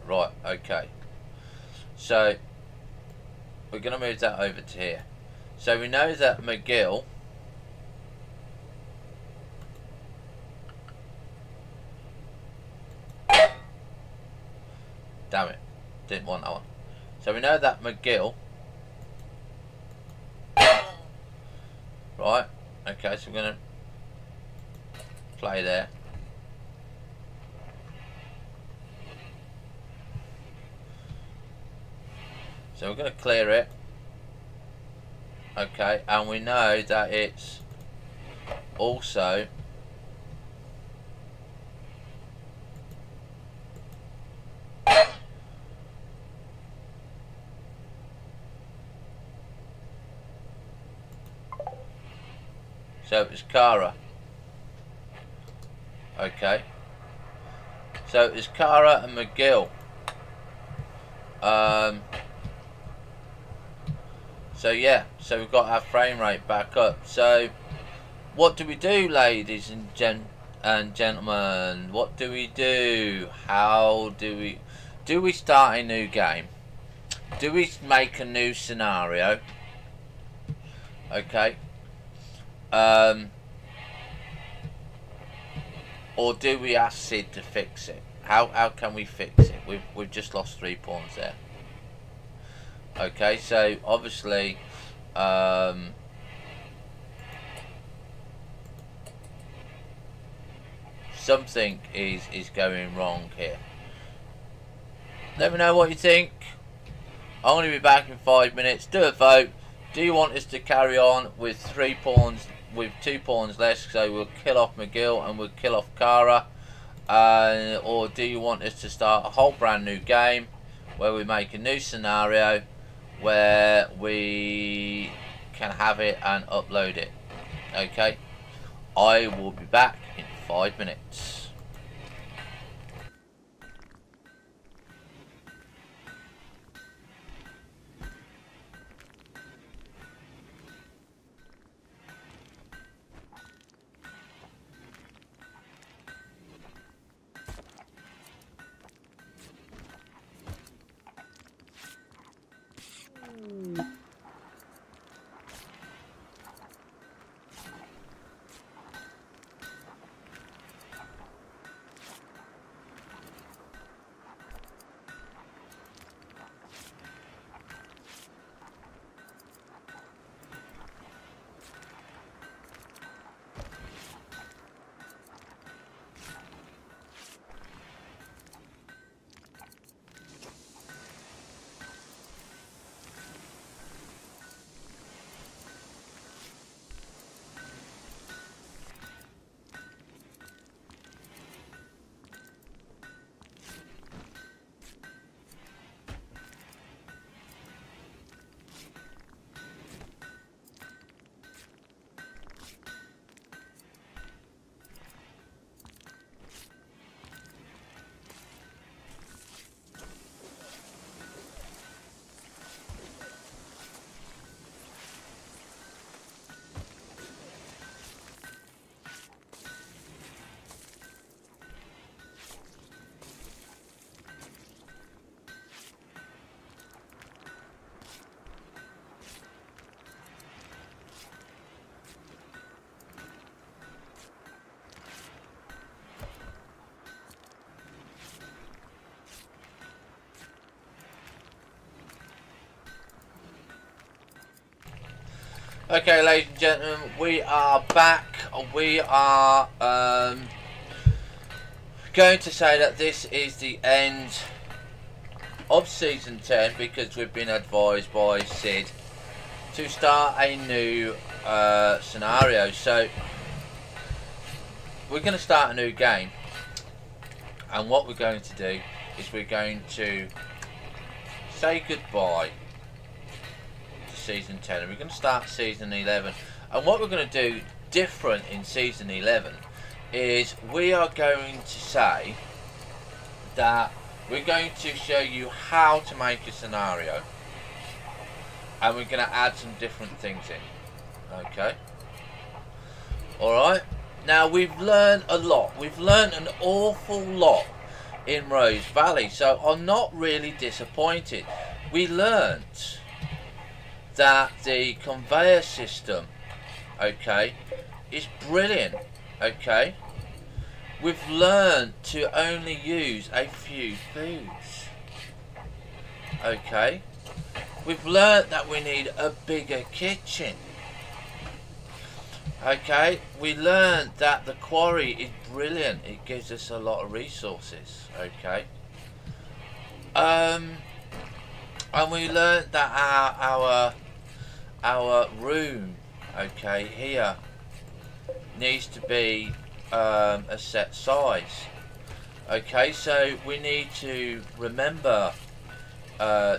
Right, okay. So we're going to move that over to here. So we know that McGill damn it, didn't want that one. So we know that McGill, right, okay, so we're going to play there. So we're going to clear it. Okay, and we know that it's also so it was Kara. Okay. So it was Kara and McGill. So yeah, so we've got our frame rate back up. So what do we do, ladies and gentlemen? What do we do? How do we start a new game? Do we make a new scenario? Okay. Or do we ask Sid to fix it? How can we fix it? We've just lost 3 pawns there. Okay, so obviously something is going wrong here. Let me know what you think. I'm going to be back in 5 minutes. Do a vote. Do you want us to carry on with 3 pawns with 2 pawns less, so we'll kill off McGill and we'll kill off Kara? Or do you want us to start a whole brand new game where we make a new scenario where we can have it and upload it? Okay, I will be back in 5 minutes. Okay, ladies and gentlemen, we are back. We are going to say that this is the end of Season 10 because we've been advised by Sid to start a new scenario. So, we're going to start a new game. And what we're going to do is we're going to say goodbye Season 10 and we're going to start Season 11, and what we're going to do different in Season 11 is we are going to say that we're going to show you how to make a scenario, and we're going to add some different things in. Okay, alright, now we've learned a lot, we've learned an awful lot in Rose Valley, so I'm not really disappointed. We learned that the conveyor system, okay, is brilliant. Okay, we've learned to only use a few foods. Okay, we've learned that we need a bigger kitchen. Okay, we learned that the quarry is brilliant, it gives us a lot of resources. Okay, and we learned that our room, okay, here needs to be a set size. Okay, so we need to remember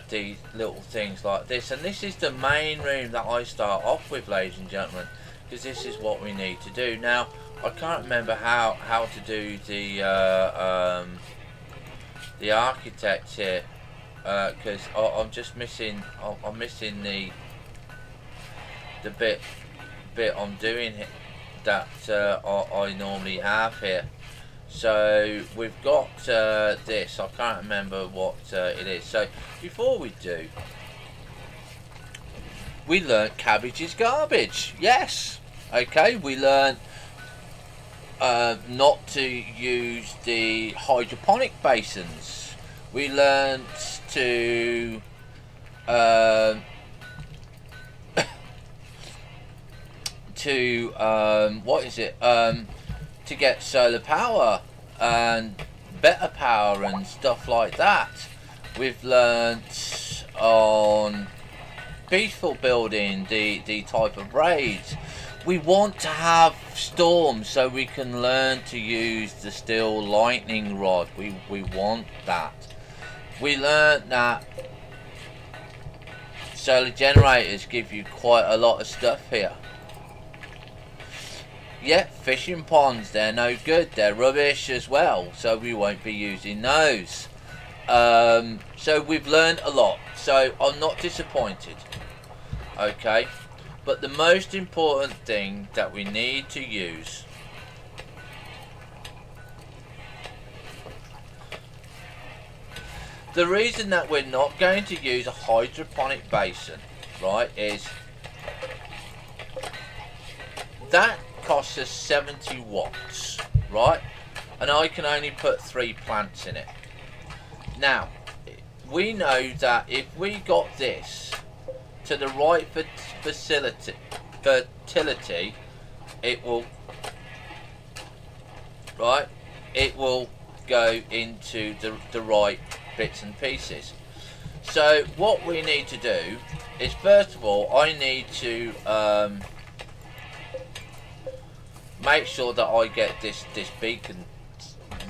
these little things like this, and this is the main room that I start off with, ladies and gentlemen, because this is what we need to do. Now I can't remember how to do the architect here, because I'm just missing. I'm missing the bit I'm doing that I normally have here. So we've got this. I can't remember what it is. So before we do, we learnt cabbage is garbage. Yes. Okay. We learnt not to use the hydroponic basins. We learnt to what is it, to get solar power and better power and stuff like that. We've learnt on peaceful building the type of raids. We want to have storms so we can learn to use the steel lightning rod. We want that. We learned that solar generators give you quite a lot of stuff here. Yeah, fishing ponds, they're no good. They're rubbish as well, so we won't be using those. So we've learned a lot, so I'm not disappointed. Okay, but the most important thing that we need to use the reason that we're not going to use a hydroponic basin, right, is that costs us 70 watts, right, and I can only put 3 plants in it. Now we know that if we got this to the right fertility, it will, right, it will go into the right bits and pieces. So what we need to do is, first of all, I need to make sure that I get this beacon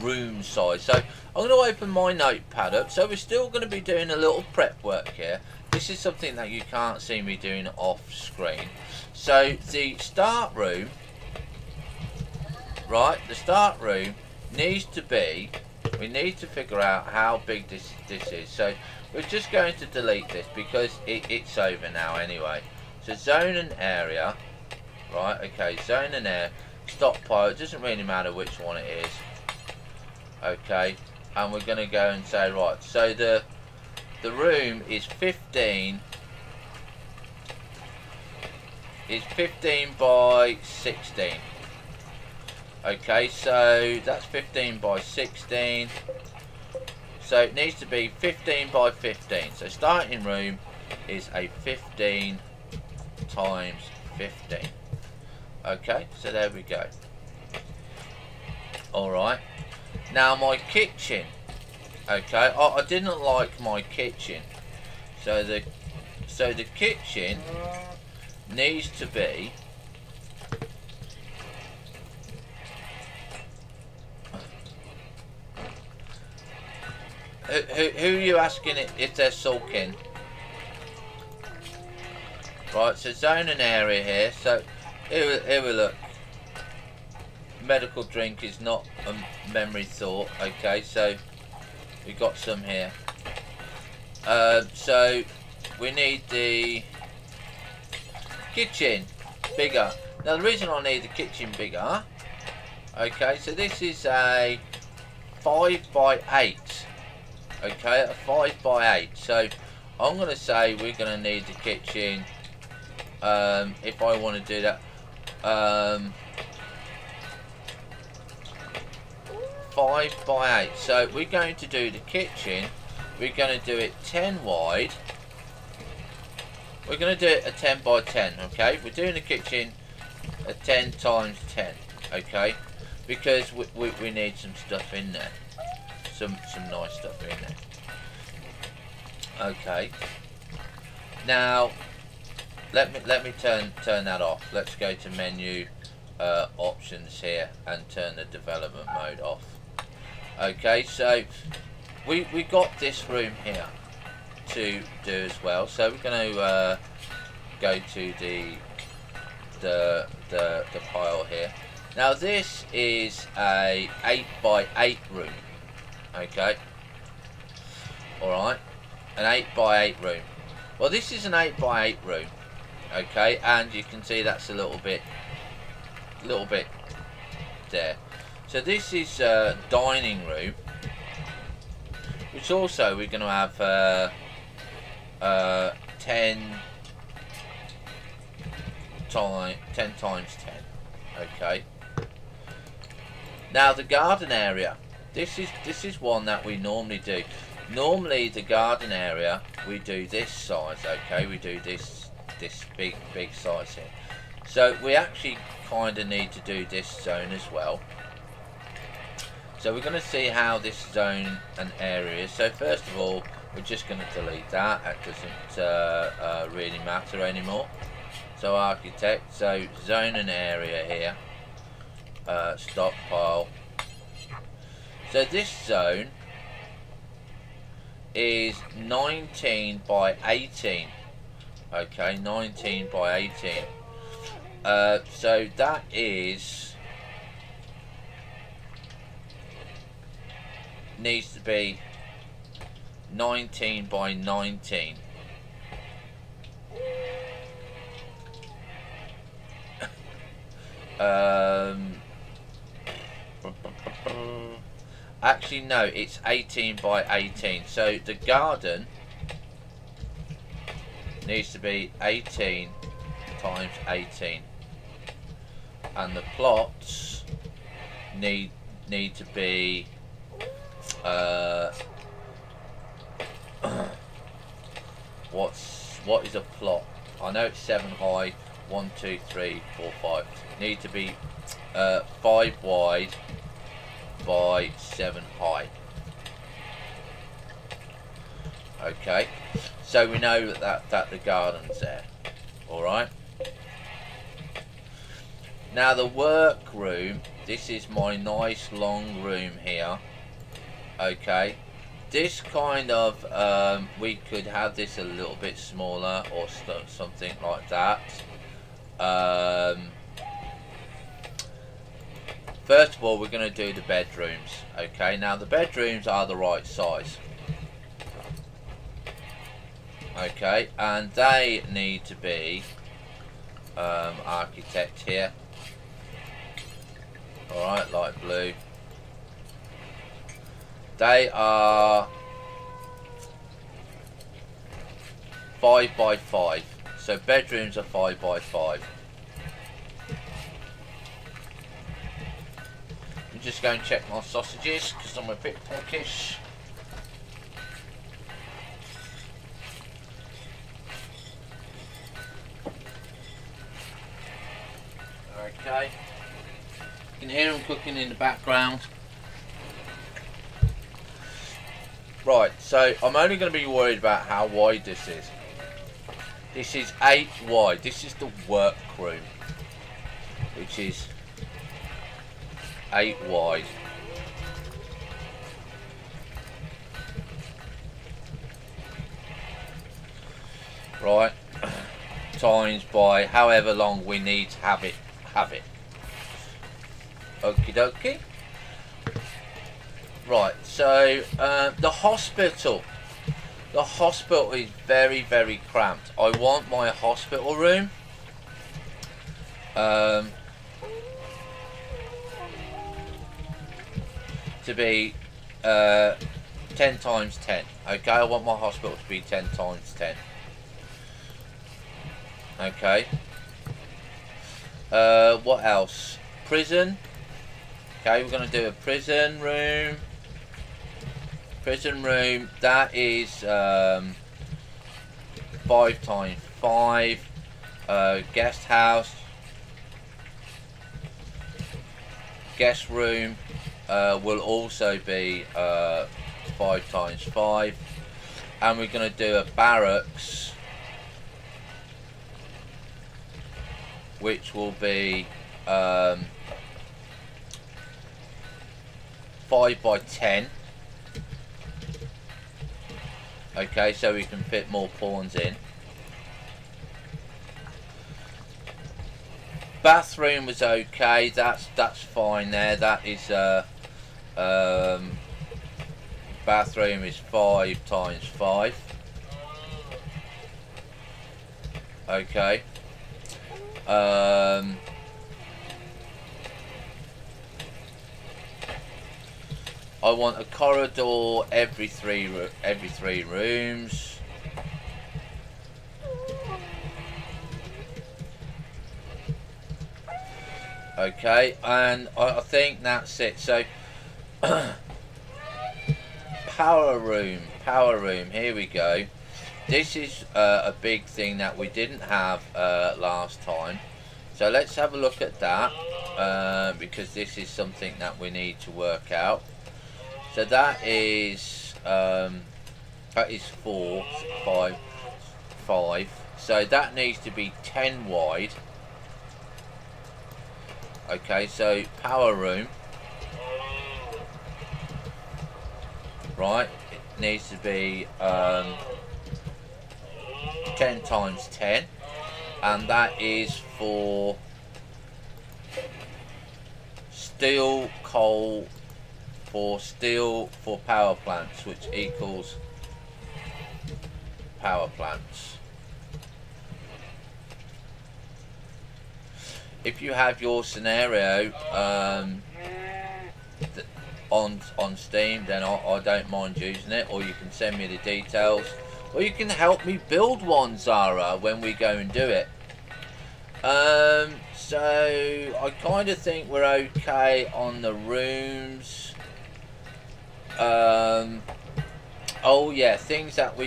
room size. So I'm going to open my notepad up. So we're still going to be doing a little prep work here. This is something that you can't see me doing off screen. So the start room, right, the start room needs to be, we need to figure out how big this is. So we're just going to delete this because it's over now anyway. So zone and area, right, okay, zone and area, stockpile, it doesn't really matter which one it is. Okay, and we're going to go and say, right, so the room is 15 by 16. Okay, so that's 15 by 16, so it needs to be 15 by 15. So starting room is a 15 times 15. Okay, so there we go. Alright, now my kitchen, okay, I didn't like my kitchen, so the kitchen needs to be who are you asking if they're sulking? Right, so zone and area here. So here we look. Medical drink is not a memory thought. Okay, so we got some here. So we need the kitchen bigger. Now the reason I need the kitchen bigger, okay, so this is a 5 by 8. Okay, a 5 by 8. So I'm going to say we're going to need the kitchen, if I want to do that, 5 by 8. So we're going to do the kitchen, we're going to do it 10 wide. We're going to do it a 10 by 10, okay? We're doing the kitchen a 10 times 10, okay? Because we need some stuff in there. Some nice stuff in there. Okay. Now let me turn that off. Let's go to menu options here and turn the development mode off. Okay, so we got this room here to do as well. So we're going to go to the pile here. Now this is a 8 by 8 room. Okay, alright, an 8 by 8 room. Well, this is an 8 by 8 room, okay, and you can see that's a little bit there. So this is a dining room, which also we're going to have 10 times 10, okay. Now the garden area. This is one that we normally do. Normally the garden area we do this size, okay. We do this big size here. So we actually kind of need to do this zone as well. So we're going to see how this zone and area is. So first of all, we're just going to delete that. That doesn't really matter anymore. So architect, so zone an area here. Stockpile. So this zone is 19 by 18. Okay, 19 by 18. So that is needs to be 19 by 19. Actually no, it's 18 by 18. So the garden needs to be 18 times 18, and the plots need to be what is a plot? I know it's 7 high, 1 2 3 4 5. Need to be 5 wide by 7 high. Okay, so we know that the garden's there. All right. Now the workroom. This is my nice long room here. Okay. This kind of we could have this a little bit smaller or something like that. First of all, we're going to do the bedrooms. Okay, now the bedrooms are the right size. Okay, and they need to be architect here. Alright, light blue. They are 5 by 5. So bedrooms are 5 by 5. I'm just going to check my sausages because I'm a bit peckish. Okay. You can hear them cooking in the background. Right, so I'm only going to be worried about how wide this is. This is 8 wide. This is the workroom, which is 8 wide. Right, times by however long we need to have it. Okie dokie. Right, so the hospital is very, very cramped. I want my hospital room to be 10 times 10. Okay, I want my hospital to be 10 times 10. Okay. What else? Prison. Okay, we're going to do a prison room. Prison room, that is 5 times 5. Guest house. Guest room will also be 5 times 5. And we're going to do a barracks, which will be 5 by 10. Okay, so we can fit more pawns in. Bathroom was okay. That's fine there. That is bathroom is 5 times 5. Okay. I want a corridor every three rooms. Okay, and I think that's it. So power room. Here we go. This is a big thing that we didn't have last time. So let's have a look at that because this is something that we need to work out. So that is 4, 5, 5, so that needs to be 10 wide. Okay, so power room. Right, it needs to be 10 times 10, and that is for steel, coal, for power plants, which equals power plants. If you have your scenario on Steam, then I don't mind using it, or you can send me the details, or you can help me build one, Zara, when we go and do it. So I kind of think we're okay on the rooms. Oh yeah, things that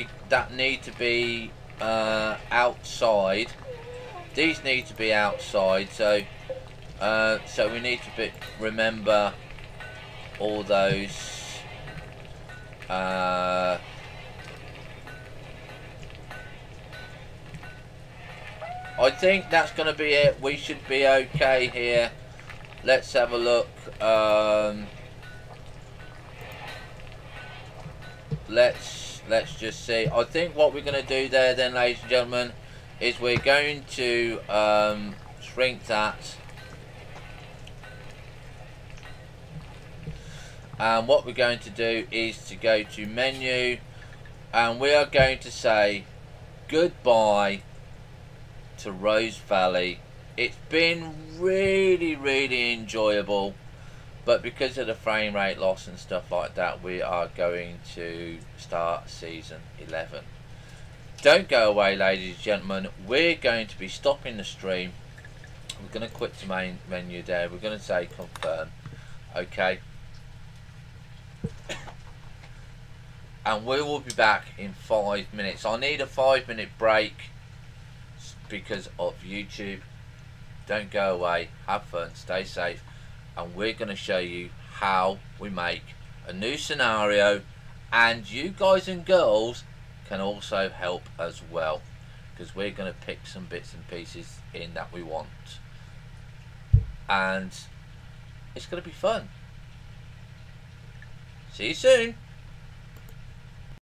need to be outside. These need to be outside, so we need to remember all those. I think that's going to be it. We should be okay here. Let's have a look. Let's just see. I think what we're going to do there then, ladies and gentlemen, is we're going to shrink that, and what we're going to do is to go to menu, and we are going to say goodbye to Rose Valley. It's been really enjoyable, but because of the frame rate loss and stuff like that, we are going to start season 11. Don't go away, ladies and gentlemen. We're going to be stopping the stream. We're going to quit the main menu there. We're going to say confirm. Okay. And we will be back in 5 minutes. I need a 5-minute break because of YouTube. Don't go away. Have fun. Stay safe. And we're going to show you how we make a new scenario. And you guys and girls can also help as well, because we're going to pick some bits and pieces in that we want, and it's going to be fun. See you soon.